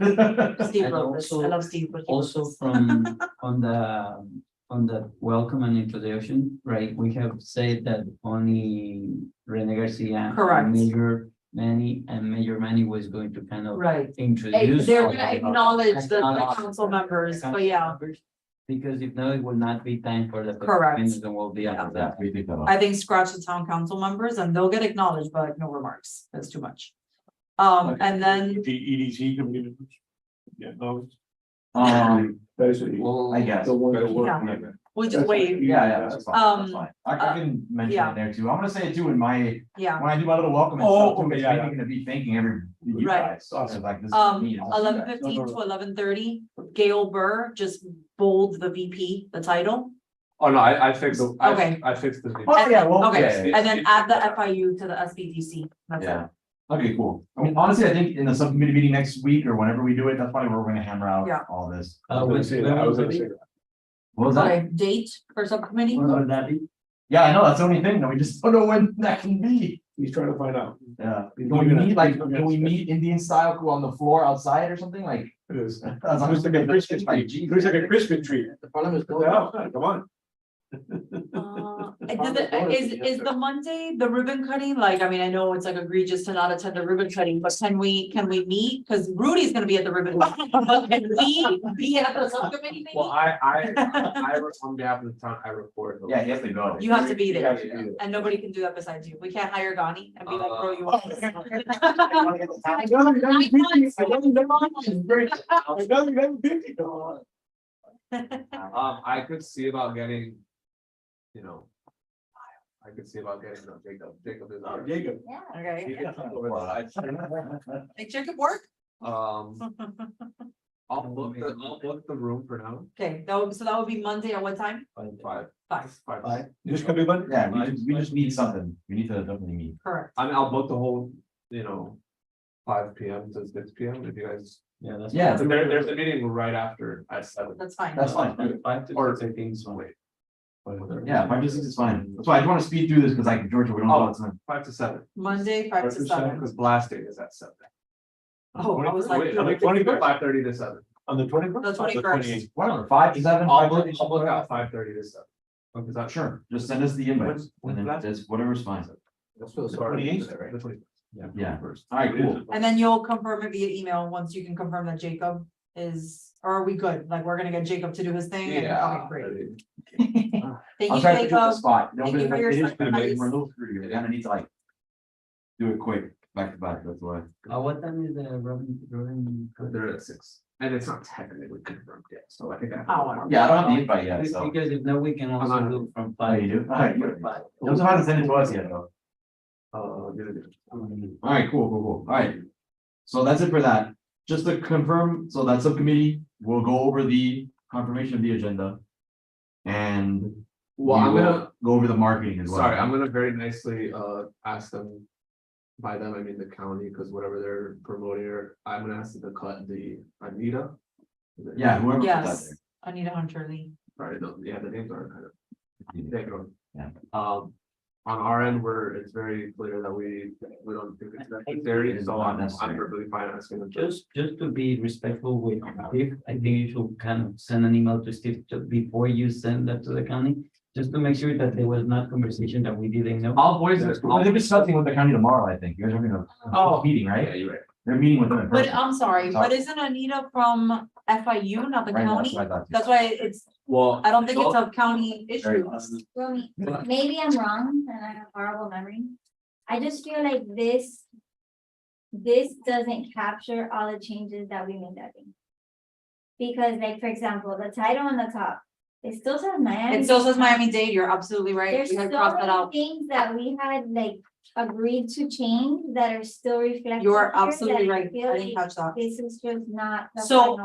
Steve And wrote this, I also- love Steve. but he wrote also this. from, on the welcome and introduction, right, we have said that only Rene Garcia. Correct. Major Manny was going to kind of Right, introduce. they're all gonna of acknowledge the Acknowledge council members, the but yeah, members, because if not, it will not be time for the. Correct. And we'll be after Yeah, that. we think that. I think scratch the town council members and they'll get acknowledged, but no remarks, that's too much. And then, The EDC committee. Yeah, no. basically, I guess. Yeah. we just wait, Yeah, that's fine, that's fine. I can mention yeah. it there too. I'm gonna say it too in my, yeah. when I do my little welcome and Oh, stuff, too, okay, it's yeah, mainly gonna be thanking you Right. guys. So it's like, this is me, I'll see you guys. 11:15 to 11:30, Gail Burr, just bold the VP, the title. oh no, I fixed, Okay. I fixed the. Oh, yeah, well, Okay, yeah. and then add the FIU to the SBDC, that's it. Yeah. Okay, cool. I mean, honestly, I think in the subcommittee meeting next week or whenever we do it, that's probably where we're gonna hammer out Yeah. all this. I was gonna say that. What was that? Okay, date for subcommittee, When will that be? Yeah, I know, that's the only thing, though. We just don't know when that can be. He's trying to find out. Yeah. He's Can we looking at- meet, like, he's looking can at we stuff. meet Indian style on the floor outside or something like? It is. As long as Looks like a Christmas like, tree. geez. Looks like a Christmas tree. The problem is. Yeah, come on. Is the Monday, the ribbon cutting, like, I mean, I know it's like egregious to not attend the ribbon cutting, but can we meet? Cause Rudy's gonna be at the ribbon. Cutting, but can we be at the subcommittee Well, meeting? on behalf of the town, I report. Yeah, you have to go. You have to be You there, have to be there. and nobody can do that besides you. We can't hire Gani and be like, throw you off. I could see about getting, you know. I could see about getting Jacob is. Jacob. Yeah. Okay, make Jacob work. I'll book the room for now. Okay, so that would be Monday at what time? 5. Five, You just come in, but Yeah, we just need something. We need to definitely meet. correct. I mean, I'll book the whole, 5 PM to 6 PM if you guys. Yeah, that's. Yeah. So there's a meeting right after at 7. That's fine. That's fine. 5 to Or- 6, I think so. Wait. Yeah, 5 to 6 is fine. That's why I just want to speed through this because like Georgia, we don't know what's in. 5 to 7. Monday, 5 to 7. Because blast day is at 7. Oh, I was like, Wait, I mean, 5:30 to 7. on the 21st. the 21st. Whatever, 5 to 7. I'll 5:30. book out 5:30 to 7. Is that Sure, just send us the invites When's and then that? just whatever's fine. That's for the start of the 28th, right? The 21st. Yeah, all right, cool. And then you'll confirm it via email once you can confirm that Jacob is, or are we good? Like, we're gonna get Jacob to do his thing? and- Yeah. Okay, great. I Thank I'll you, try to put you on the Jacob. spot. Thank you for your It is gonna be- sacrifice. We're a little screwed here. We kind of need to like. Do it quick, back to back, that's why. What time is the Robin? They're at 6. And it's not technically confirmed yet, so I think I have. Oh. Yeah, I don't have the invite yet, so. Because if not, we can I'm also not- do from Oh, 5. you do? Alright, good. Five. Doesn't have to send it to us yet, though. Yeah. Alright, cool. Alright. So that's it for that. Just to confirm, so that subcommittee will go over the confirmation of the agenda. And Well, I'm we will gonna, go over the marketing as well. sorry, I'm gonna very nicely, ask them. By them, I mean the county, because whatever they're promoting, I'm gonna ask them to cut the Anita. Yeah, whoever. put that Yes, Anita Hunter Lee. Sorry, the names are kind of. there. They go. Yeah. On our end, it's very clear that we don't think it's necessary, It's so not I'm necessary. perfectly fine asking them. Just to be respectful with Steve, I think you should kind of send an email to Steve just before you send that to the county. Just to make sure that there was not conversation that we didn't know. I'll voice it. They're discussing with the county tomorrow, I think. You guys are having a meeting, Yeah, right? you're right. They're meeting with them. in But person. I'm sorry, Sorry. but isn't Anita from FIU, not the Right, that's county? what I thought. That's why it's, Well. I don't think it's a county issue. Well, maybe I'm wrong and I have horrible memory. I just feel like this doesn't capture all the changes that we made that day. Because like, for example, the title on the top, it still says Miami. It still says Miami-Dade, you're absolutely right. There's We so had crossed that many out. things that we had like agreed to change that are still reflected. You're here absolutely that I right. feel I didn't like catch that. This is just not. the So final.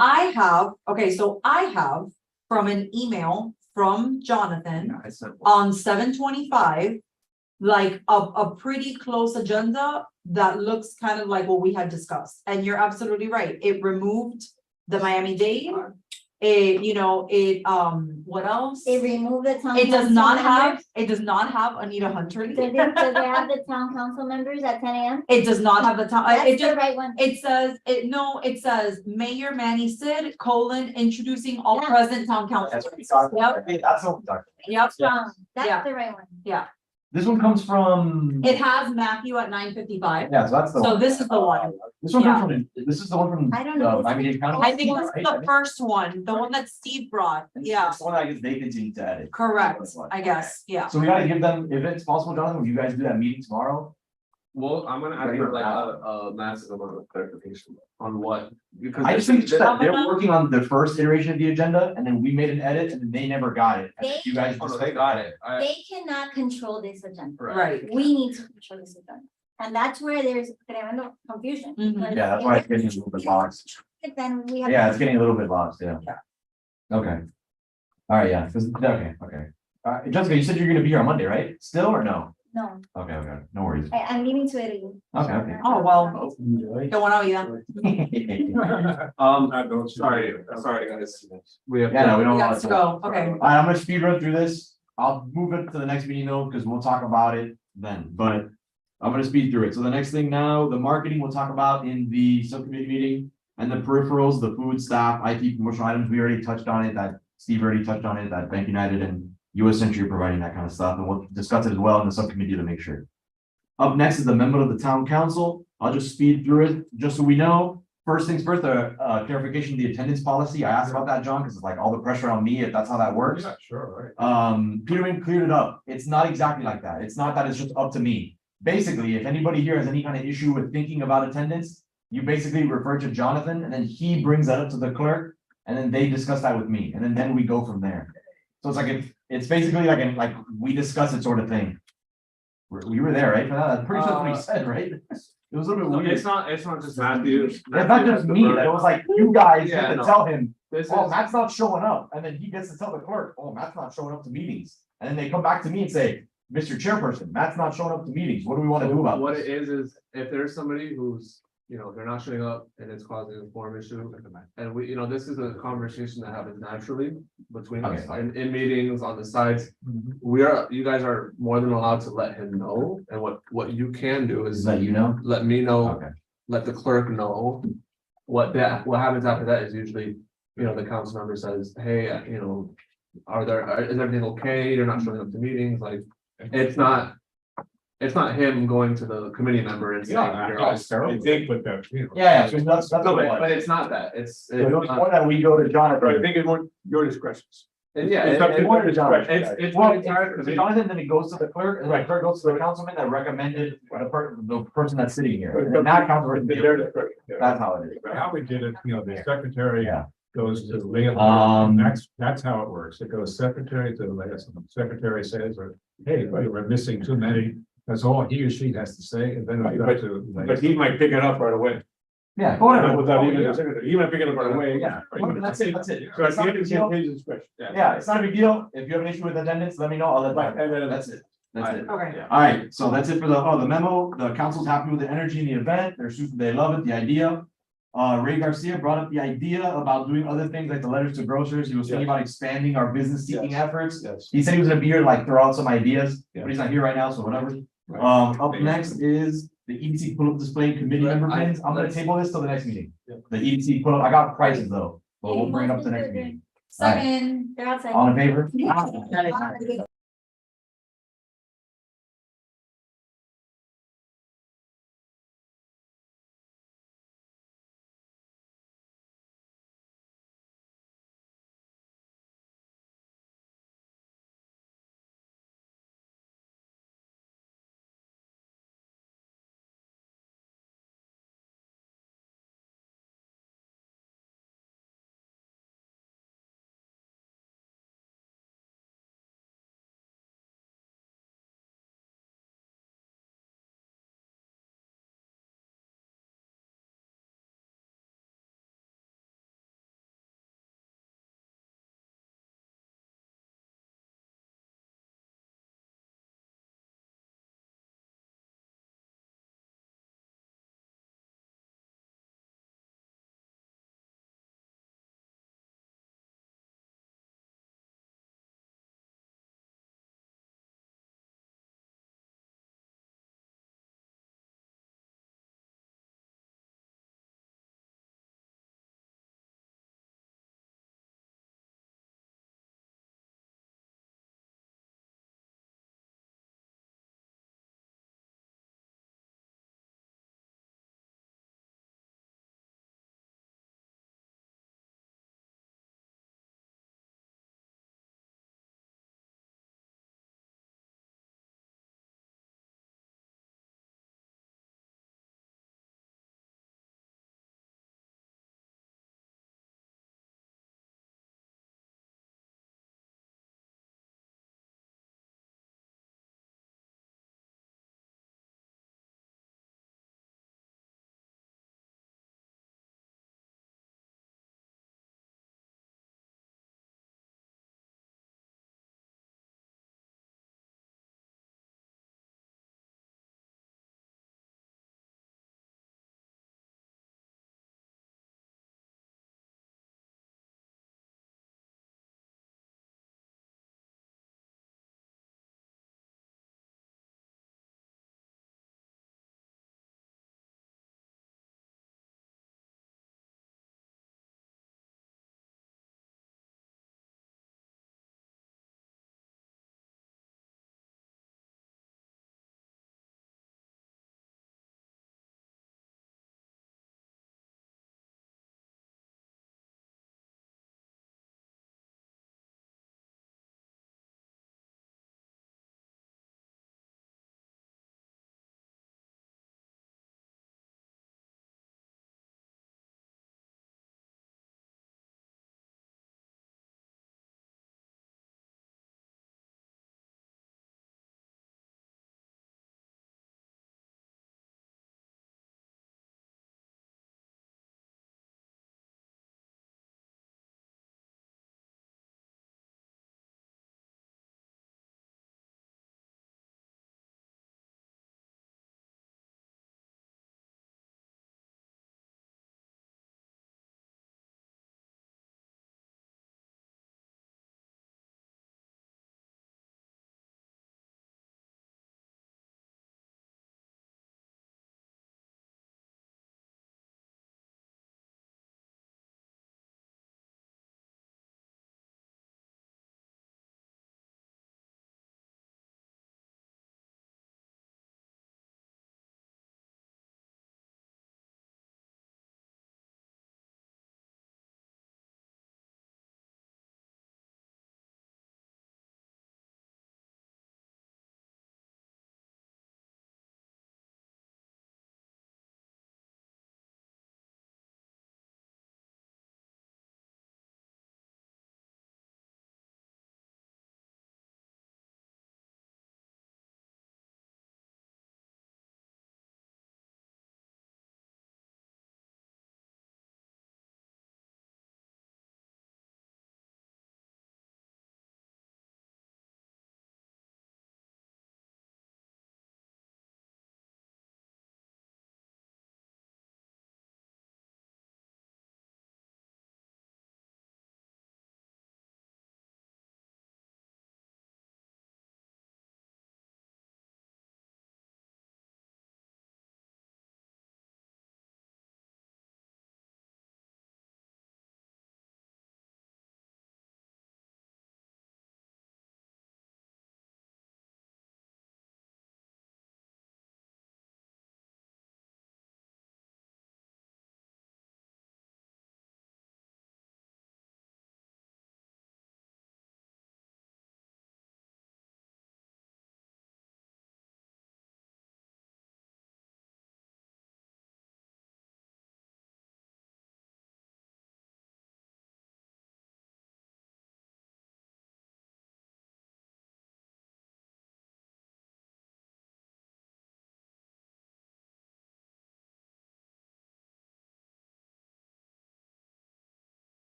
I have from an email from Jonathan Yeah, I sent one. on 7/25. Like a pretty close agenda that looks kind of like what we had discussed, and you're absolutely right, it removed the Miami-Dade. What else? They removed the town. It does council not have, members. it does not have Anita Hunter. Does it have the town council members at 10 AM? It does not have the town, it That's the just, right one. it says Mayor Manny Sid, introducing all Yeah. present town council. That's what we talked about. That's what we talked Yep, Strong. Yeah. That's the right one. This one comes from. it has Matthew at 9:55, Yeah, so that's the. so one. this is the one. This one comes from, this is the one from. I don't know. Miami-Dade County. I think this is Right? the first one, the one that Steve brought, yeah, It's the one I guess they continue to edit. correct, That's one. I guess, yeah. So we gotta give them, if it's possible, Jonathan, will you guys do that meeting tomorrow? Well, I'm gonna ask for like a massive amount of clarification on what, because. I just think it's just that they're How working on the first iteration of the agenda and then we made an edit and then they never got it. And You guys. Oh, no, they got it. They cannot control this agenda. Right, We need to control this agenda. And that's where there's tremendous confusion. Mhm. because Yeah, that's why it's getting a little bit lost. Then we have. Yeah, it's getting a little bit lost, yeah. Yeah. Okay. All right, yeah, okay. Jessica, you said you're gonna be here on Monday, right? Still or no? No, Okay, no worries. I'm leaving to Italy. Okay. Oh, well. Enjoy. don't want to either. Sorry, guys. We have. Yeah, no, we don't. We want got to go, okay. All right, I'm gonna speed run through this. I'll move it to the next meeting though, because we'll talk about it then, but I'm gonna speed through it. So the next thing now, the marketing we'll talk about in the subcommittee meeting. And the peripherals, the food staff, IT promotional items, we already touched on it, that Steve already touched on it, that Bank United and US Century providing that kind of stuff, and we'll discuss it as well in the subcommittee to make sure. Up next is the memo of the town council. I'll just speed through it, just so we know. First things first, clarification of the attendance policy. I asked about that, John, because it's like all the pressure on me, if that's how that works. Yeah, sure, right. Peterman cleared it up. It's not exactly like that. It's not that it's just up to me. Basically, if anybody here has any kind of issue with thinking about attendance, you basically refer to Jonathan, and then he brings that up to the clerk, and then they discuss that with me, and then we go from there. So it's like, it's basically like we discuss it sort of thing. We were there, right, for that? I'm pretty sure that's what he said, right? It was a little bit weird. It's not just Matthew. It's not just me, it was like, you guys Yeah, had to no. tell him, This oh, is, Matt's not showing up, and then he gets to tell the clerk, oh, Matt's not showing up to meetings. And then they come back to me and say, Mr. Chairperson, Matt's not showing up to meetings, what do we want to do about what this? it is if there's somebody who's, they're not showing up and it's causing a form issue. And we, this is a conversation that happens naturally between us Okay. in meetings on the sides. You guys are more than allowed to let him know, and what you can do Is is that you know? let me know, Okay. let the clerk know. What happens after that is usually, the council member says, hey, is everything okay? You're not showing up to meetings, like, it's not him going to the committee member and saying, you're all I terrible. think, but that, Yeah, so that's No, what it but was. it's not that, it's. So it was more that we go to I Jonathan. think it's more your discretions. And yeah, It's up to more their to Jonathan. discretion. it's Well, the entire to committee. Jonathan, then it goes to the clerk, and the clerk goes to the councilman that recommended the person that's sitting here. And then that councilman. It's their discretion. That's how it is. But how we did it, the secretary Yeah. goes to Leah. That's how it works. It goes secretary to the liaison. Secretary says, hey, we're missing too many. That's all he or she has to say, and then. But he might pick it up right away. Yeah, go ahead. Without even the secretary, he might pick it up right away. Yeah, that's it, that's it. So at It's the not a end, big it's deal. his discretion. Yeah, it's not a big deal. If you have an issue with attendance, let me know. I'll let Right, that. and then That's it. That's it. Okay. All right, so that's it for the memo. The council's happy with the energy in the event. They love it, the idea. Ray Garcia brought up the idea about doing other things like the letters to grocers. He was thinking Yes. about expanding our business seeking Yes. efforts. Yes. He said he was gonna be here to like throw out some ideas, Yeah. but he's not here right now, so whatever. Right. Up next is the EDC pull-up display committee member plans. I'm gonna table this till the next meeting. Yeah. The EDC pull-up, I got prices though, but we'll bring it up to the next meeting. Second, they're outside. All in favor? Ah.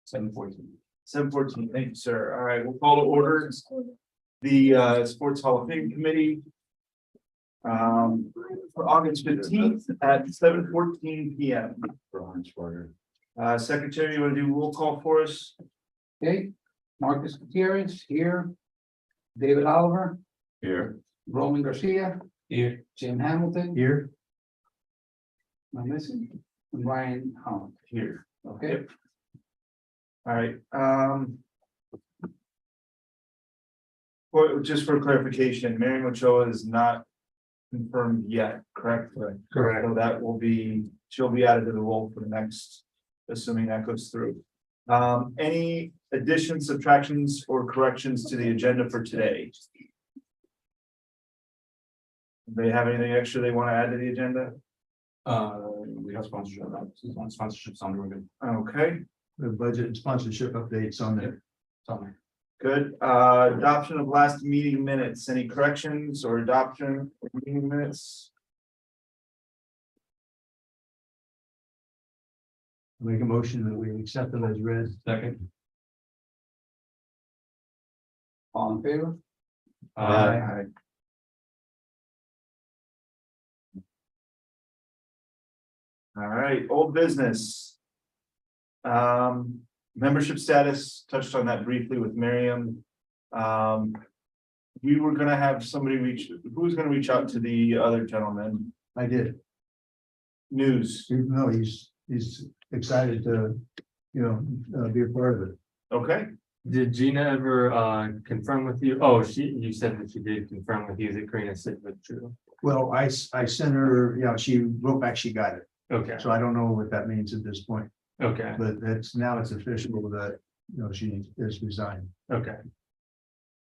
7:14. 7:14, thank you, sir. All right, we'll call to order the Sports Hall of Fame Committee. For August 15th at 7:14 PM. Secretary, you want to do roll call for us? Okay, Marcus Gutierrez here. David Oliver, Here. Roman Garcia. Here. Jim Hamilton. Here. Am I missing? And Ryan Holland. Here. Okay, All right, just for clarification, Mary Ochoa is not confirmed yet, correct? Correct. So that will be, she'll be added to the roll for the next, assuming that goes through. Any additions, subtractions, or corrections to the agenda for today? They have anything extra they want to add to the agenda? we have sponsorship, sponsorships on, we're good. Okay, The budget and sponsorship updates on there. Somewhere. good. Adoption of last meeting minutes. Any corrections or adoption of meeting minutes? Make a motion that we accept them as read. Second. All in favor? Aye. All right, old business. Membership status, touched on that briefly with Miriam. We were gonna have somebody who was gonna reach out to the other gentleman? I did. News, No, he's excited to, be a part of it. okay? Did Gina ever confirm with you? Oh, you said that she did confirm with you that Karina said was true. Well, I sent her, she wrote back, she got it. Okay, So I don't know what that means at this point, okay, but now it's official that, she is resigned. okay.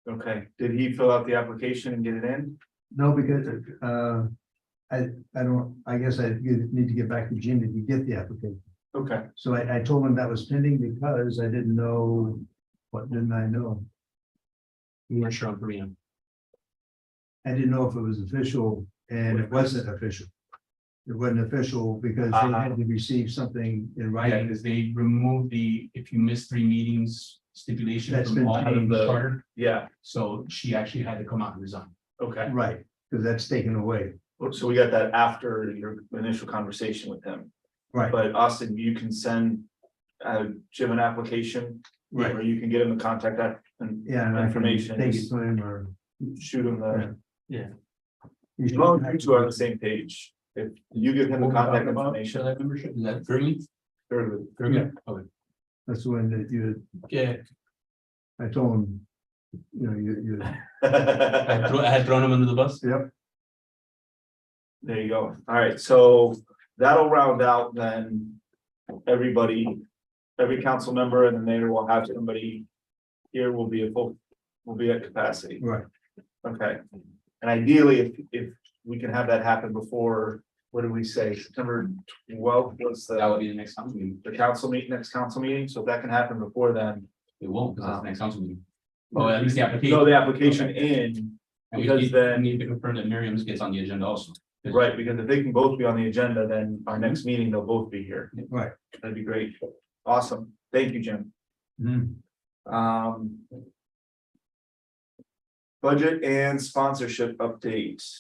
Okay, did he fill out the application and get it in? No, because, I guess I need to get back to Gina to get the application. Okay, So I told him that was pending because I didn't know, what didn't I know? We weren't sure on Korean. I didn't know if it was official and it wasn't official. It wasn't official because they had to receive something in Yeah, writing. because they removed the, if you miss 3 meetings stipulation That's from been all of changed. the charter, yeah, so she actually had to come out and resign. okay. Right, because that's taken away. So we got that after your initial conversation with him. Right, But Austin, you can send Jim an application. Right. Or you can get him the contact that and yeah. and I can information. Take it to him or. shoot him the. Yeah. As long as you two are on the same page, if you give him the contact information. That membership, is that Gurley? very good. Gurley? Okay. That's the one that you, Yeah, I told him, you, I had thrown him under the bus. yep, There you go. All right, so that'll round out then everybody, every council member and the mayor will have somebody here will be will be at capacity. right. Okay. And ideally, if we can have that happen before, what did we say, September 12th was That would be the next council meeting. the council next council meeting, so if that can happen before then. It won't, because that's the next council meeting. Oh, at least the application. No, the application in, And we because need- then- we need to confirm that Miriam's gets on the agenda also. right, because if they can both be on the agenda, then our next meeting, they'll both be here. Right. That'd be great. Awesome. Thank you, Jim. Um. Budget and sponsorship updates.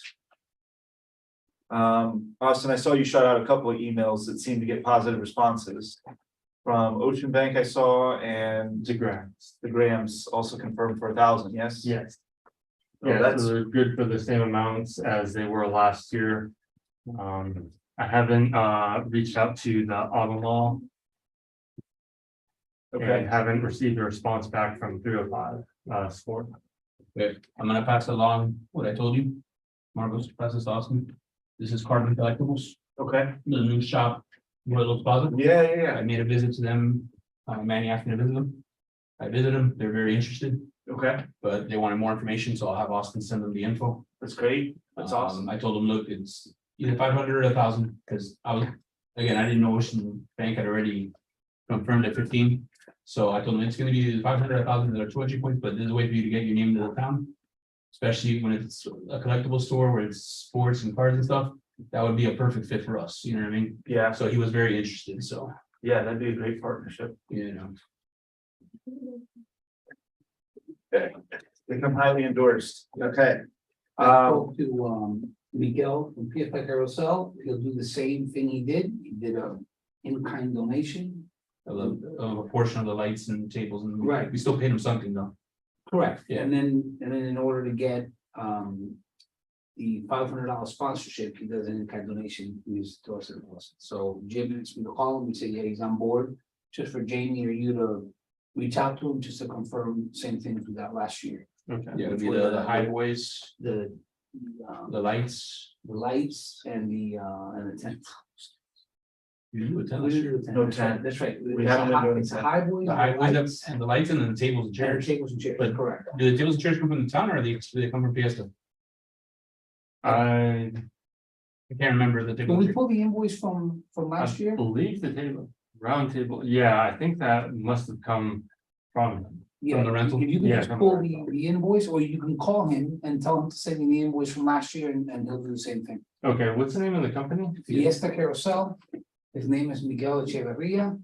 Austin, I saw you shot out a couple of emails that seemed to get positive responses. From Ocean Bank I saw and The grants. the Grahams also confirmed for 1,000, yes? Yes. Oh, Yeah, that's- so they're good for the same amounts as they were last year. I haven't reached out to the auto law. Okay, And haven't received a response back from 305 sport. Okay, I'm gonna pass along what I told you. Marcos, pass this to Austin. This is Carbon Collectibles, okay. the new shop, Royal Plaza. Yeah. I made a visit to them. Manny asked me to visit them. I visited them. They're very interested, Okay, but they wanted more information, so I'll have Austin send them the info. that's great. That's awesome. I told them, look, it's either 500 or 1,000, because I was, again, I didn't know Ocean Bank had already confirmed at 15. So I told them it's gonna be either 500 or 1,000, there are 2 entry points, but there's a way for you to get your name to the town. Especially when it's a collectible store where it's sports and cards and stuff, that would be a perfect fit for us, you know what I mean? Yeah, So he was very interested, so, yeah, that'd be a great partnership. you know, Become highly endorsed, okay. I spoke to, Miguel from PFI Carousel, he'll do the same thing he did a in-kind donation. Of a portion of the lights and tables and. Right. We still paid him something though. Correct, Yeah. and then in order to get, the $500 sponsorship, he does an in-kind donation, he's to us. So Jim asked me to call him, we said, yeah, he's on board, just for Jamie or you to reach out to him, just to confirm, same thing we got last year. Okay. Yeah, it'd Which be were the highways, The, the lights. the lights and the tent. You do it, We did the tent, No that's right, tent. that's right. We haven't been doing It's a tent. highway. The highways and the lights and then the tables and chairs. Tables and chairs, But- correct. Do the tables and chairs come from the town or do they come from Fiesta? I can't remember the Can table. we pull the invoice from last year? Believe the table, round table, yeah, I think that must have come from. Yeah, the rental? if you can Yeah, just from pull the the invoice, or you can call him and tell him to send me the invoice from last year and he'll do the same thing. Okay, what's the name of the company? Fiesta Carousel, his name is Miguel Echeverria.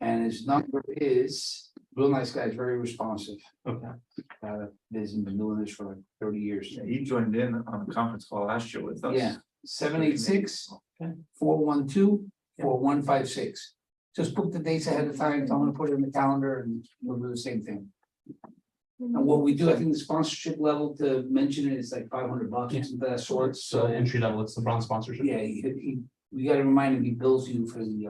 And his number is, real nice guy, is very responsive, Okay, he's been doing this for like 30 years. Yeah, he joined in on a conference call last year with us. Yeah, 786-412-4156. Just book the dates ahead of time, tell him to put it in the calendar and we'll do the same thing. And what we do, I think the sponsorship level to mention it is like $500 or something of that sort, so so. entry level, it's the bronze sponsorship. Yeah, we gotta remind him, he bills you for the,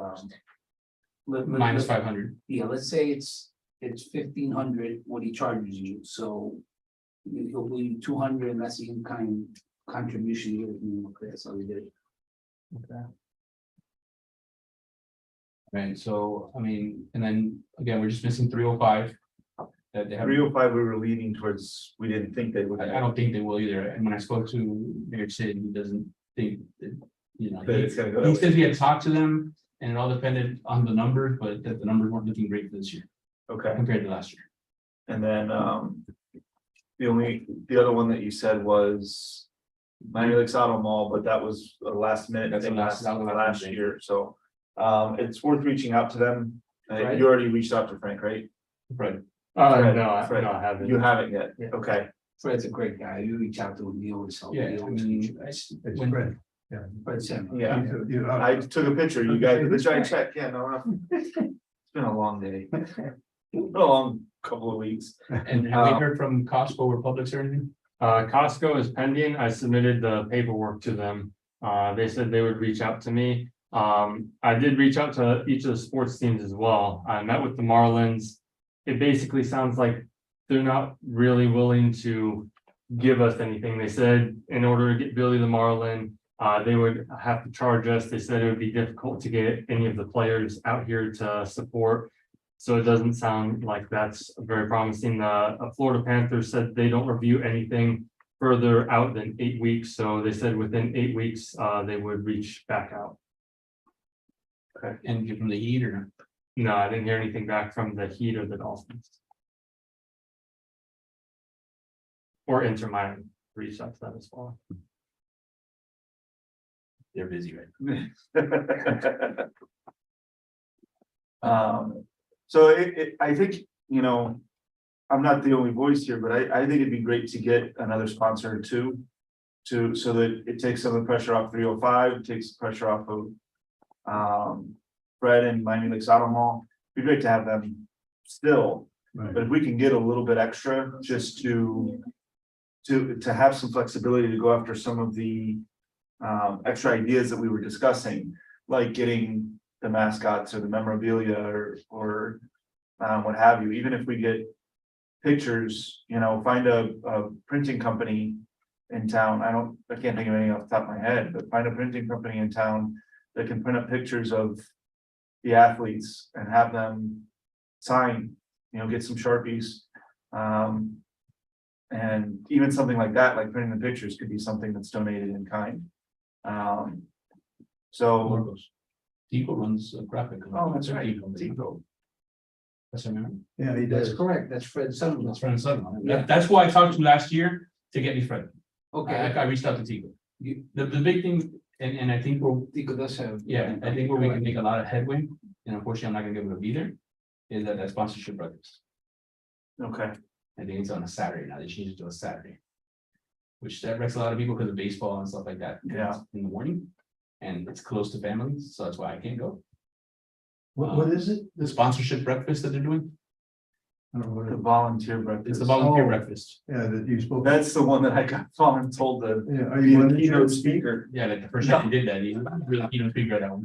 Minus 500. Yeah, let's say it's 1,500, what he charges you, so. He'll bill you 200, and that's the in-kind contribution, that's how we did it. Okay. Right, so, I mean, and then, again, we're just missing 305. That they have, 305, we were leaning towards, we didn't think they would. I don't think they will either, and when I spoke to New York City, he doesn't think that, you know. That it's gonna go He that says way. he had talked to them, and it all depended on the numbers, but that the numbers weren't looking great this year Okay, compared to last year. and then, the other one that you said was Miami Lakes Auto Mall, but that was a last minute That's thing the last- that was the last last thing. year, so. It's worth reaching out to them. Right. You already reached out to Frank, right? Right. Fred, No, I Fred, haven't. You haven't yet, Yeah. okay. Fred's a great guy, you reach out to him, he always helps. Yeah, he I always mean, reaches out. Fred. Fred's him. Yeah, I took a picture, you guys, let's try and check, yeah, no. It's been a long day. A long couple of weeks. And have we heard from Costco or Publix or anything? Costco is pending. I submitted the paperwork to them. They said they would reach out to me. I did reach out to each of the sports teams as well. I met with the Marlins. It basically sounds like they're not really willing to give us anything. They said in order to get Billy the Marlin, they would have to charge us. They said it would be difficult to get any of the players out here to support. So it doesn't sound like that's very promising. The Florida Panthers said they don't review anything further out than 8 weeks. So they said within 8 weeks, they would reach back out. And give them the heat or not? No, I didn't hear anything back from the Heat or the Dolphins. Or Inter Miami, reached out to them as well. They're busy, right? So I think, you know, I'm not the only voice here, but I think it'd be great to get another sponsor or two. So that it takes some of the pressure off 305, it takes the pressure off of. Fred and Miami Lakes Auto Mall, it'd be great to have them still, but if we can get a little bit extra, just to have some flexibility to go after some of the. Extra ideas that we were discussing, like getting the mascots or the memorabilia or what have you, even if we get pictures, you know, find a printing company in town. I can't think of any off the top of my head, but find a printing company in town that can print up pictures of the athletes and have them sign, you know, get some Sharpies. And even something like that, like printing the pictures, could be something that's donated in kind. So, Logos. Tico runs a graphic. oh, that's right. Tico. That's right. Yeah, he That's correct, that's Fred's son. That's Fred and Son. Yeah. That's who I talked to last year to get me Fred. Okay. I reached out to Tico. The big thing, and I think we're, Tico does have. yeah, I think where we can make a lot of headway, and unfortunately, I'm not gonna be able to be there. is that sponsorship breakfast. Okay, I think it's on a Saturday now, they changed it to a Saturday. Which that wrecks a lot of people because of baseball and stuff like that. Yeah. In the morning, and it's close to families, so that's why I can't go. What is it? The sponsorship breakfast that they're doing, I don't know what the it- volunteer it's breakfast. the volunteer Oh. breakfast. Yeah, that you spoke. That's the one that I got told to Yeah, are be you the one of keynote the speaker. Yeah, like the first time you did that, you really, figure it out.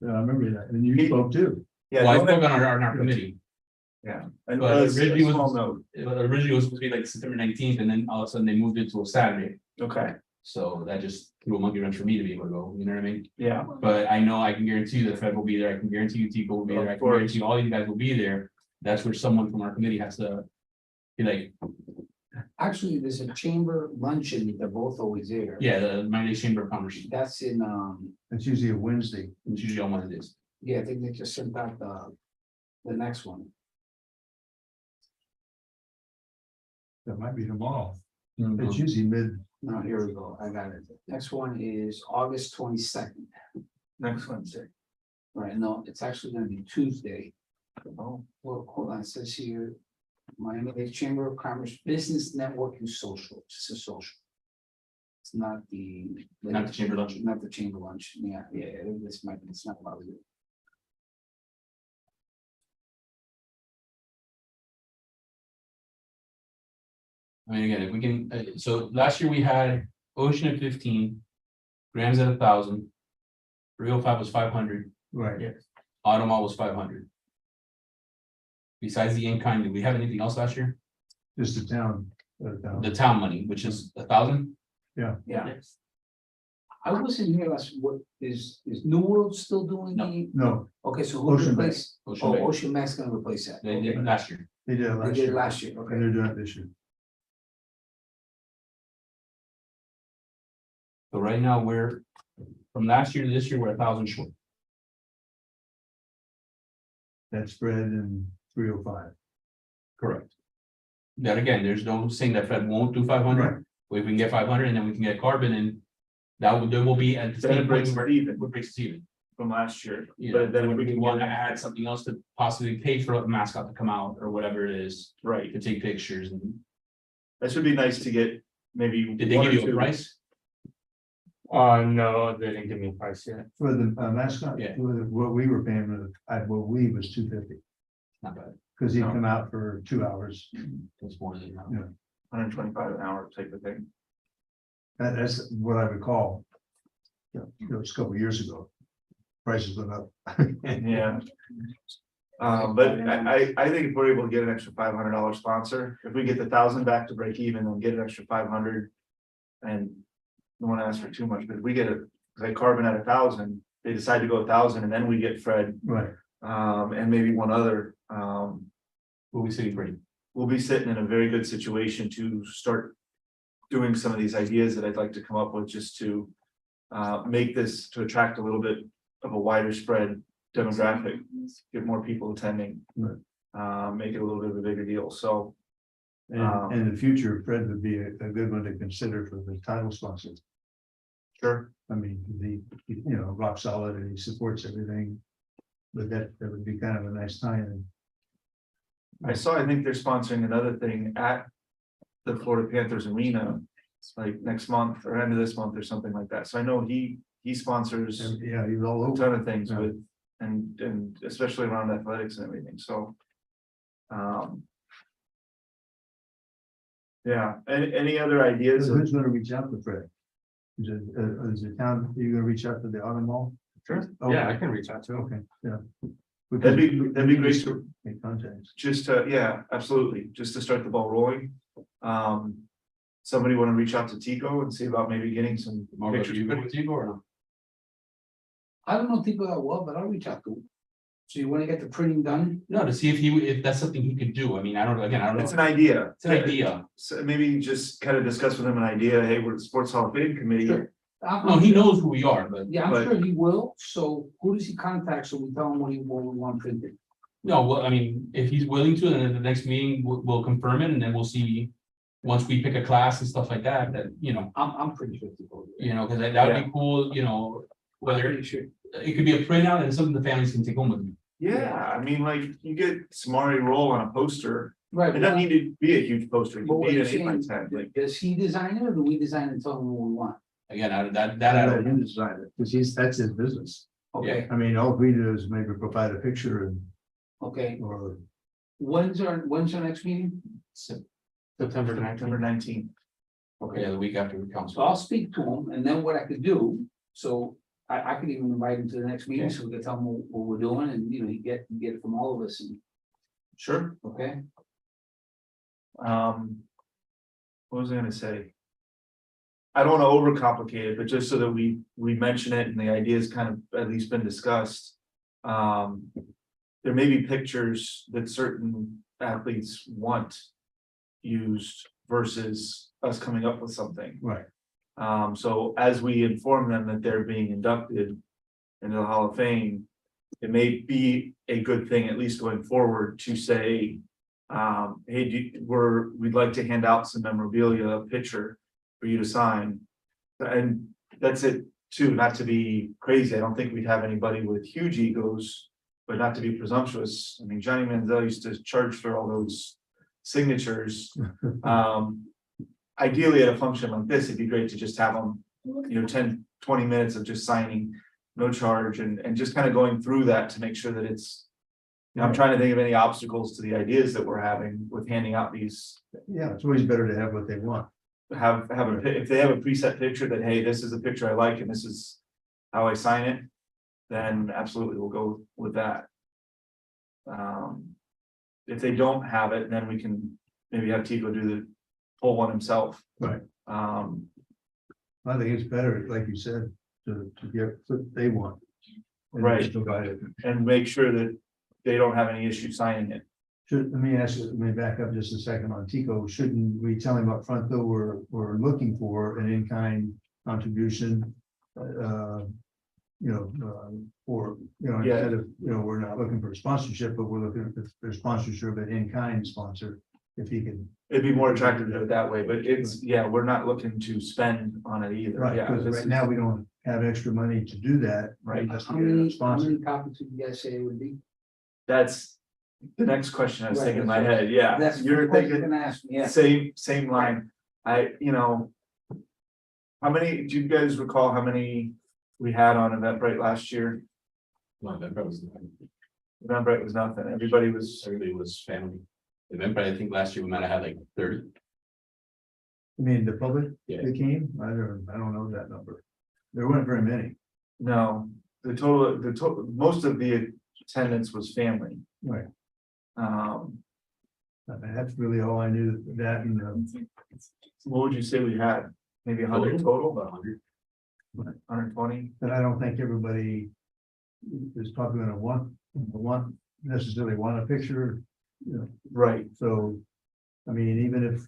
Yeah, I remember that, and you spoke too. Yeah, Well, I don't- spoke on our committee, yeah. And But a originally was- small note. originally it was supposed to be like September 19th, and then all of a sudden they moved it to a Saturday. Okay, So that just threw a monkey wrench for me to be able to go, you know what I mean? yeah, But I know I can guarantee you that Fred will be there, I can guarantee you Tico will be there, I Of can course. guarantee you all you guys will be there. That's where someone from our committee has to be like, Actually, there's a chamber luncheon, they're both always there. yeah, the Miami Chamber of Commerce, That's in, It's usually a Wednesday. it's usually on Wednesdays. yeah, I think they just sent out the next one. That might be tomorrow. It's Mhm. usually mid. No, here we go, I got it. Next one is August 22nd. next Wednesday. Right, no, it's actually gonna be Tuesday. Oh, Well, hold on, it says here, Miami-Dade Chamber of Commerce Business Networking Social, just a social. It's not the. Not the chamber lunch. Not the chamber lunch, yeah, this might, it's not about it. I mean, again, if we can, so last year we had Ocean at 15. Grams at 1,000. 305 was 500, Right. Automall was 500. Besides the in-kind, did we have anything else last year? Just the town. The town money, which is 1,000? Yeah. I wasn't here last, what, is New World still doing No. the, No, okay, so who Ocean Bay. replaced? Ocean Oh, Bay. Ocean Max gonna replace that. They did last year. they did it They last did year. last year, And okay. they're doing it this year. So right now, we're, from last year to this year, we're 1,000 short. That spread in 305. Correct. That again, there's no saying that Fed won't do 500. If we can get 500 and then we can get carbon and that would, there will be at the Then it same breaks point where even. it breaks even. from last year, You know, but then then we we can want to get, add something else to possibly pay for a mascot to come out or whatever it is right, to take pictures. And that should be nice to get maybe. did they one give or you a two. price? No, they didn't give me a price yet. For the mascot, Yeah. what we were paying, what we was 250, Not bad. because he'd No. come out for 2 hours. It's more than that. Yeah. 125 an hour type of thing. That's what I recall. Yeah, it was a couple years ago. Prices went up. Yeah. But I think if we're able to get an extra $500 sponsor, if we get the 1,000 back to break even and get an extra 500. And no one asks for too much, but if we get it, like Carbon at 1,000, they decide to go 1,000 and then we get Fred, Right. and maybe one other, We'll be sitting pretty. we'll be sitting in a very good situation to start. Doing some of these ideas that I'd like to come up with just to make this to attract a little bit of a wider spread demographic, get more people attending. Right. Make it a little bit of a bigger deal, so. And in the future, Fred would be a good one to consider for the title sponsor. Sure. I mean, rock solid and he supports everything. But that would be kind of a nice time. I saw, I think they're sponsoring another thing at the Florida Panthers Arena. Like next month or end of this month or something like that, so I know he sponsors And yeah, he was all a over. ton of things Yeah. with. And especially around athletics and everything, so. Yeah, any other ideas? Who's gonna reach out to Fred? Is it town, are you gonna reach out to the auto mall? Sure. Yeah, I can reach out to him. Okay, yeah. That'd be great to, Make contacts. just to, yeah, absolutely, just to start the ball rolling. Somebody wanna reach out to Tico and see about maybe getting some Margo, pictures. you good with Tico or no? I don't know people that well, but I'll reach out to him. So you wanna get the printing done? No, to see if that's something he could do. I mean, I don't know. It's an idea. It's an idea. So maybe just kind of discuss with him an idea, hey, we're the Sports Hall of Fame Committee. Sure. No, he knows who we are, but Yeah, I'm but- sure he will, so who does he contact, so we tell him what we want printed? no, well, I mean, if he's willing to, then at the next meeting, we'll confirm it and then we'll see. Once we pick a class and stuff like that, I'm pretty sure to go. because that would be cool, whether Pretty sure. it could be a printout and something the families can take home with them. Yeah, I mean, like, you get Samari roll on a poster, Right. it doesn't need to be a huge poster, it But can what be you're an 8 by saying, 10, like. does he design it or do we design it and tell him what we want? Again, I don't. him decide it, because that's his business. Okay, I mean, all we do is maybe provide a picture and, okay. or. When's our next meeting? September 19th. 19. Yeah, the week after the So council. I'll speak to him and then what I could do, so I could even invite him to the next meeting, so we can tell him what we're doing and, you know, you get it from all of us and, Sure. okay? What was I gonna say? I don't wanna overcomplicate it, but just so that we mention it and the idea's kind of at least been discussed. There may be pictures that certain athletes want used versus us coming up with something. Right. So as we inform them that they're being inducted into the Hall of Fame, it may be a good thing, at least going forward, to say, hey, we'd like to hand out some memorabilia, a picture for you to sign. And that's it too, not to be crazy. I don't think we'd have anybody with huge egos, but not to be presumptuous. I mean, Johnny Manziel used to charge for all those signatures. Ideally, at a function like this, it'd be great to just have them, 10, 20 minutes of just signing, no charge, and just kind of going through that to make sure that it's. I'm trying to think of any obstacles to the ideas that we're having with handing out these. Yeah, it's always better to have what they want. If they have a preset picture that, hey, this is a picture I like and this is how I sign it, then absolutely we'll go with that. If they don't have it, then we can maybe have Tico do the full one himself. Right. I I think it's better, like you said, to get what they want. And Right. just provide it. and make sure that they don't have any issue signing it. Let me ask you, let me back up just a second on Tico. Shouldn't we tell him up front though, we're looking for an in-kind contribution? Or, Yeah. instead of, we're not looking for a sponsorship, but we're looking for sponsorship of an in-kind sponsor. If he can, It'd be more attractive to do it that way, but we're not looking to spend on it either. right, Yeah, because this right is- now we don't have extra money to do that. Right. Unless How we get a many sponsor. copies would you guys say it would be? That's the next question I was Right, thinking in my that's head, yeah. That's You're what you're thinking, gonna ask me, yeah. same line, how many, do you guys recall how many we had on Eventbrite last year? No, Eventbrite was, Eventbrite was nothing, everybody was, family. Eventbrite, I think last year we might have had like 30. I mean, the public Yeah. that came, I don't know that number. There weren't very many. no, the total, most of the attendance was family. Right. I And that's really all I knew, that and, What would you say we had? Maybe 100 total, About 100. 120? but I don't think everybody is probably gonna want necessarily want a picture, Right, so. I mean, even if,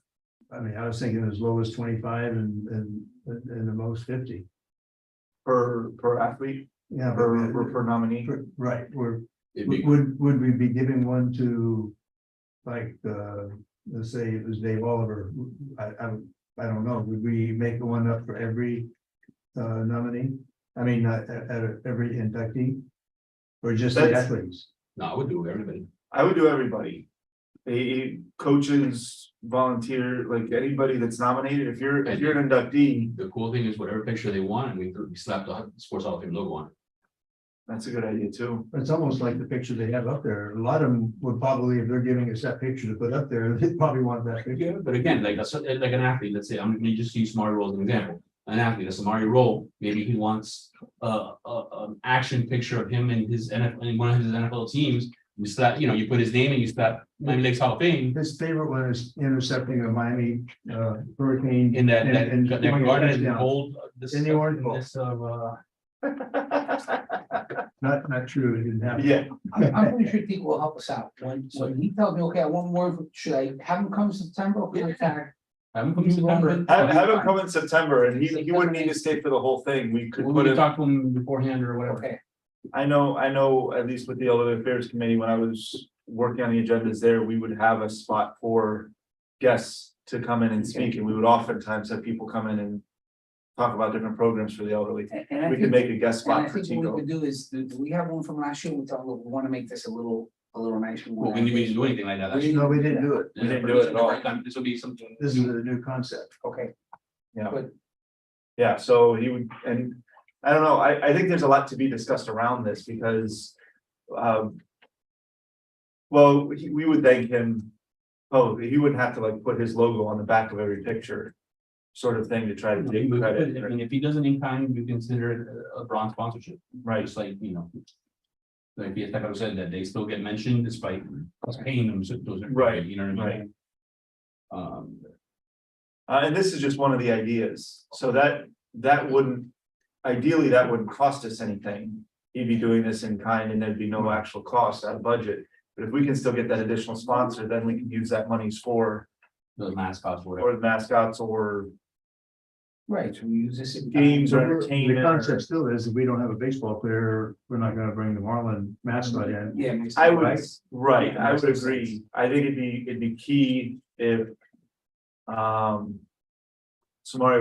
I was thinking as low as 25 and the most 50. per athlete, Yeah, per nominee. right, It'd be- would we be giving one to, like, let's say it was Dave Oliver, I don't know, would we make one up for every nominee? I mean, at every inductee? Or just the That's- athletes? No, I would do everybody. I would do everybody. Coaches, volunteer, like anybody that's nominated, if you're an inductee, The cool thing is whatever picture they want, and we slap the Sports Hall of Fame logo on it. that's a good idea too. It's almost like the picture they have up there. A lot of them would probably, if they're giving us that picture to put up there, they'd probably want that picture. But again, like an athlete, let's say, I'm gonna just use Samari Roll as an example. An athlete, a Samari Roll, maybe he wants an action picture of him and his NFL, in one of his NFL teams. You slap, you put his name and you slap Miami Lakes Hall of Fame His favorite one is intercepting a Miami hurricane. in that and going garden and touchdown. hold. In the Orange Bowl. Not true, it didn't happen. Yeah, I'm pretty sure people will help us out. So he tells me, okay, I want more, should I have him come September or contact? Have him come in September. have him come in September and he wouldn't need to stay for the whole thing. We could We put can him. talk to him beforehand or whatever. Okay, I know, at least with the Elderly Affairs Committee, when I was working on the agendas there, we would have a spot for guests to come in and speak, and we would oftentimes have people come in and talk about different programs for the elderly. And I We can think- make a guest and I spot for think what we Tico. could do is, do we have one from last year? We thought, look, we want to make this a little nicer. Well, we didn't do anything like that. We No, we didn't do it. We didn't do it at all. This will be something. This is a new concept. Okay. Yeah. Good. Yeah, so he would, and I don't know, I think there's a lot to be discussed around this because, well, we would thank him. Oh, he wouldn't have to like put his logo on the back of every picture, sort of thing to try to take I credit. mean, if he doesn't in kind, we consider it a bronze sponsorship, Right, just like, you know. Like Pietro said, that they still get mentioned despite us paying them, so those are. Right, You know what I right. mean? and this is just one of the ideas, so that wouldn't, ideally, that wouldn't cost us anything. He'd be doing this in kind and there'd be no actual cost out of budget. But if we can still get that additional sponsor, then we can use that monies for, The mascots, or whatever. or the mascots or Right, so we use this. in- games or The entertainment. concept still is, if we don't have a baseball player, we're not gonna bring the Marlin mascot in. Yeah. makes I sense. would, right, I Makes would sense. agree. I think it'd be key if. Samari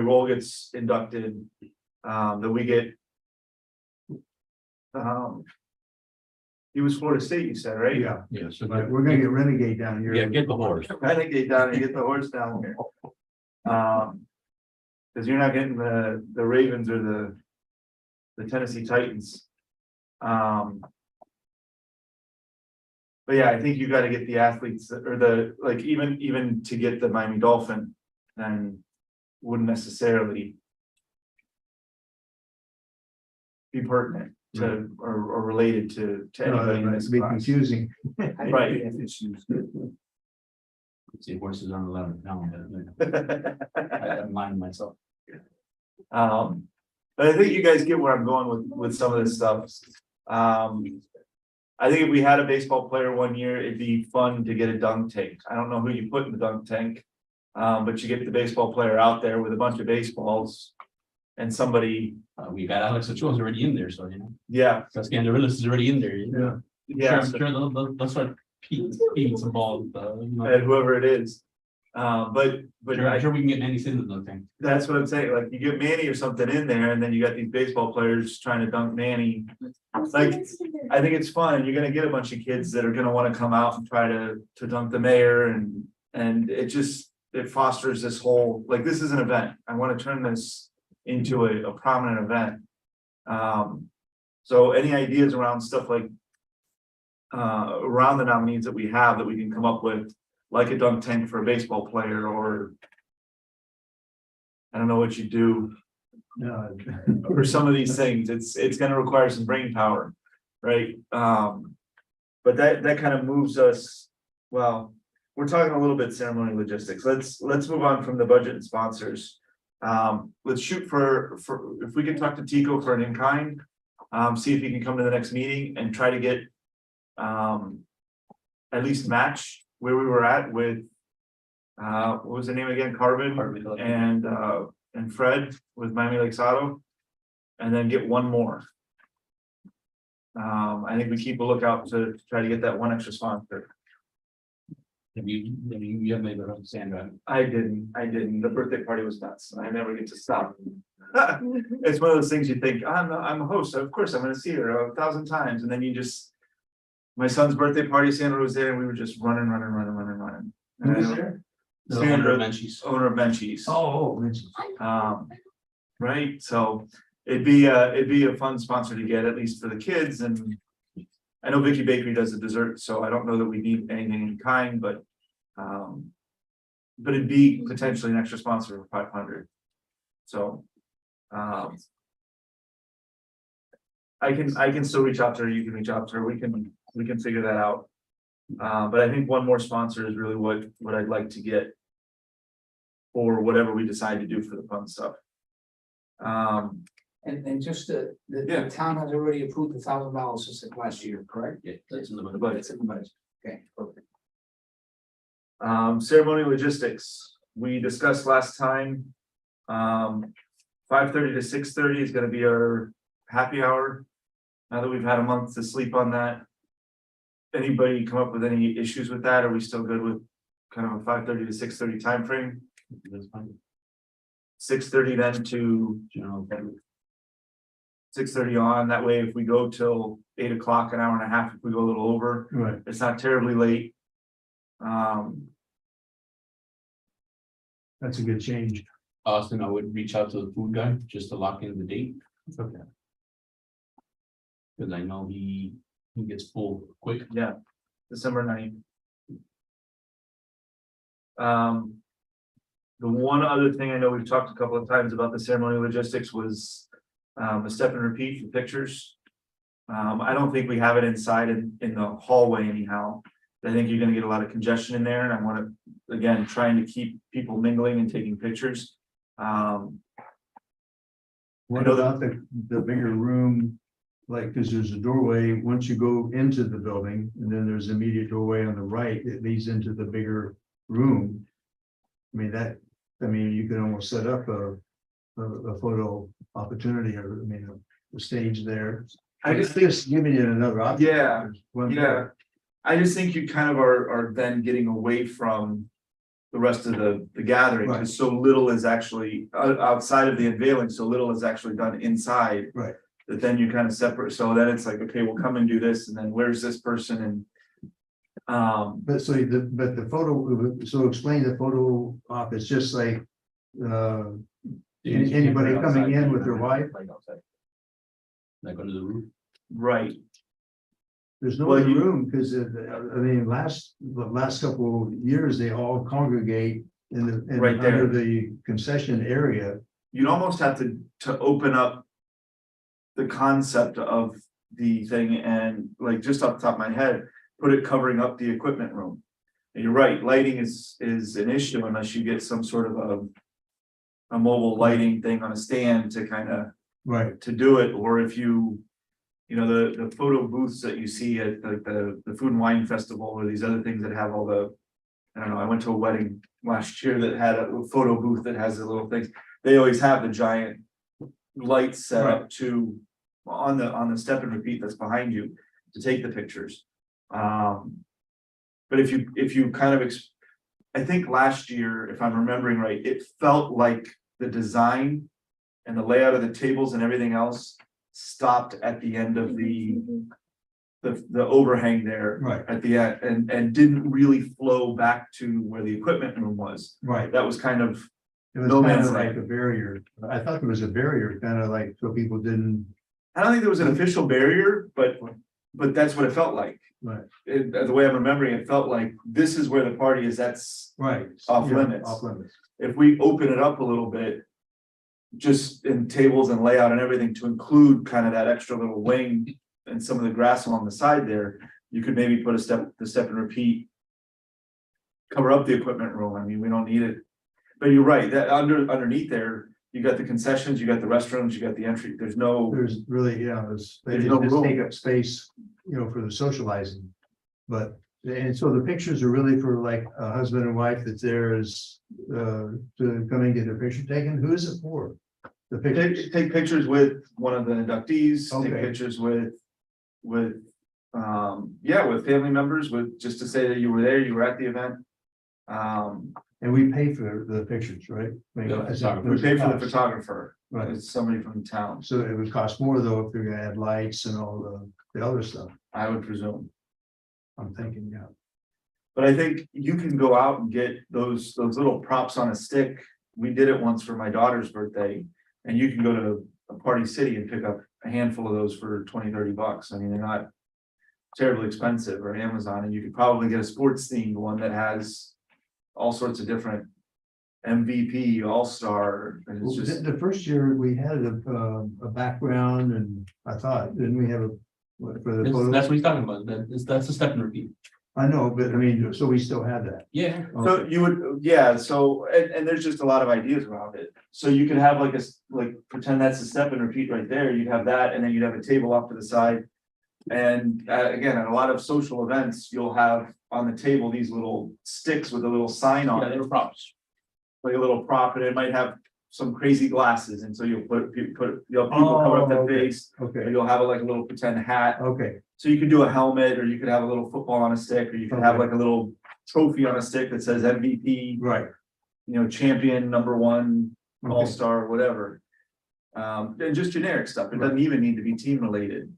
Roll gets inducted, that we get. He was Florida State, you said, right? Yeah, Yeah, so. but we're gonna get Renegade down here. Yeah, get the horse. I think get down and get the horse down here. Cause you're not getting the Ravens or the Tennessee Titans. But yeah, I think you gotta get the athletes or the, like, even to get the Miami Dolphin, then wouldn't necessarily. Be pertinent to, or related to anybody in this It'd be class. confusing. Right. See, horses aren't allowed down, I mind myself. But I think you guys get where I'm going with some of this stuff. I think if we had a baseball player one year, it'd be fun to get a dunk tank. I don't know who you put in the dunk tank. But you get the baseball player out there with a bunch of baseballs. And somebody, We got Alex Ochoa's already in there, so you know, yeah, Scandarillas is already in there. You know? yeah, I'm sure they'll start feeding some balls, you know. and whoever it is. But I'm sure we can get Manny Simmons on thing. that's what I'm saying, like, you get Manny or something in there, and then you got these baseball players trying to dunk Manny. Like, I think it's fun, you're gonna get a bunch of kids that are gonna wanna come out and try to dunk the mayor, and it fosters this whole, like, this is an event, I wanna turn this into a prominent event. So any ideas around stuff like around the nominees that we have that we can come up with, like a dunk tank for a baseball player, or I don't know what you do for some of these things. It's gonna require some brain power, right? But that kind of moves us, well, we're talking a little bit ceremony logistics. Let's move on from the budget and sponsors. Let's shoot for if we can talk to Tico for an in-kind, see if he can come to the next meeting and try to get at least match where we were at with what was the name again? Carbon and Fred with Miami Lakes Auto. And then get one more. I think we keep a lookout to try to get that one extra sponsor. You have made that Sandra. I didn't. The birthday party was nuts. I never get to stop. It's one of those things you think, I'm a host, of course I'm gonna see her 1,000 times, and then you just. My son's birthday party, Sandra was there, and we were just running. Who was there? The owner of Menchie's. Owner of Menchie's. Oh, Right, so it'd be a fun sponsor to get, at least for the kids, and. I know Vicky Bakery does the dessert, so I don't know that we need anything in kind, but. But it'd be potentially an extra sponsor for 500. So. I can still reach out to her, you can reach out to her, we can figure that out. But I think one more sponsor is really what I'd like to get. For whatever we decide to do for the fun stuff. And just Yeah. the town has already approved $1,000 since last year, correct? Yeah, that's in the But It's in the budget. Okay, perfect. ceremony logistics, we discussed last time. 5:30 to 6:30 is gonna be our happy hour. Now that we've had a month to sleep on that. Anybody come up with any issues with that? Are we still good with kind of a 5:30 to 6:30 timeframe? That's fine. 6:30 then to General. 6:30 on, that way if we go till 8 o'clock, an hour and a half, if we go a little over, Right. it's not terribly late. That's a good change. Austin, I would reach out to the food guy just to lock in the date, Okay. because I know he gets full quick. Yeah, December 9th. The one other thing I know we've talked a couple of times about the ceremony logistics was a step and repeat for pictures. I don't think we have it inside in the hallway anyhow. I think you're gonna get a lot of congestion in there, and I wanna, again, trying to keep people mingling and taking pictures. What know that- about the bigger room? Like, cause there's a doorway, once you go into the building, and then there's an immediate doorway on the right that leads into the bigger room. I mean, you could almost set up a photo opportunity, or, I mean, a stage there. I just think, Giving you another option. yeah, One yeah. I just think you kind of are then getting away from the rest of the gathering, Right. because so little is actually outside of the unveiling, so little is actually done inside. Right. That then you kind of separate, so then it's like, okay, we'll come and do this, and then where's this person, and But so the photo, so explain the photo op, it's just like, anybody coming in with their wife, Like outside. Like under the roof. right, there's no Well, other you- room, because I mean, the last couple of years, they all congregate Right there. under the concession area. you'd almost have to open up the concept of the thing, and like, just off the top of my head, put it covering up the equipment room. And you're right, lighting is an issue unless you get some sort of a mobile lighting thing on a stand to kind of Right. to do it, or if you know, the photo booths that you see at like the Food and Wine Festival, or these other things that have all the, I don't know, I went to a wedding last year that had a photo booth that has the little things, they always have the giant lights set up to on the step and repeat that's behind you to take the pictures. But if you kind of I think last year, if I'm remembering right, it felt like the design and the layout of the tables and everything else stopped at the end of the overhang there. Right. At the end, and didn't really flow back to where the equipment room was. Right. That was kind of, It was No kind man's of like land. a barrier. I thought there was a barrier, kind of like, so people didn't. I don't think there was an official barrier, but that's what it felt like. Right. The way I'm remembering, it felt like this is where the party is, that's Right. Off Yeah, limits. Off limits. if we open it up a little bit. Just in tables and layout and everything to include kind of that extra little wing and some of the grass along the side there, you could maybe put the step and repeat. Cover up the equipment room, I mean, we don't need it, but you're right, that underneath there, you got the concessions, you got the restrooms, you got the entry, there's no. There's really, they There's just no room. take up space, for the socializing. But, and so the pictures are really for like a husband and wife that's there is, to come and get their picture taken. Who is it for? The pictures? Take pictures with one of the inductees, take Okay. pictures with, with family members, with, just to say that you were there, you were at the event. And we pay for the pictures, right? I mean, Yeah, as- photographer. We pay for the cost. photographer, Right, it's somebody from the town, so it would cost more though if they're gonna add lights and all the other stuff, I would presume. I'm thinking, yeah. But I think you can go out and get those little props on a stick. We did it once for my daughter's birthday. And you can go to a Party City and pick up a handful of those for $20-30. I mean, they're not terribly expensive, or Amazon, and you could probably get a sports themed one that has all sorts of different MVP, all-star, and it's just, The first year we had a background and I thought, didn't we have for the That's photo? what he's talking about. That's a step and repeat. I know, but I mean, so we still had that. Yeah. so you would, yeah, so, and there's just a lot of ideas around it. So you could have like pretend that's a step and repeat right there, you'd have that, and then you'd have a table off to the side. And again, at a lot of social events, you'll have on the table these little sticks with a little sign on Yeah, it, little props. like a little prop, and it might have some crazy glasses, and so you'll you'll people cover up their okay. face, or Okay, you'll have like a little pretend hat. okay, So you could do a helmet, or you could have a little football on a stick, or you could have Okay. like a little trophy on a stick that says MVP, right, champion #1, all-star, whatever. And just generic stuff. It doesn't even need to be team related.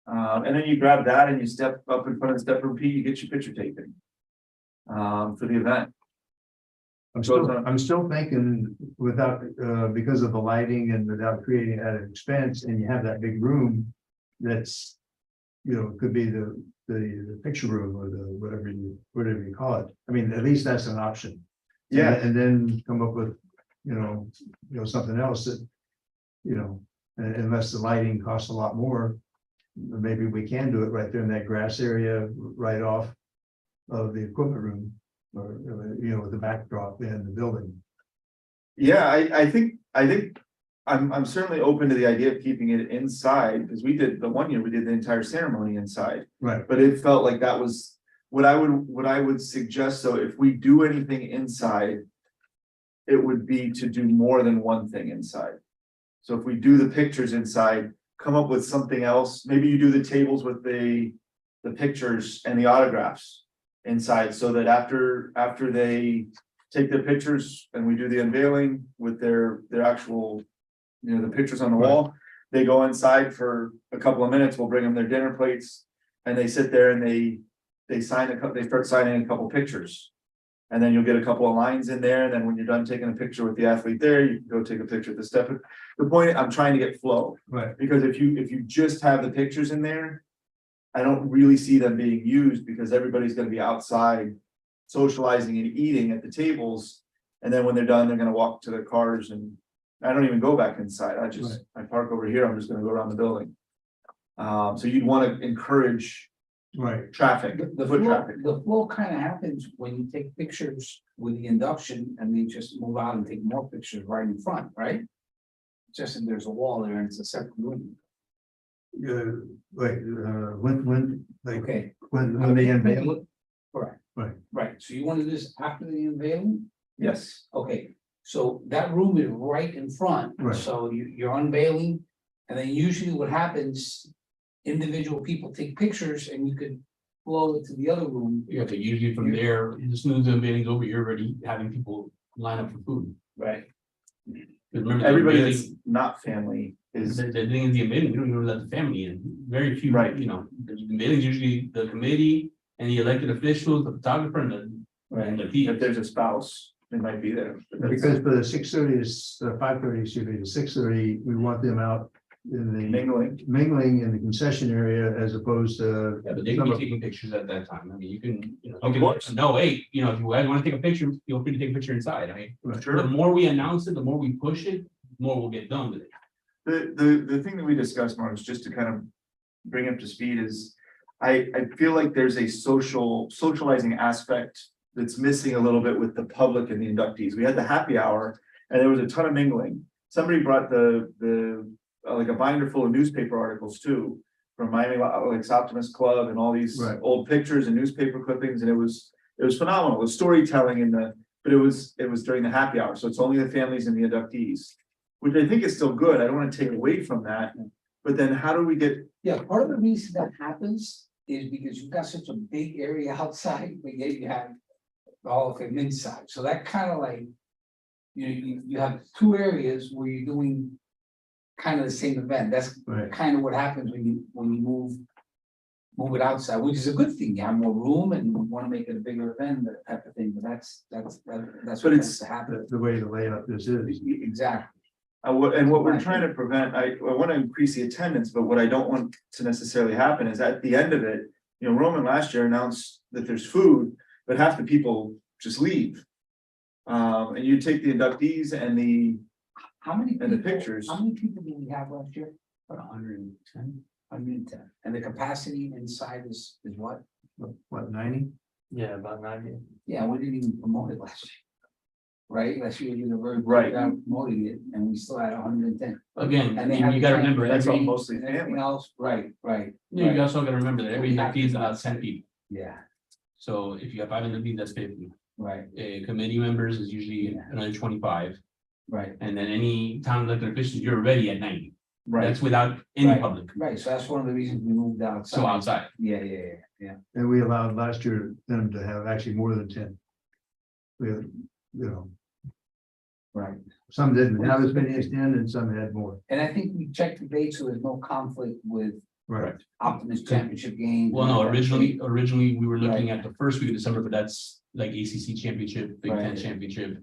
And then you grab that and you step up in front of the step room P, you get your picture taken. For the event. I'm still thinking without, because of the lighting and without creating added expense, and you have that big room. That's, could be the picture room or the whatever you call it. I mean, at least that's an option. Yeah. And then come up with, something else that, unless the lighting costs a lot more. Maybe we can do it right there in that grass area, right off of the equipment room. Or, with the backdrop in the building. Yeah, I think I'm certainly open to the idea of keeping it inside, because we did the one year, we did the entire ceremony inside. Right. But it felt like that was what I would suggest. So if we do anything inside, it would be to do more than one thing inside. So if we do the pictures inside, come up with something else. Maybe you do the tables with the pictures and the autographs inside, so that after they take their pictures and we do the unveiling with their actual, the pictures on the wall, they go inside for a couple of minutes. We'll bring them their dinner plates and they sit there and they start signing a couple pictures. And then you'll get a couple of lines in there. And then when you're done taking a picture with the athlete there, you can go take a picture at the step. The point, I'm trying to get flow. Right. Because if you just have the pictures in there, I don't really see them being used, because everybody's gonna be outside socializing and eating at the tables. And then when they're done, they're gonna walk to their cars, and I don't even go back inside. I park over here. I'm just gonna go around the building. So you'd wanna encourage traffic, The foot flow, traffic. the flow kind of happens when you take pictures with the induction and then just move out and take more pictures right in front, right? Just if there's a wall there and it's a separate room. When Okay. when they unveil it. Correct. Right. Right, so you want to do this after the unveiling? Yes. Okay, so that room is right in front. Right. So you're unveiling, and then usually what happens, individual people take pictures and you could flow it to the other room. Yeah, but usually from there, as soon as the meeting's over, you're already having people line up for food. Right. Remember, Everybody that's not family is, the thing is the meeting, we don't even let the family in, very few, Right. The meeting's usually the committee and the elected officials, the photographer and the if team. there's a spouse, they might be there. But that's Because for the 6:30 to 5:30, excuse me, the 6:30, we want them out in the mingling in the concession area as opposed to. Yeah, but they can be taking pictures at that time. I mean, you can, Of course. no, hey, if you guys want to take a picture, feel free to take a picture inside. I mean, the Sure. more we announce it, the more we push it, the more we'll get done with it. The thing that we discussed, Mark, is just to kind of bring up to speed is, I feel like there's a socializing aspect that's missing a little bit with the public and the inductees. We had the happy hour and there was a ton of mingling. Somebody brought the like a binder full of newspaper articles too, from Miami Lakes Optimist Club and all these old pictures and newspaper clippings, and it was phenomenal. The storytelling but it was during the happy hour, so it's only the families and the inductees, which I think is still good. I don't want to take away from that, but then how do we get? Yeah, part of the reason that happens is because you've got such a big area outside, but yet you have all of them inside. So that kind of like, you have two areas where you're doing kind of the same event. That's kind of what happens when you move it outside, which is a good thing. You have more room and we want to make it a bigger event, that type of thing. But that's what tends to happen. The way the layout this is. Exactly. And what we're trying to prevent, I want to increase the attendance, but what I don't want to necessarily happen is at the end of it, Roman last year announced that there's food, but half the people just leave. And you take the inductees and the pictures. How many people did we have last year? About 110. 110. And the capacity inside is what? What, 90? Yeah, about 90. Yeah, we didn't even promote it last year. Right, last year you were very Right. promoting it, and we still had 110. Again, And they you have gotta remember, That's all every, mostly And everything family. else, right. you also gotta remember that every inductee is about 10 people. Yeah, So if you have 5 inductees, that's 50. right, Committee members is usually another 25. right, And then any town elected officials, you're already at 90. Right. That's without any Right. public. right. So that's one of the reasons we moved outside. So outside. Yeah. And we allowed last year them to have actually more than 10. We had, Right. Some didn't have as many as 10 and some had more. And I think we checked the date, so there's no conflict with Right. Optimus Championship games. Well, no, originally we were looking Right. at the first week of December, but that's like ACC championship, Big Ten Right. championship.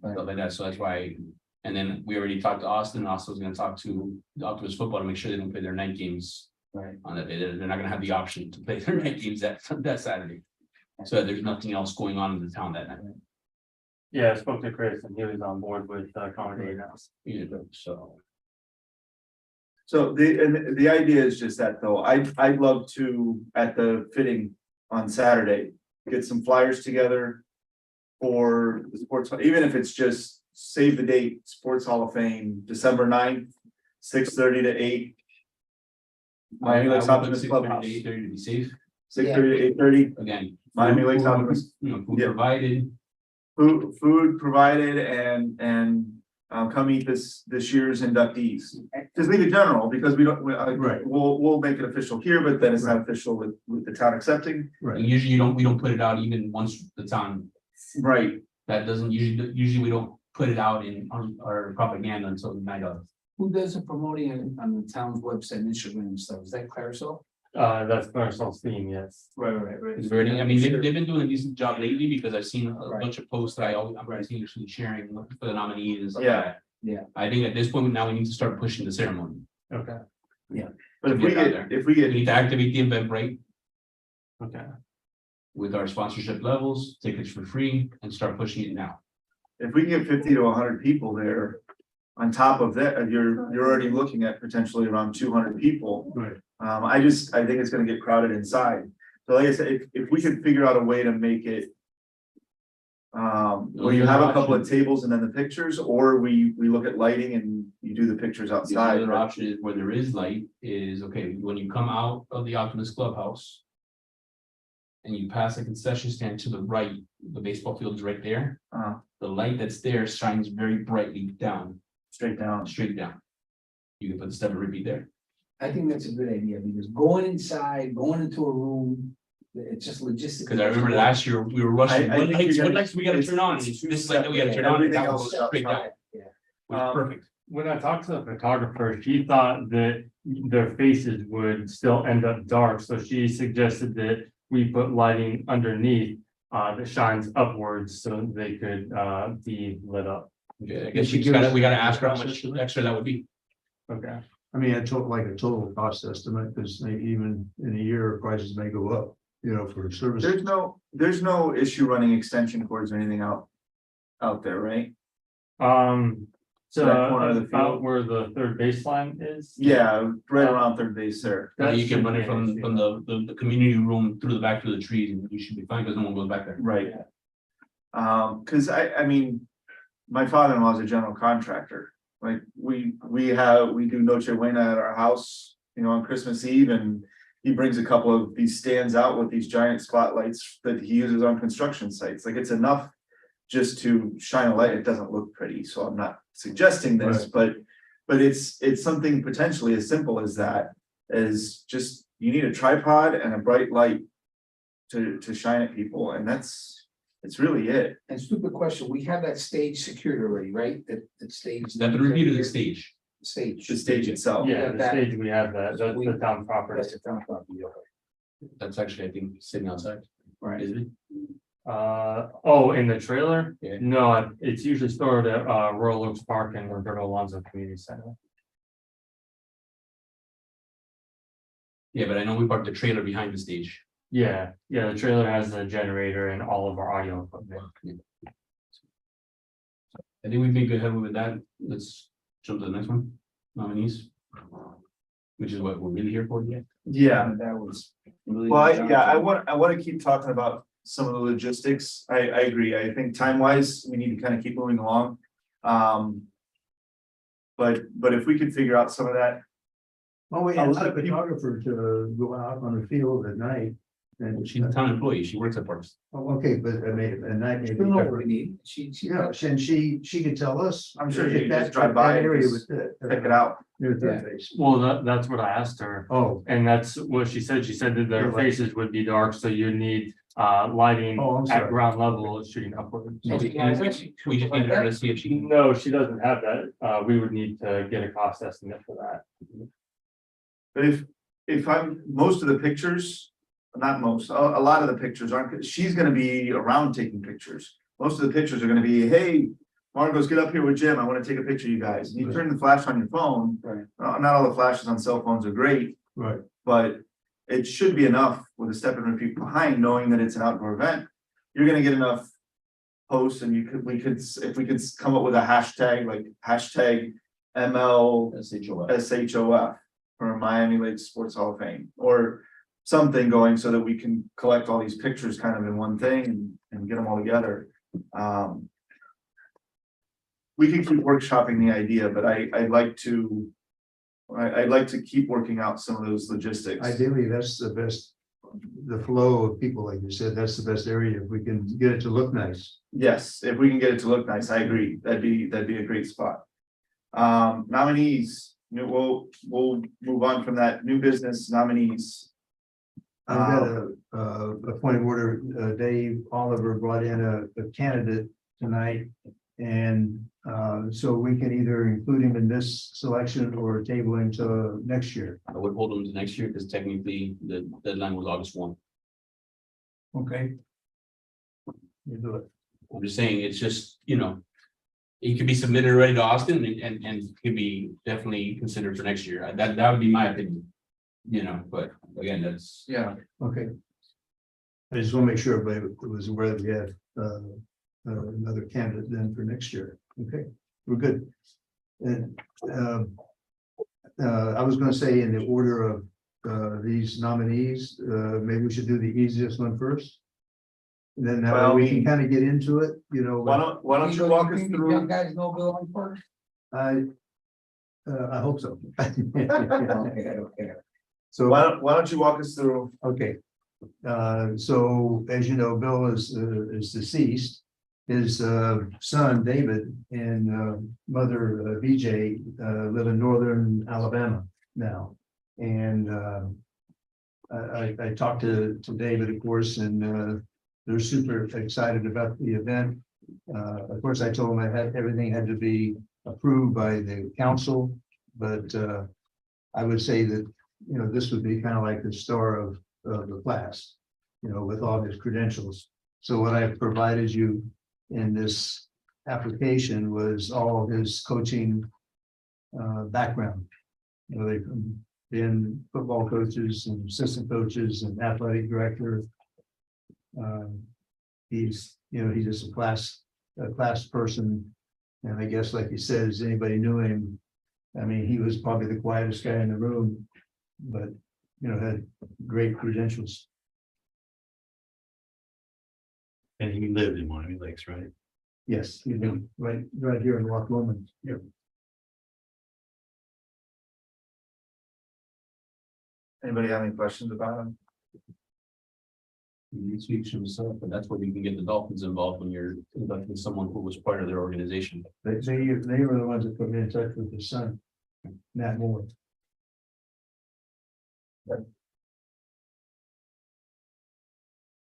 Right. Stuff like that, so that's why, and then we already talked to Austin was gonna talk to the Optimus football to make sure they don't play their night games. Right. On that day, they're not gonna have the option to play their night games that Saturday. So there's nothing else going on in the town that night. Yeah, I spoke to Chris and he was on board with accommodating us. You know, so. So the idea is just that though, I'd love to, at the fitting on Saturday, get some flyers together. For the sports, even if it's just save the date, Sports Hall of Fame, December 9th, 6:30 to 8. Miami Lakes Optimus Clubhouse. 8:30 to be safe, 6:30 to 8:30, again. Miami Lakes food, Optimus. You know, food Yeah. provided, Food provided and come eat this year's inductees. Just leave it general because we don't, Right. we'll make it official here, but then it's not official with the town accepting. and usually we don't put it out even once the town. Right. That doesn't usually we don't put it out on our propaganda until the night of. Who does the promoting on the town's website and Instagram and stuff? Is that Clarisol? That's Marisol's theme, yes. Right. It's very, I mean, they've been doing a decent job lately because I've seen a bunch of posts that I'm continuously sharing for the nominees and stuff like that. Yeah. I think at this point now we need to start pushing the ceremony. Okay, But Get it out there. if we We get, need to activate the Eventbrite okay. with our sponsorship levels, tickets for free, and start pushing it now. if we get 50 to 100 people there. On top of that, you're already looking at potentially around 200 people. Right. I think it's gonna get crowded inside. So like I said, if we could figure out a way to make it. Where you have a couple of tables and then the pictures, or we look at lighting and you do the pictures The outside. other option is where there is light is, okay, when you come out of the Optimus Clubhouse. And you pass a concession stand to the right, the baseball field is right there. The light that's there shines very brightly down, Straight down. straight down. You can put the step and repeat there. I think that's a good idea because going inside, going into a room, it's just logistics. Cause I remember last year we were rushing, I what think lights, you're what gonna- lights we gotta it's- turn on, it's this two light that we gotta separate- turn on, and everything that else was is straight down, outside. was perfect. When I talked to the photographer, she thought that their faces would still end up dark, so she suggested that we put lighting underneath. That shines upwards so they could be lit up. Okay, I guess we gotta ask her how much extra that would be. Okay. I mean, I told like a total cost estimate, because even in a year, prices may go up, for services. There's no issue running extension cords or anything out there, right? So that corner of the about field? where the third baseline is. Yeah, right around third base there. Or you can run it shouldn't be from an issue. the community room through the back through the trees and you should be fine, cause no one goes back there. Right. Cause I mean, my father-in-law is a general contractor. Like, we do Noche Buena at our house, on Christmas Eve, and he brings a couple of these stands out with these giant spotlights that he uses on construction sites. Like, it's enough just to shine a light. It doesn't look pretty, so I'm not suggesting this, but it's something potentially as simple as that, is just, you need a tripod and a bright light to shine at people, and it's really it. And stupid question, we have that stage secured already, right? That stage. Step and repeat of the stage. Stage. The stage itself. Yeah, the that- stage, we have that, that's the town property. That's the town property, okay. That's actually, I think, sitting outside. Right. Isn't it? In the trailer? Yeah. No, it's usually stored at Royal Oaks Park and Roberto Alonso Community Center. Yeah, but I know we parked the trailer behind the stage. Yeah, the trailer has the generator and all of our audio equipment. I think we've made good headway with that. Let's jump to the next one, nominees. Which is what we're really here for today. Yeah. That was. really Well, good I job. want to keep talking about some of the logistics. I agree. I think time-wise, we need to kind of keep moving along. But if we could figure out some of that. Well, we had a photographer to go out on the field at night. And She's a town employee. She works at Parks. Okay, but I made a night. She don't know what we need. She. Yeah, and she could tell us. I'm sure she if could that just drive by and area just was it. Check it out. Near third base. Well, that's what I asked her, Oh, and that's what she said. She said that their Yeah, right. faces would be dark, so you'd need lighting Oh, I'm at sorry. ground level is shooting upwards. We just need her to see if she can. No, she doesn't have that. We would need to get a cost estimate for that. But if I'm, most of the pictures, not most, a lot of the pictures aren't, she's gonna be around taking pictures. Most of the pictures are gonna be, hey, Marcos, get up here with Jim, I wanna take a picture of you guys. And you turn the flash on your phone. Right. Not all the flashes on cell phones are great, Right. but it should be enough with a step and repeat behind, knowing that it's an outdoor event. You're gonna get enough posts and if we could come up with a hashtag, like hashtag ML SHOF for Miami Lakes Sports Hall of Fame, or something going so that we can collect all these pictures kind of in one thing and get them all together. We can keep workshopping the idea, but I'd like to keep working out some of those logistics. Ideally, that's the best, the flow of people, like you said, that's the best area, if we can get it to look nice. Yes, if we can get it to look nice, I agree. That'd be a great spot. Nominees, we'll move on from that. New business nominees. I've got a point of order. Dave Oliver brought in a candidate tonight. And so we can either include him in this selection or table him to next year. I would hold them to next year because technically the deadline was August 1. Okay. You do it. I'm just saying, it's just, it could be submitted already to Austin and could be definitely considered for next year. That would be my opinion. But again, that's. Yeah. Okay. I just want to make sure everybody was aware that we have another candidate then for next year. Okay, we're good. And I was going to say in the order of these nominees, maybe we should do the easiest one first. And then that way we can kind of get into it, Why don't you walk us You through? guys know Bill on first? I hope so. Okay. So Why don't you walk us through? okay. So as you know, Bill is deceased. His son, David, and mother, BJ, live in northern Alabama now. And I talked to David, of course, and they're super excited about the event. Of course, I told him everything had to be approved by the council, but I would say that, this would be kind of like the star of the class, with all his credentials. So what I provided you in this application was all his coaching background. They've been football coaches and assistant coaches and athletic director. He's just a class person. And I guess, like he says, anybody knew him. I mean, he was probably the quietest guy in the room, but, had great credentials. And he lived in Miami Lakes, right? Yes, he lived right here in Loch Lomond. Yeah. Anybody have any questions about him? He speaks for himself, but that's where you can get the Dolphins involved when you're conducting someone who was part of their organization. They were the ones that put me in touch with his son, Matt Moore.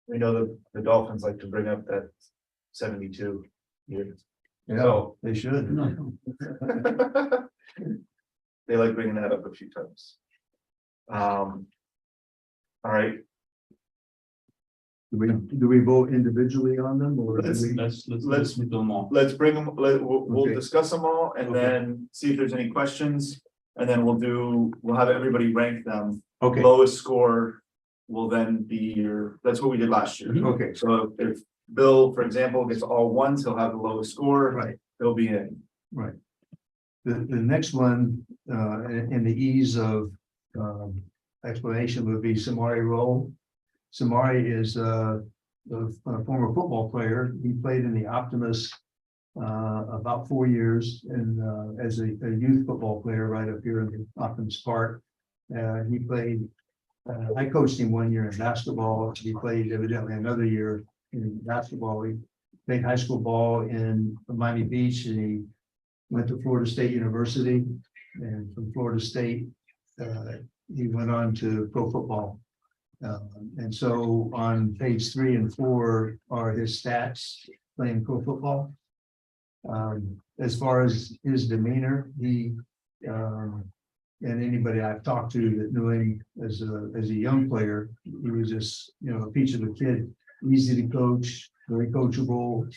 We know that the Dolphins like to bring up that 72 years. Yeah, So- they should. They like bringing that up a few times. All right, Do we vote individually on them or? do Let's- we- Let's meet them all. let's bring them, we'll Okay. discuss them all and Okay. then see if there's any questions. And then we'll have everybody rank them. Okay, Lowest score will then be that's what we did last year. okay, So if Bill, for example, gets all ones, he'll have the lowest score. right, He'll be in. right. The next one, in the ease of, explanation would be Samari Roll. Samari is, a former football player. He played in the Optimus, about 4 years and, as a youth football player right up here in the Optimus Park. He played, I coached him 1 year in basketball. He played evidently another year in basketball. He played high school ball in Miami Beach and he went to Florida State University. And from Florida State, he went on to pro football. And so on page 3 and 4 are his stats playing pro football. As far as his demeanor, he, and anybody I've talked to that knew him as a young player, he was just, a peach of a kid, easy to coach, very coachable,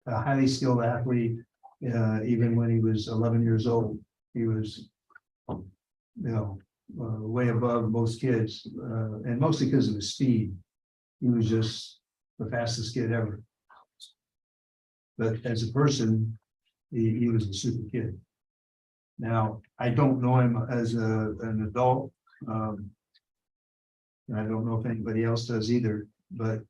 a highly skilled athlete. Even when he was 11 years old, he was, way above most kids, and mostly because of his speed. He was just the fastest kid ever. But as a person, he was a super kid. Now, I don't know him as an adult. I don't know if anybody else does either, but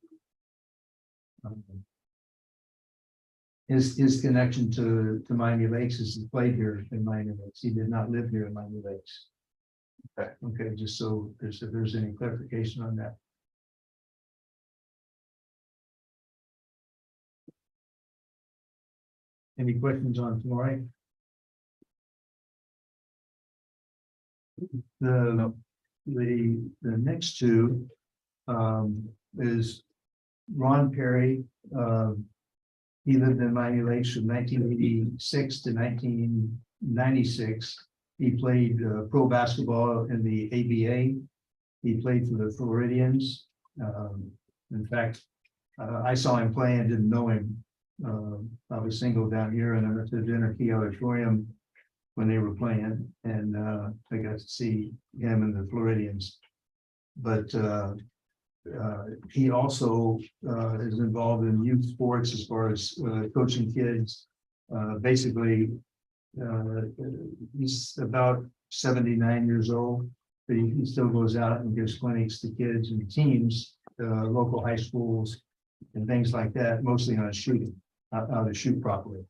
his connection to Miami Lakes is he played here in Miami Lakes. He did not live here in Miami Lakes. Okay, just so there's any clarification on that. Any questions on Tamari? The next two is Ron Perry. He lived in Miami Lakes from 1986 to 1996. He played pro basketball in the ABA. He played for the Floridians. In fact, I saw him play and didn't know him. I was single down here, and I went to dinner key auditorium when they were playing, and I got to see him and the Floridians. But he also is involved in youth sports as far as coaching kids. Basically, he's about 79 years old, but he still goes out and gives clinics to kids and teams, local high schools and things like that, mostly on shooting, how to shoot properly.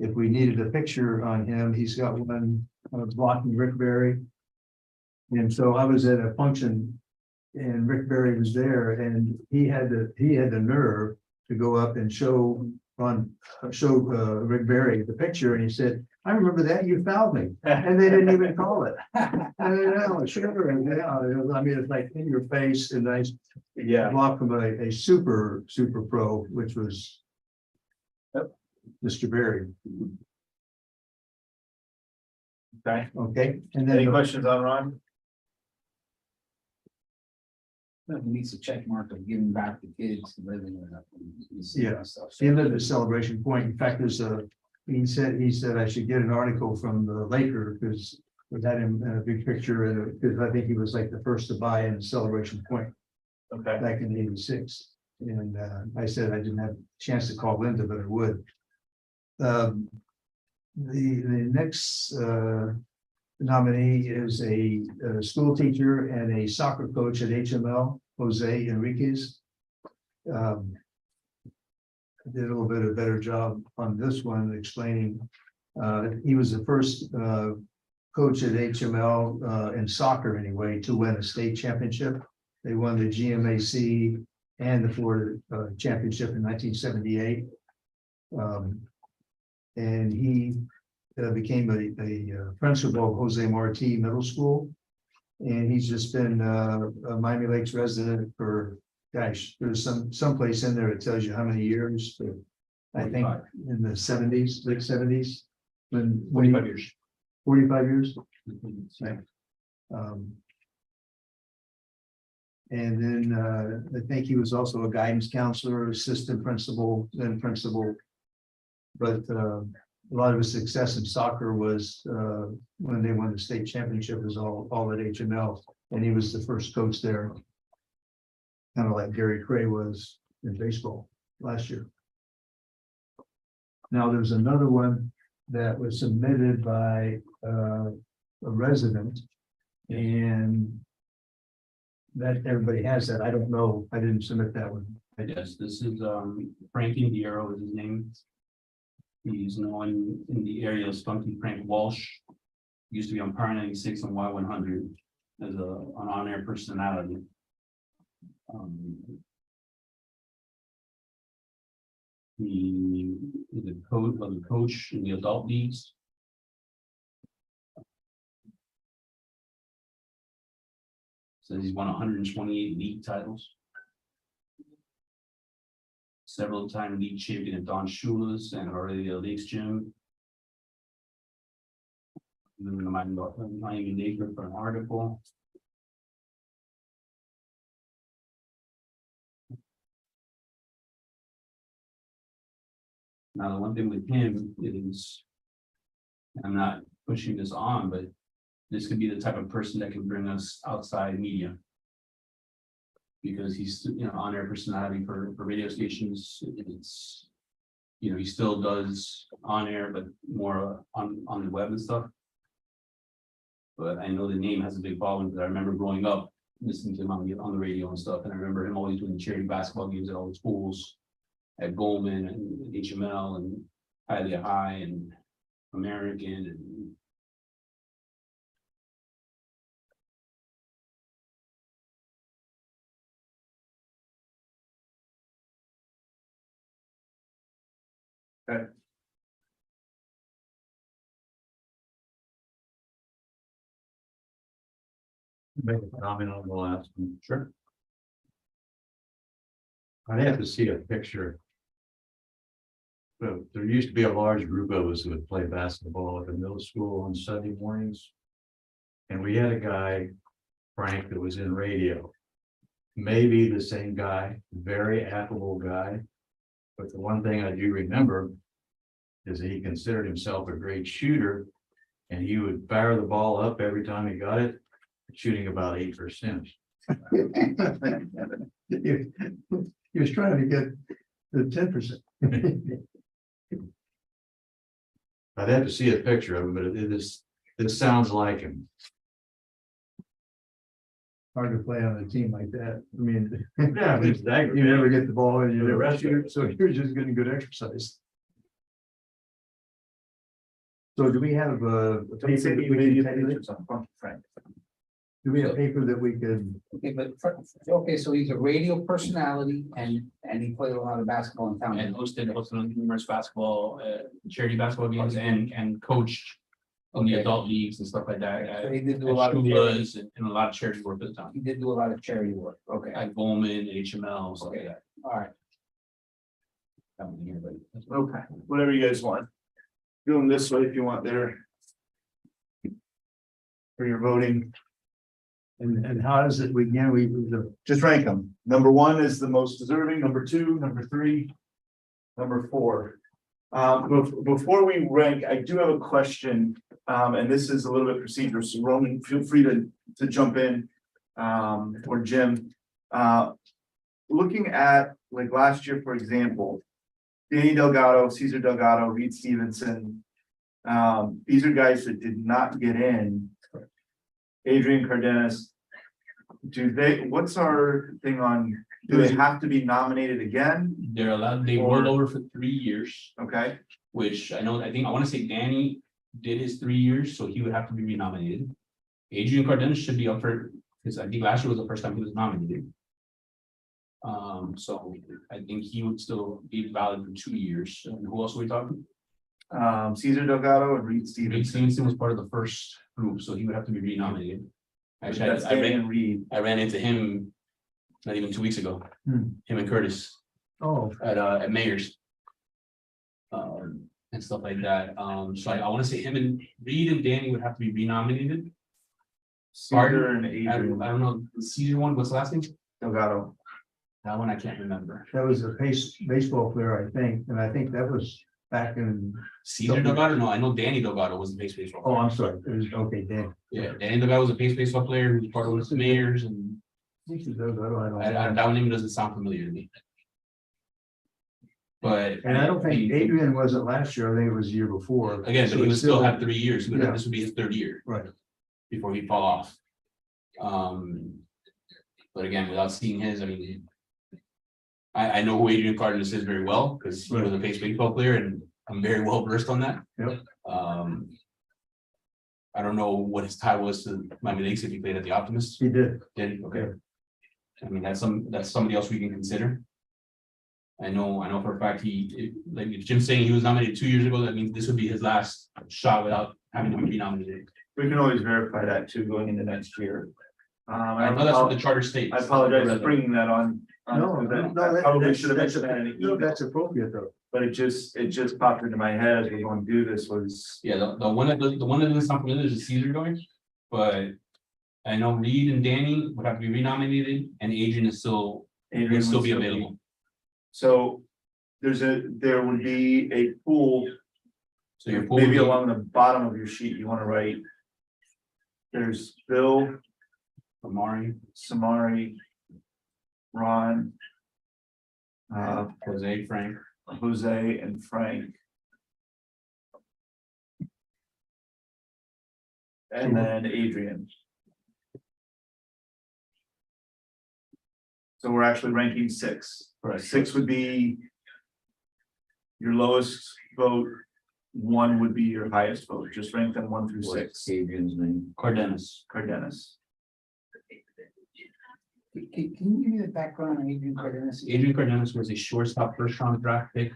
If we needed a picture on him, he's got one blocking Rick Barry. And so I was at a function and Rick Barry was there, and he had the nerve to go up and show Rick Barry the picture, and he said, "I remember that, you fouled me," and they didn't even call it. Sure, and I mean, it's like in your face, and nice, block from a super pro, which was Mr. Barry. Okay, and then Any questions on Ron? He needs a check mark of giving back to kids living in that. He lived at Celebration Point. In fact, he said I should get an article from the Laker because we had him in a big picture, because I think he was like the first to buy in Celebration Point. Okay. Back in '86. And I said I didn't have a chance to call Linda, but I would. The next nominee is a school teacher and a soccer coach at HML, Jose Enriquez. I did a little bit of a better job on this one explaining. He was the first coach at HML in soccer anyway to win a state championship. They won the GMAC and the Florida championship in 1978. And he became a principal of Jose Marti Middle School. And he's just been a Miami Lakes resident for, gosh, there's some place in there that tells you how many years, but I think in the 70s, late 70s. When 45 years. 45 years. And then I think he was also a guidance counselor, assistant principal, then principal. But a lot of his success in soccer was when they won the state championship, was all at HML, and he was the first coach there. Kind of like Gary Cray was in baseball last year. Now there's another one that was submitted by a resident, and that everybody has that. I don't know. I didn't submit that one. Yes, this is Frank Indiero is his name. He's known in the area as Funky Frank Walsh. Used to be on Power 96 and Y100 as an on-air personality. He is a coach in the adult leagues. Says he's won 128 league titles. Several time league champion at Don Shula's and Aurelia Lakes Gym. And then Miami Laker for an article. Now, the one thing with him is, I'm not pushing this on, but this could be the type of person that can bring us outside media. Because he's, on-air personality for radio stations. It's, he still does on-air, but more on the web and stuff. But I know the name has a big following, because I remember growing up listening to him on the radio and stuff, and I remember him always doing charity basketball games at all the schools, at Goldman and HML and Hialeah High and American and. Okay. Make a comment on the last one. Sure. I'd have to see a picture. But there used to be a large group of us who would play basketball at the middle school on Sunday mornings. And we had a guy, Frank, that was in radio. Maybe the same guy, very affable guy. But the one thing I do remember is that he considered himself a great shooter. And he would fire the ball up every time he got it, shooting about 8%. He was trying to get the 10%. I'd have to see a picture of him, but it sounds like him. Hard to play on a team like that. I mean, Yeah, but it's that- you never get the ball and you The never rest of shoot, so you're just getting good exercise. So do we have a paper that we can Frank. do we have paper that we could, Okay, okay, so he's a radio personality and he played a lot of basketball in town. And hosted numerous basketball, charity basketball games and coached on the Okay. adult leagues and stuff like that. So he At did do a lot of Shula's and a lot of charity work at the time. He did do a lot of charity work. Okay, At Bowman, HML, stuff like Okay. that. all right. Coming here, but- Okay, whatever you guys want. Do them this way if you want there. For your voting. and how does it, we Just rank them. Number 1 is the most deserving, number 2, number 3, number 4. Before we rank, I do have a question, and this is a little bit procedural, so Roman, feel free to jump in, or Jim. Looking at like last year, for example, Danny Delgado, Cesar Delgado, Reed Stevenson, these are guys that did not get in. Adrian Cardenas, what's our thing on, do they have to be nominated again? They're allowed, they rolled over for 3 years, Okay, which I want to say Danny did his 3 years, so he would have to be renominated. Adrian Cardenas should be up for, because I think last year was the first time he was nominated. So I think he would still be valid for 2 years. And who else are we talking? Cesar Delgado and Reed Reed Stevenson. Stevenson was part of the first group, so he would have to be renominated. Actually, That's I Danny ran, and Reed. I ran into him not even 2 weeks ago. Him and Curtis at Mayor's. And stuff like that. So I want to say him and Reed and Danny would have to be renominated. Cesar and I Adrian don't know, the Caesar one, what's the last name? Delgado. That one I can't remember. that was a baseball player, I think, and I think that was back in, Caesar Delgado? No, I know Danny Delgado was the base baseball. oh, player. I'm sorry, it was, okay, Dan. Yeah, Danny Delgado was a base baseball player who was part of the Mayors and that name doesn't sound familiar to me. But. And I don't think Adrian wasn't last year, I think it was the year before. Again, but So he would it's still have 3 years. Yeah. This would be his 3rd year Right, before he'd fall off. But again, without seeing his, I mean. I know who Adrian Cardenas is very well, because he was a base baseball player and I'm very well versed on that. Yep. I don't know what his tie was to Miami Lakes if he played at the Optimists. he did. Did he? Okay. I mean, that's somebody else we can consider. I know for a fact like if Jim's saying he was nominated 2 years ago, that means this would be his last shot without having to be nominated. We can always verify that too, going into next year. I know that's what the charter states. I apologize for bringing that on. No, I probably should have mentioned that in an No, email, that's appropriate though. but it just popped into my head as we're going to do this was. Yeah, the one that doesn't sound familiar is Caesar going, but I know Reed and Danny would have to be renominated, and Adrian is still Adrian would still would be available. So there would be a pool, So your pool maybe would be- along the bottom of your sheet, you want to write. There's Bill, Samari, Ron, Jose, Frank. Jose and Frank. And then Adrian. So we're actually ranking 6. Correct. 6 would be your lowest vote. 1 would be your highest vote. Just rank them 1 through 6. Adrian's name. Cardenas. Cardenas. Can you give me the background on Adrian Cardenas? Adrian Cardenas was a shortstop first round draft pick. I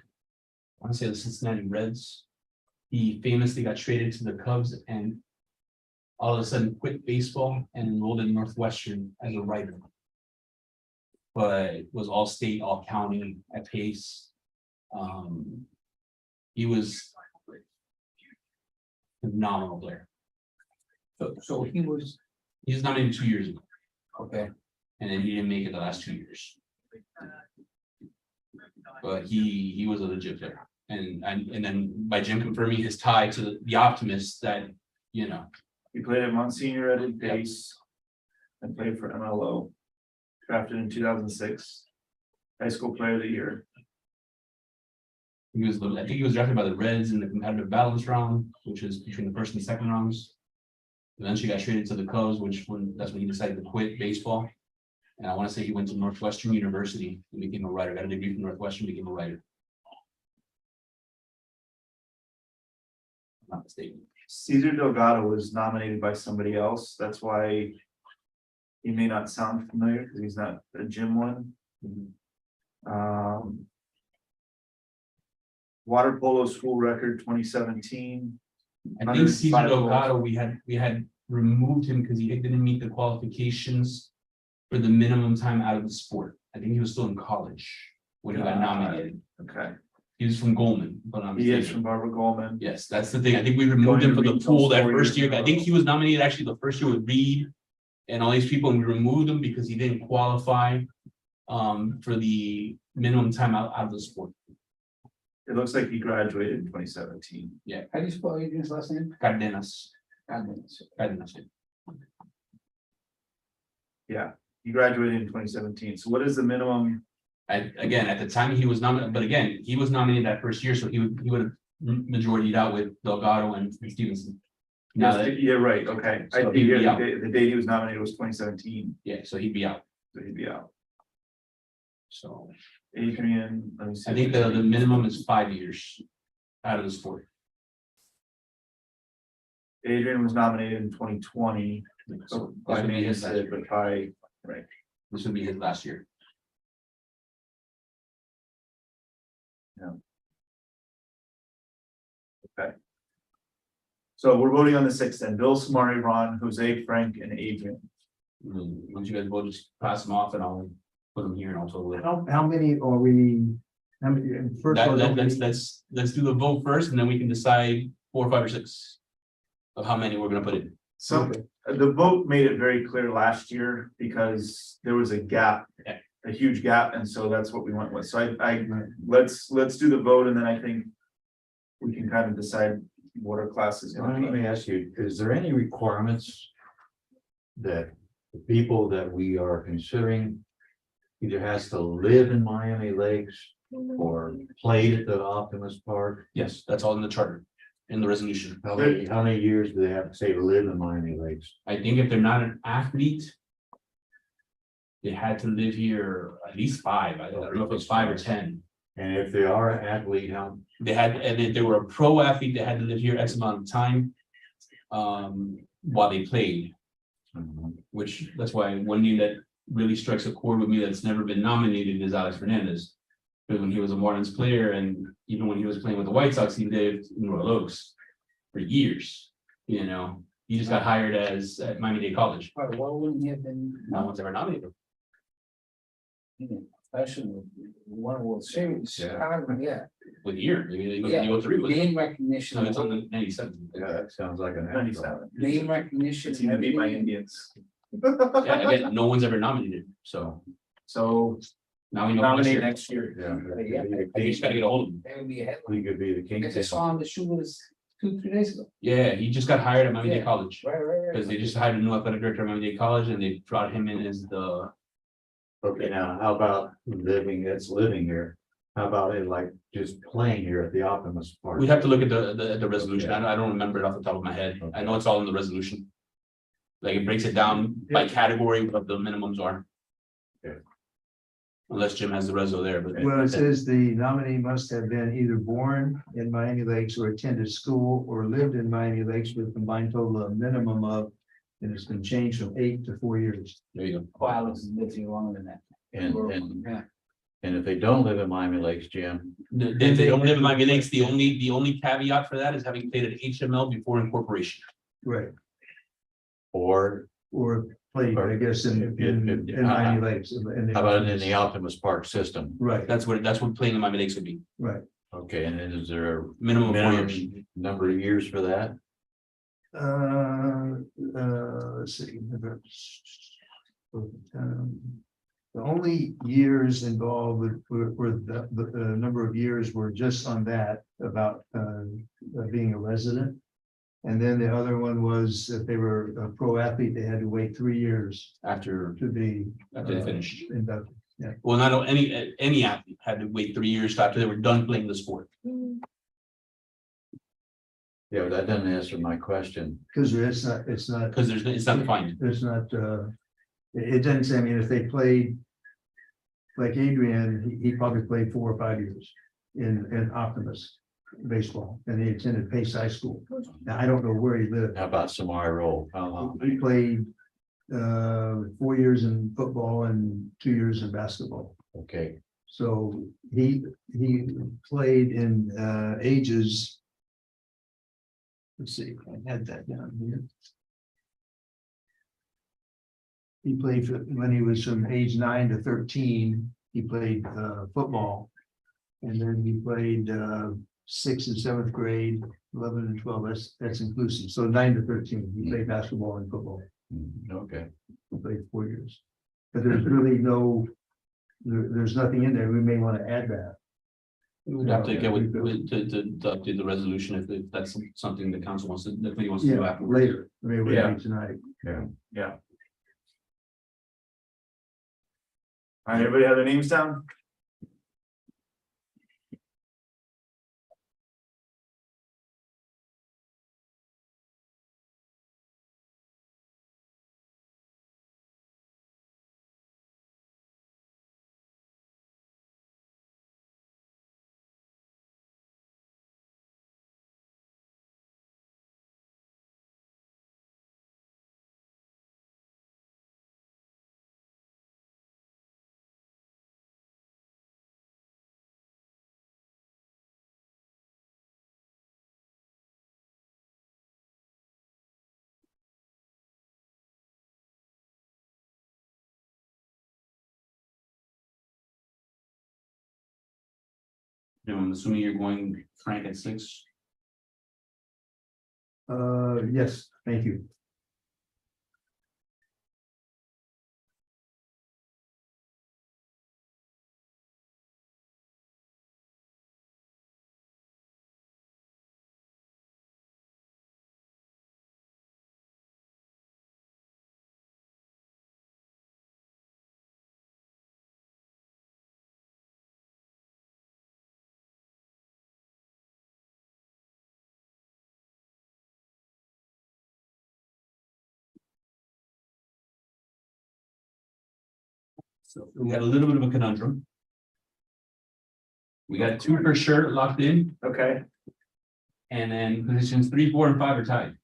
want to say the Cincinnati Reds. He famously got traded to the Cubs and all of a sudden quit baseball and enrolled in Northwestern as a writer. But was all state, all county at pace. He was a phenomenal player. So he was, nominated 2 years ago. Okay. And then he didn't make it the last 2 years. But he was a legit player. And then by Jim confirming his tie to the Optimists that, you know. He played at Monsignor at base and played for MLO. Drafted in 2006. High school player of the year. I think he was drafted by the Reds in the competitive balance round, which is between the first and second rounds. Eventually got traded to the Cubs, that's when he decided to quit baseball. And I want to say he went to Northwestern University and became a writer, got a degree from Northwestern, became a writer. I'm not mistaken. Cesar Delgado was nominated by somebody else. That's why he may not sound familiar because he's not a gym one. Water polo school record 2017. I think Cesar Delgado, we had removed him because he didn't meet the qualifications for the minimum time out of the sport. I think he was still in college when he got nominated. Okay. He was from Goldman, but I'm He is from Barbara Goldman. Yes, that's the thing. I think we removed him from the pool that first year. I think he was nominated actually the first year with Reed and all these people, and we removed him because he didn't qualify for the minimum time out of the sport. It looks like he graduated in 2017. Yeah. how do you spell Adrian's last name? Cardenas. Cardenas. Yeah, he graduated in 2017. So what is the minimum? Again, at the time he was nominated, but again, he was nominated that first year, so he would have majorityed out with Delgado and Stevenson. Now that, Yeah, right, okay. I So think he'd be out. the date he was nominated was 2017, yeah, so he'd be out. so he'd be out. So Adrian, let me see. I think the minimum is 5 years out of the sport. Adrian was nominated in 2020. So By this would be me, his last year. but by, right. This would be his last year. Okay. So we're voting on the 6th then. Bill, Samari, Ron, Jose, Frank, and Adrian. Once you guys vote, just pass them off and I'll put them here and also. How many are we? How many? First of all, Let's do the vote first and then we can decide 4, 5, or 6 of how many we're gonna put in. So the vote made it very clear last year because there was a gap, Yeah. a huge gap, and so that's what we went with. So let's do the vote and then I think we can kind of decide what our class is going to Let be. me ask you, is there any requirements that the people that we are considering either has to live in Miami Lakes or played at the Optimist Park? Yes, that's all in the charter, in the resolution. How many years do they have to say to live in Miami Lakes? I think if they're not an athlete, they had to live here at least 5. I don't know if it's 5 or 10. And if they are an athlete, how? They had, and if they were a pro athlete, they had to live here X amount of time while they played. Which that's why one name that really strikes a chord with me that's never been nominated is Alex Fernandez. Because when he was a Marlins player and even when he was playing with the White Sox, he lived in Royal Oaks for years, you know. He just got hired as at Miami-Dade College. Why wouldn't he have been? No one's ever nominated him. Especially one World Series. Yeah. Yeah. With a year, maybe he was Yeah. in 03 with it. Name No, recognition. it's on the 97. Yeah, that sounds like an. 97. Name recognition. It's gonna be my Indians. Yeah, again, no one's ever nominated him, so So now we know. nominate next year. Yeah. I just gotta get a hold of him. That would be a headline. He could be the king. I just saw on the shoe was 2-3 days ago. Yeah, he just got hired at Miami-Dade Yeah. College. Right. Because they just hired a new athletic director at Miami-Dade College and they brought him in as the, Okay, now how about living here? How about it like just playing here at the Optimus Park? we'd have to look at the resolution. I don't remember it off the top of my head. I know it's all in the resolution. Like it breaks it down by category what the minimums are. Okay. Unless Jim has the reso there, but. Well, it says the nominee must have been either born in Miami Lakes or attended school or lived in Miami Lakes with a combined total of minimum of, and it's been changed from 8 to 4 years. There you go. Oh, Alex is living longer than that. And if they don't live in Miami Lakes, Jim, If they don't live in Miami Lakes, the only caveat for that is having played at HML before incorporation. Right. or Or played, I guess, in Miami Lakes. how about in the Optimus Park system? Right, That's what playing in Miami Lakes would be. right. Okay, and then is there a Minimum of 4 years. minimum number of years for that? Let's see. The only years involved were the number of years were just on that about being a resident. And then the other one was if they were a pro athlete, they had to wait 3 years After to be they finished. inducted. Well, not any athlete had to wait 3 years after they were done playing the sport. Yeah, but that doesn't answer my question. Because it's not, Because it's not defined. there's not, it doesn't say, I mean, if they played. Like Adrian, he probably played 4 or 5 years in Optimus baseball, and he attended Pace High School. Now, I don't know where he lived. How about Samari Roll? How long? He played 4 years in football and 2 years in basketball. Okay, So he played in ages. Let's see, I had that down here. He played when he was from age 9 to 13, he played football. And then he played 6th and 7th grade, 11 and 12, that's inclusive. So 9 to 13, he played basketball and football. okay. He played 4 years. But there's really there's nothing in there. We may want to add that. We would have to get with to update the resolution if that's something the council wants to, the committee wants to do Yeah, afterwards. later. I mean, we Yeah. tonight. Yeah. All right, everybody have their names down? I'm assuming you're going Frank at 6. Yes, thank you. So we got a little bit of a conundrum. We got 2 for sure locked in, Okay, and then positions 3, 4, and 5 are tied.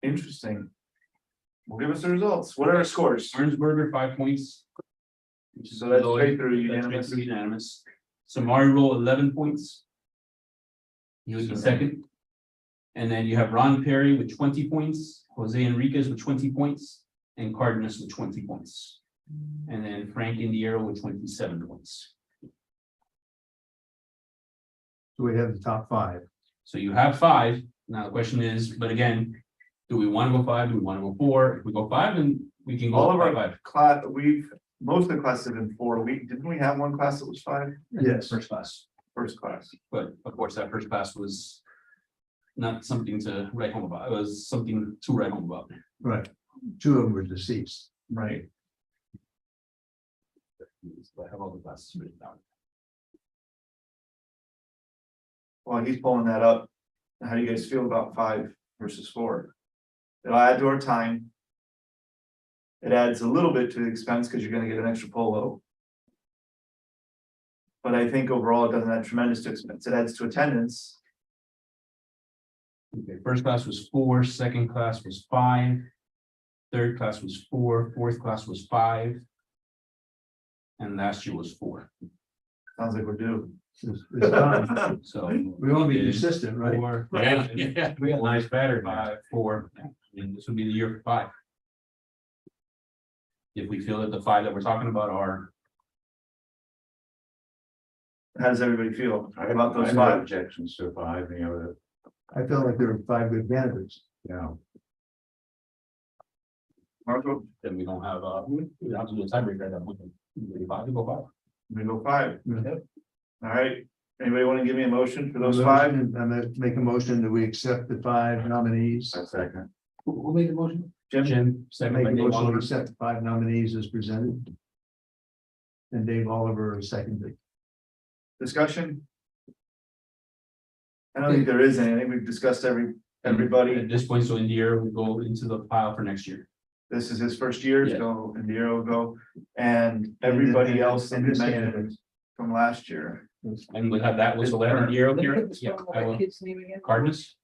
interesting. Well, give us the results. What are our scores? Arnsberger 5 points. Which is So that's below straight it. through That's unanimous. straight through unanimous. Samari roll 11 points. He was the second. And then you have Ron Perry with 20 points, Jose Enriquez with 20 points, and Cardenas with 20 points. And then Frank Indiero with 27 points. So we have the top five. So you have 5. Now the question is, but again, do we want to go 5? Do we want to go 4? If we go 5, then we can go All of our 5. class, most of the classes have been 4. Didn't we have one class that was 5? Yes. First class. First class. But of course, that first class was not something to write home about. It was something to write home about. Right. 2 of them were deceased. Right. I have all the classes written down. Well, he's pulling that up. How do you guys feel about 5 versus 4? It'll add to our time. It adds a little bit to the expense because you're gonna get an extra polo. But I think overall it doesn't add tremendous to expense. It adds to attendance. Okay, first class was 4, second class was 5. Third class was 4, fourth class was 5. And last year was 4. Sounds like we're due. It's fine. So. We want to be consistent, right? 4, Yeah, we got nice pattern. 5, 4, and this would be the year for 5. If we feel that the 5 that we're talking about are, How does everybody feel about those I have 5? objections to 5, I felt like there were 5 good candidates. yeah. Marco, then we don't have, we don't have to do a tiebreaker at that point. 5, we go 5. we go 5. Yeah. All right. Anybody want to give me a motion for those 5? I'm gonna make a motion that we accept the 5 nominees. Second. Who made the motion? Jim, second Make by a Dave motion to Oliver. accept the 5 nominees as presented. And Dave Oliver is seconded. Discussion? I don't think there is any. I think we've discussed everybody. At this point, so in the year, we go into the pile for next year. This is his first year, Yeah. so Indira will go, and everybody else that And we this mentioned candidate. from last year. And we'll have that, was 11 year Look here. at the Yeah, spelling of I that will. kid's name again. Cardenas,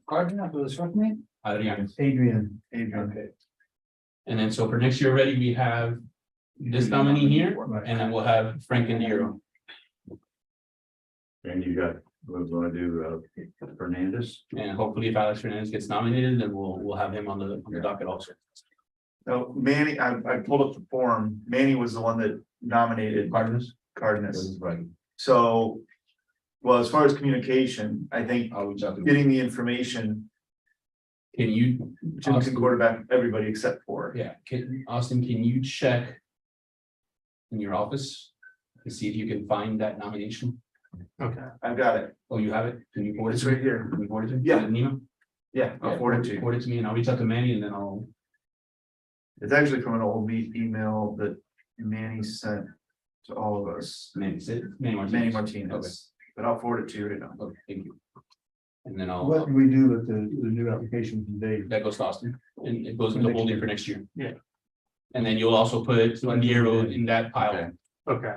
Cardinal, was the short name? Adrian. Adrian. Adrian. Okay. And then so for next year already, we have this nominee here, Right. and then we'll have Frank Indiero. And you got, we're gonna do Fernandez. And hopefully if Alex Fernandez gets nominated, then we'll have him on the docket also. So Manny, I pulled up the form. Manny was the one that nominated Cardenas. Cardenas. Right. So, well, as far as communication, I think I'll reach out to him. getting the information, Can you, Jim can quarterback everybody except for. yeah, Austin, can you check in your office to see if you can find that nomination? Okay, I've got it. Oh, you have it? Can you forward it? It's to me? right here. Can you forward it to me? Yeah. Nina? Yeah, I'll forward it to you. Forward it to me and I'll reach out to Manny and then I'll, It's actually from an old email that Manny sent to all of us. Manny, say it, Manny Martinez. Manny Okay, Martinez, but I'll forward it to you right now. okay, thank you. And then What do we do with the new application from Dave? that goes to Austin and it goes into holding for next year. Yeah. And then you'll also put Indiero in that pile Okay.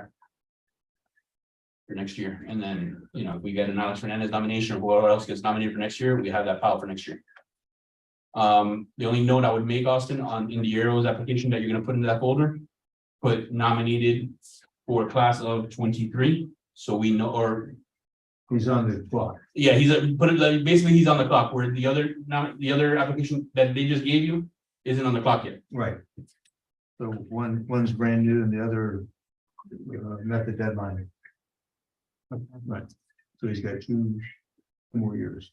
for next year. And then, you know, if we get an Alex Fernandez nomination or whoever else gets nominated for next year, we have that pile for next year. The only note I would make, Austin, on Indiero's application that you're gonna put into that folder, put nominated for class of 23, so we know, or, He's on the clock. yeah, put it, like, basically, he's on the clock, where the other application that they just gave you isn't on the clock yet. Right. So one's brand new and the other met the deadline. Right. So he's got 2 more years.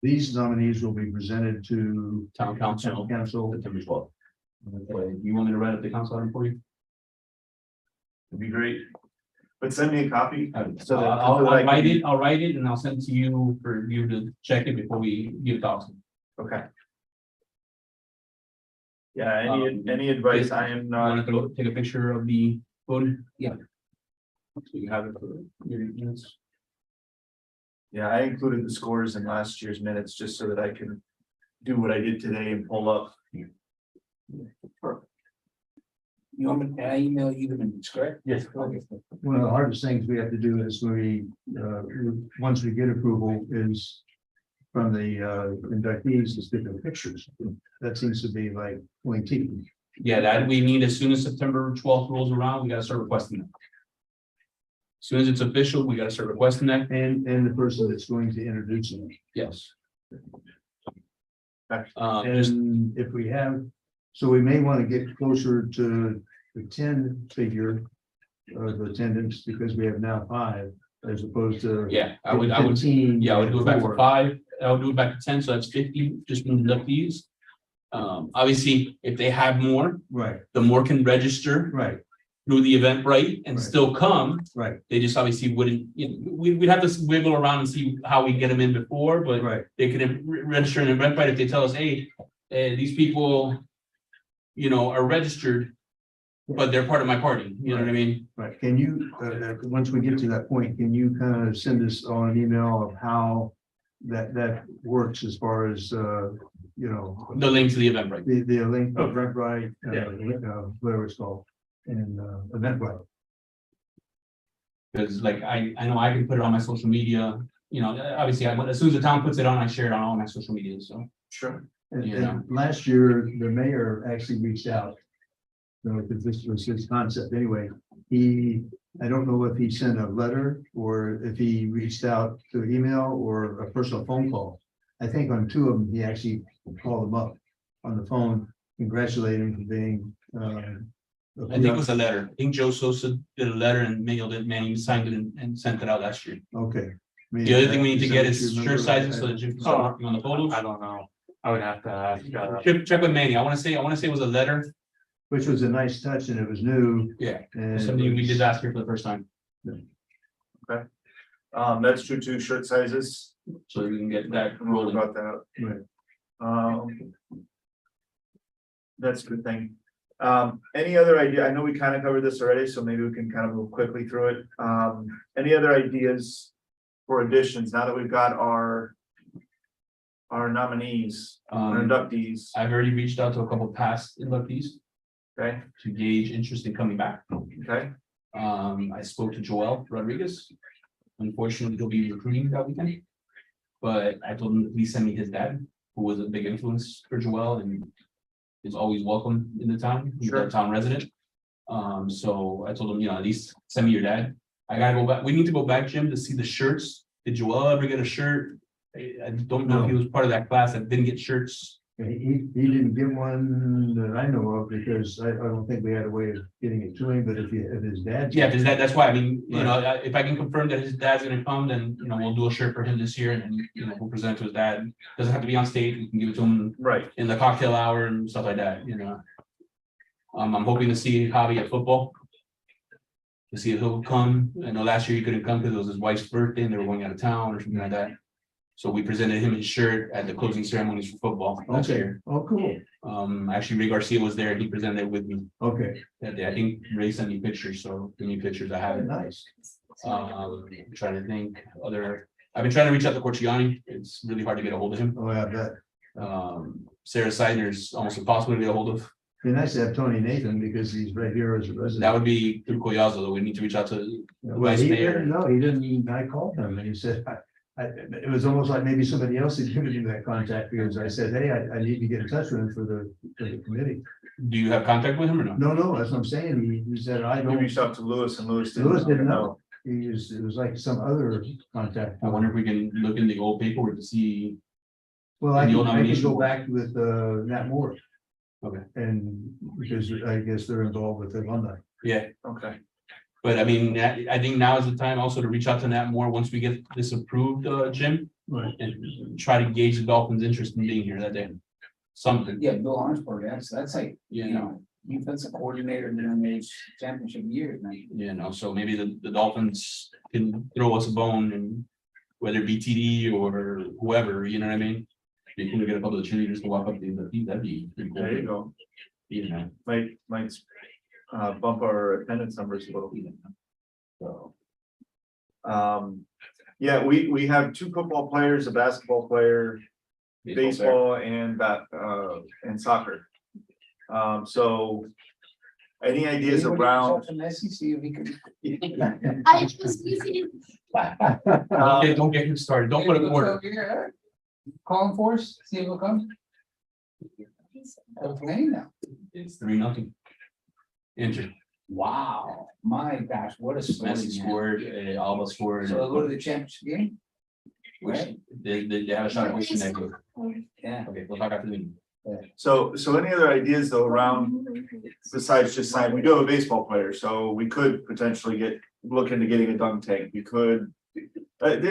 These nominees will be presented to Town council, council. September 12th. You want me to write up the council item for you? It'd be great. But send me a copy. So that- I'll so that I write can- it, I'll write it and I'll send it to you for you to check it before we give it to Austin. Okay. Yeah, Um, any advice, I am Want not, to go take a picture of the vote? Yeah. So you have it for your units. yeah, I included the scores in last year's minutes just so that I can do what I did today and pull up. You want me, can I email you the minutes, correct? Yes. Okay. One of the hardest things we have to do is once we get approval is from the inductees is different pictures. That seems to be like pulling teeth. Yeah, that we need as soon as September 12th rolls around, we gotta start requesting that. As soon as it's official, we gotta start requesting that. And the person that's going to introduce them. Yes. Just, And if we have, so we may want to get closer to the 10 figure of attendance because we have now 5 as opposed to. yeah, I would, 15 yeah, I would do it back to before. 5, I would do it back to 10, so that's 50, just from the inductees. Obviously, if they have more, Right, the more can register right, through the Eventbrite and Right. still come. right, They just obviously wouldn't, you know, we'd have to wiggle around and see how we get them in before, but right. they could register in Eventbrite if they tell us, hey, these people, you know, are registered, but they're part of my party, you know what I mean? Right, can you, once we get to that point, can you kind of send us on an email of how that works as far as, you know. The link to the Eventbrite. The link, Eventbrite, whatever it's called, and Eventbrite. Because like, I know I can put it on my social media, you know, obviously, as soon as the town puts it on, I share it on all my social media, so. Sure. And Yeah. last year, the mayor actually reached out. So, because this was his concept anyway, I don't know if he sent a letter or if he reached out to email or a personal phone call. I think on 2 of them, he actually called them up on the phone, congratulating him for being. I think it was a letter. I think Joe Sosa did a letter and mailed it, man, he signed it and sent it out last year. Okay. The other thing we need to get is shirt sizes so that you can start working on the photos. I don't know. I would have to ask. Check with Manny. I wanna say it was a letter. Which was a nice touch and it was new. Yeah. And Something we did ask here for the first time, That's true too, shirt sizes. so we can get that We'll rolling. about that. Right. That's a good thing. Any other idea? I know we kind of covered this already, so maybe we can kind of move quickly through it. Any other ideas for additions now that we've got our nominees, our inductees? I've already reached out to a couple past inductees Okay, to gauge interest in coming back. okay, I spoke to Joel Rodriguez. Unfortunately, he'll be recruiting that weekend. But I told him to please send me his dad, who was a big influence for Joel and is always welcome in the town. He's a town resident. So I told him, you know, at least send me your dad. I gotta go back. We need to go back, Jim, to see the shirts. Did Joel ever get a shirt? I don't know if he was part of that class that didn't get shirts. He didn't get one that I know of because I don't think we had a way of getting it to him, but if his dad. Yeah, because that's why, I mean, you know, if I can confirm that his dad's gonna come, then, you know, we'll do a shirt for him this year and then, you know, we'll present it to his dad. Doesn't have to be on stage, we can give it to him right. in the cocktail hour and stuff like that, you know. I'm hoping to see Javi at football. To see if he'll come. I know last year he couldn't come because it was his wife's birthday and they were going out of town or something like that. So we presented him his shirt at the closing ceremonies for football last Okay, year. oh, cool, Actually, Ray Garcia was there and he presented it with me okay, that day. I think Ray sent me pictures, so give me pictures, I have it. nice. I'm trying to think I've been trying to reach out to Corciani. It's really hard to get a hold of him. Oh, I bet. Sarah Seidner's almost impossible to get a hold of. Be nice to have Tony Nathan because he's right here as a resident. That would be through Collazo, though. We need to reach out to Well, vice he mayor. didn't know, he didn't, I called him and he said, it was almost like maybe somebody else had given him that contact because I said, hey, I need to get in touch with him for the committee. Do you have contact with him or no? No, that's what I'm saying. He said, I You don't. reached out to Lewis and Lewis Didn't know. It was like some other contact. I wonder if we can look in the old paperwork to see. Well, I And the old can nomination go board. back with Nat Moore. Okay. And because I guess they're involved with alumni. Yeah, Okay, but I mean, I think now is the time also to reach out to Nat Moore once we get this approved, Jim, Right. and try to gauge the Dolphins' interest in being here that day. Something, Yeah, Bill Armsburg, that's like, you you know, know, defensive coordinator during the championship years, man. so maybe the Dolphins can throw us a bone and whether it be TD or whoever, you know what I mean? Be cool to get a couple of cheerleaders to walk up to the feet, that'd be pretty cool. there you go. You know, Might bump our attendance numbers a little. So. Yeah, we have 2 football players, a basketball player, baseball and soccer. So. Any ideas around? See if he could. I just using don't get him started, don't put a quarter. Call him for us, see if he'll come. They're playing now. It's 3-0. Inter, Wow, my gosh, what a story. Messi man. scored, Alba scored. So they'll go to the championship game? Right? They have a shot at wasting that game. Yeah. Okay, we'll talk after the meeting. So any other ideas though around, besides just sign, we do have a baseball player, so we could potentially look into getting a dunk tank, we could. And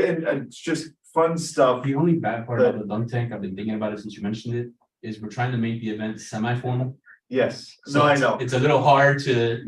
it's just fun stuff. The only bad part about the dunk tank, I've been thinking about it since you mentioned it, is we're trying to make the event semi-formal. Yes, So no, I it's- know. It's a little hard to,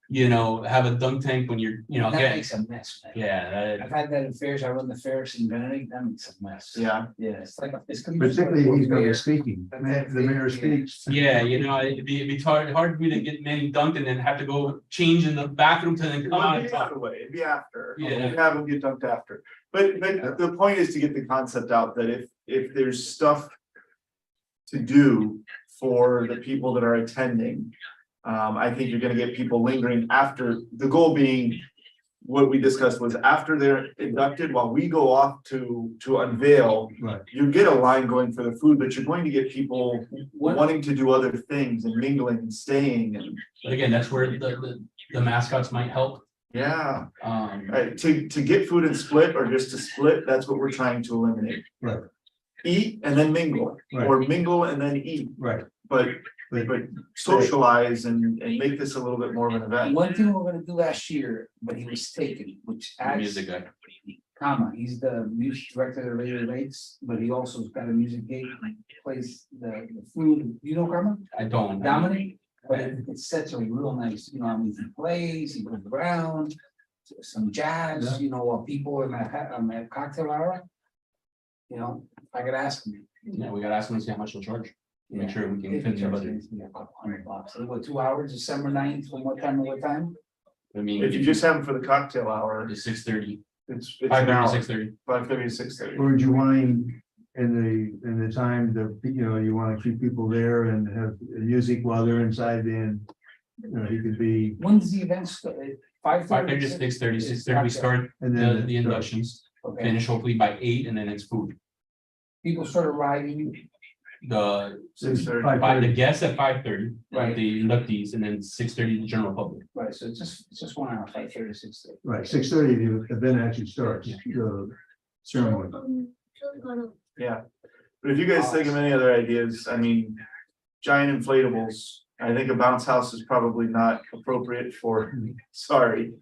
Yeah. have a dunk tank when you're, That get, makes a mess, man. yeah, I've had that in fairs, I run the fairs in Benedict, that makes a mess. Yeah. Yeah, it's like, it's. Particularly he's gonna be speaking, the mayor speaks. yeah, it'd be hard for me to get many dunked and then have to go change in the bathroom to then It come out would and be talk. after way, it'd be after. Yeah. We'd have them get dunked after. But the point is to get the concept out that if there's stuff to do for the people that are attending, I think you're gonna get people lingering after, the goal being what we discussed was after they're inducted, while we go off to unveil, Right. you get a line going for the food, but you're going to get people What- wanting to do other things and mingling and staying and, But again, that's where the mascots might help. yeah. Um, To get food and split or just to split, that's what we're trying to eliminate. Right. Eat and then mingle, or mingle and then eat, Right. but socialize and make this a little bit more of an event. One thing we're gonna do last year, but he was taken, which the adds, music guy. he's the music director of the Lady Lakes, but he also has got a music gate, plays the food, you know, Karma? I don't. Dominic, but it sets a real nice, I mean, he plays, he goes around. Some jazz, while people in that cocktail hour. I could ask him. Yeah, we gotta ask them to see how much they'll charge. Make sure we can If fit he in the charges budget. me a couple $100. So what, 2 hours, December 9th, from what time to what time? I mean. If you just have them for the cocktail hour, It's 6:30, it's 5:30, 5:30 to 6:30. Or would you want him in the time that, you want to keep people there and have music while they're inside then? He could be, When does the event start? 5:30 to 6:30, 6:30 we start and the then. inductions, Okay, finish hopefully by 8 and then it's food. people start arriving, The, 6:30. by the guests at 5:30, Right. the inductees, and then 6:30 the general public. right, so it's just 1 hour, 5:30 to 6:30. Right, 6:30, the event actually starts, the ceremony. Yeah, but if you guys think of any other ideas, I mean, giant inflatables, I think a bounce house is probably not appropriate for, sorry.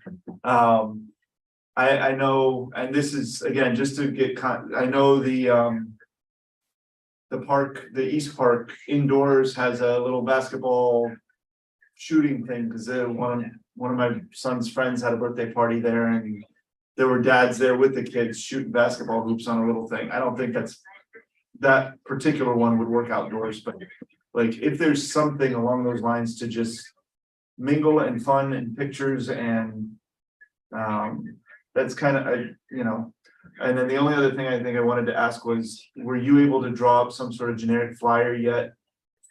I know, and this is, again, just to get I know the park, the East Park indoors has a little basketball shooting thing, because one of my son's friends had a birthday party there, and there were dads there with the kids shooting basketball hoops on a little thing. I don't think that particular one would work outdoors, but like if there's something along those lines to just mingle and fun and pictures and that's kind of, and then the only other thing I think I wanted to ask was, were you able to draw up some sort of generic flyer yet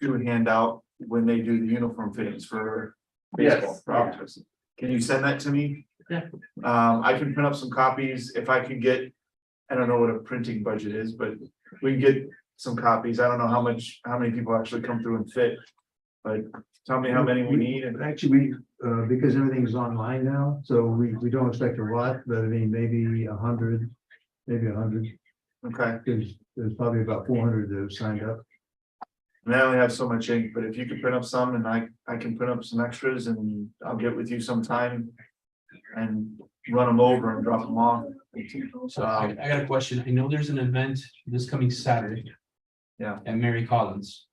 to hand out when they do the uniform fittings for baseball? Yes. Can you send that to me? Yeah. I can print up some copies if I can get, I don't know what a printing budget is, but we can get some copies. I don't know how many people actually come through and fit. But tell me how many we need and Actually, because everything's online now, so we don't expect a lot, but I mean, maybe 100, maybe 100. okay. There's probably about 400 that have signed up. And I only have so much ink, but if you could print up some and I can print up some extras and I'll get with you sometime. And run them over and drop them off. So I got a question. I know there's an event this coming Saturday. Yeah. At Mary Collins,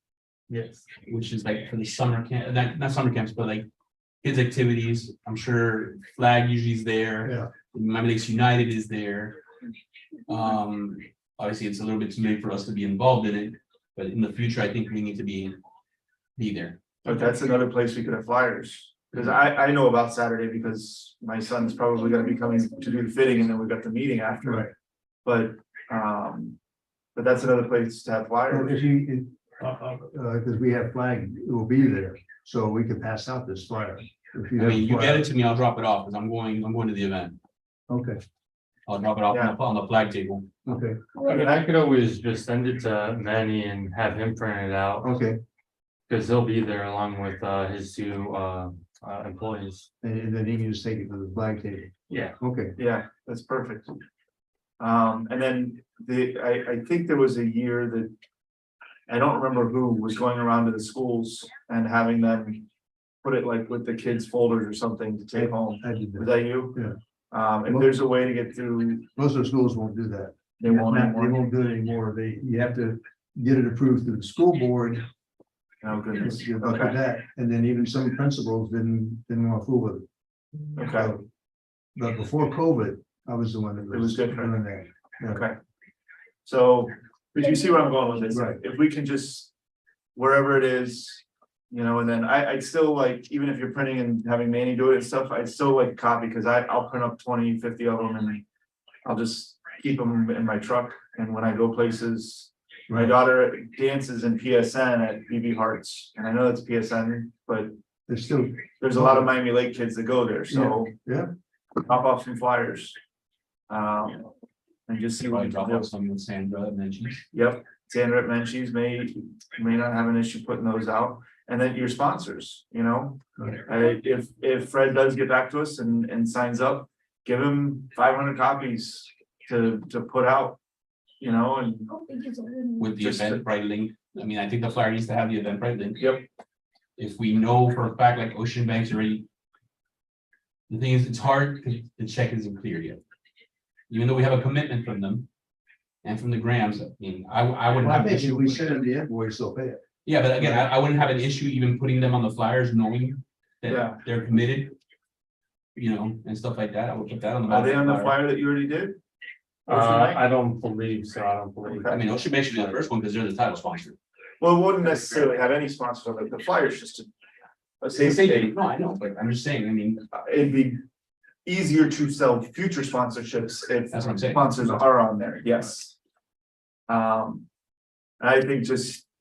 Yes. which is like for the summer camp, not summer camps, but like kids' activities. I'm sure Flag usually is there. Yeah. Miami Lakes United is there. Obviously, it's a little bit too late for us to be involved in it, but in the future, I think we need to be there. But that's another place we could have flyers. Because I know about Saturday because my son's probably gonna be coming to do the fitting and then we've got the meeting after. Right. But that's another place to have Well, flyers. if you, because we have flag, it will be there, so we can pass out this flyer. If I have mean, you a get flyer. it to me, I'll drop it off, because I'm going to the event. Okay, I'll drop it off on the flag table. Okay, I mean, I could always just send it to Manny and have him print it out, okay, because he'll be there along with his two employees. and then he can just take it to the flag table. Yeah. Okay, Yeah, that's perfect. And then I think there was a year that. I don't remember who was going around to the schools and having them. Put it like with the kids folders or something to take home. I did Was that. that you? Yeah. If there's a way to get through, Most of the schools won't do that. they won't They anymore. won't do it anymore. You have to get it approved through the school board. Oh, goodness. You're up to Okay, that, and then even some principals didn't want to fool with it. okay, But before COVID, I was the one that It was different. doing that. Yeah. okay. So, but you see where I'm going with this, Right. if we can just, wherever it is. You know, and then I'd still like, even if you're printing and having Manny do it and stuff, I'd still like copy, cause I'll print up 20, 50 of them and. I'll just keep them in my truck, and when I go places, my Right. daughter dances in PSN at BB Hearts, and I know it's PSN, but. There's still, There's a lot of Miami Lake kids that go there, so. yeah. Pop off some flyers. And just see what Probably we drop can off do. some with Sandra and then she's. Yep, Sandra at Menchie's may not have an issue putting those out, and then your sponsors, you know. If Fred does get back to us and signs up, give him 500 copies to put out. You know, and With the Just to- Eventbrite link, I mean, I think the flyer needs to have the Eventbrite link. Yep. If we know for a fact, like Ocean Bank's already. The thing is, it's hard because the check isn't clear yet. Even though we have a commitment from them. And from the Grams, I mean, I wouldn't Well, I have. an think if issue we with- send them the invoice, they'll pay it. Yeah, but again, I wouldn't have an issue even putting them on the flyers, knowing Yeah. that they're committed. You know, and stuff like that. I would put that on the. are they bottom on of the flyer. flyer that you already did? Ocean Bank? I don't believe so, I don't believe. I mean, Ocean Bank should be the first one because they're the title sponsor. Well, it wouldn't necessarily have any sponsors on it, the flyer's just a They safe say, date. no, I know, but I'm just saying, I mean, It'd be easier to sell future sponsorships if That's what I'm saying. sponsors are on there, yes. I think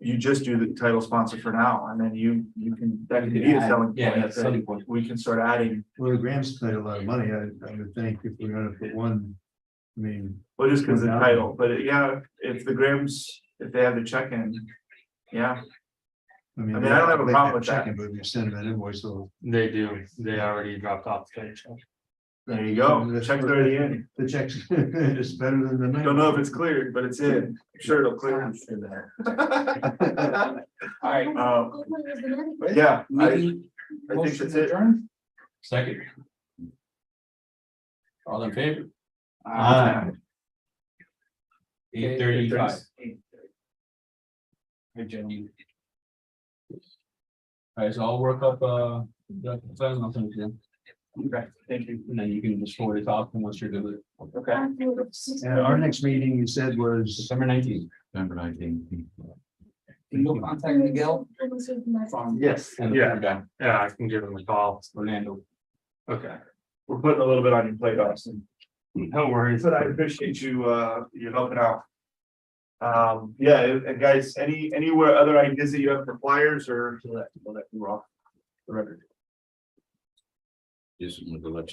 you just do the title sponsor for now, and then you can, that could be a selling yeah, point, that's a selling point. we can start adding. Well, the Grams paid a lot of money, I would think, if we're gonna put one, I mean. Well, just because the Yeah. title, but yeah, if the Grams, if they have the check-in, yeah, I mean, I don't have a they problem with that. checking, But if you send them an invoice, so. They do, they already dropped off the check. there you go, the check's already in. The checks, it's better than the night. Don't know if it's cleared, but it's in, I'm sure it'll clear. Alright, But yeah, I Meeting, think motion that's it. adjourned? second. All in favor? Uh, 8:35. Alright, so I'll work up, the plans and I'll send it to them, Okay, thank you. and then you can just forward it off once you're good with it. Okay. And our next meeting, you said, was December 19th. November 19th. You'll contact Miguel from. Yes, And the Yeah. third guy, Yeah, I can give them a call. Orlando. okay. We're putting a little bit on your plate, Austin, No worries. but I appreciate you, you helping out. Yeah, and guys, anywhere other ideas that you have for flyers or? We'll let you off the record. Just wanted to let you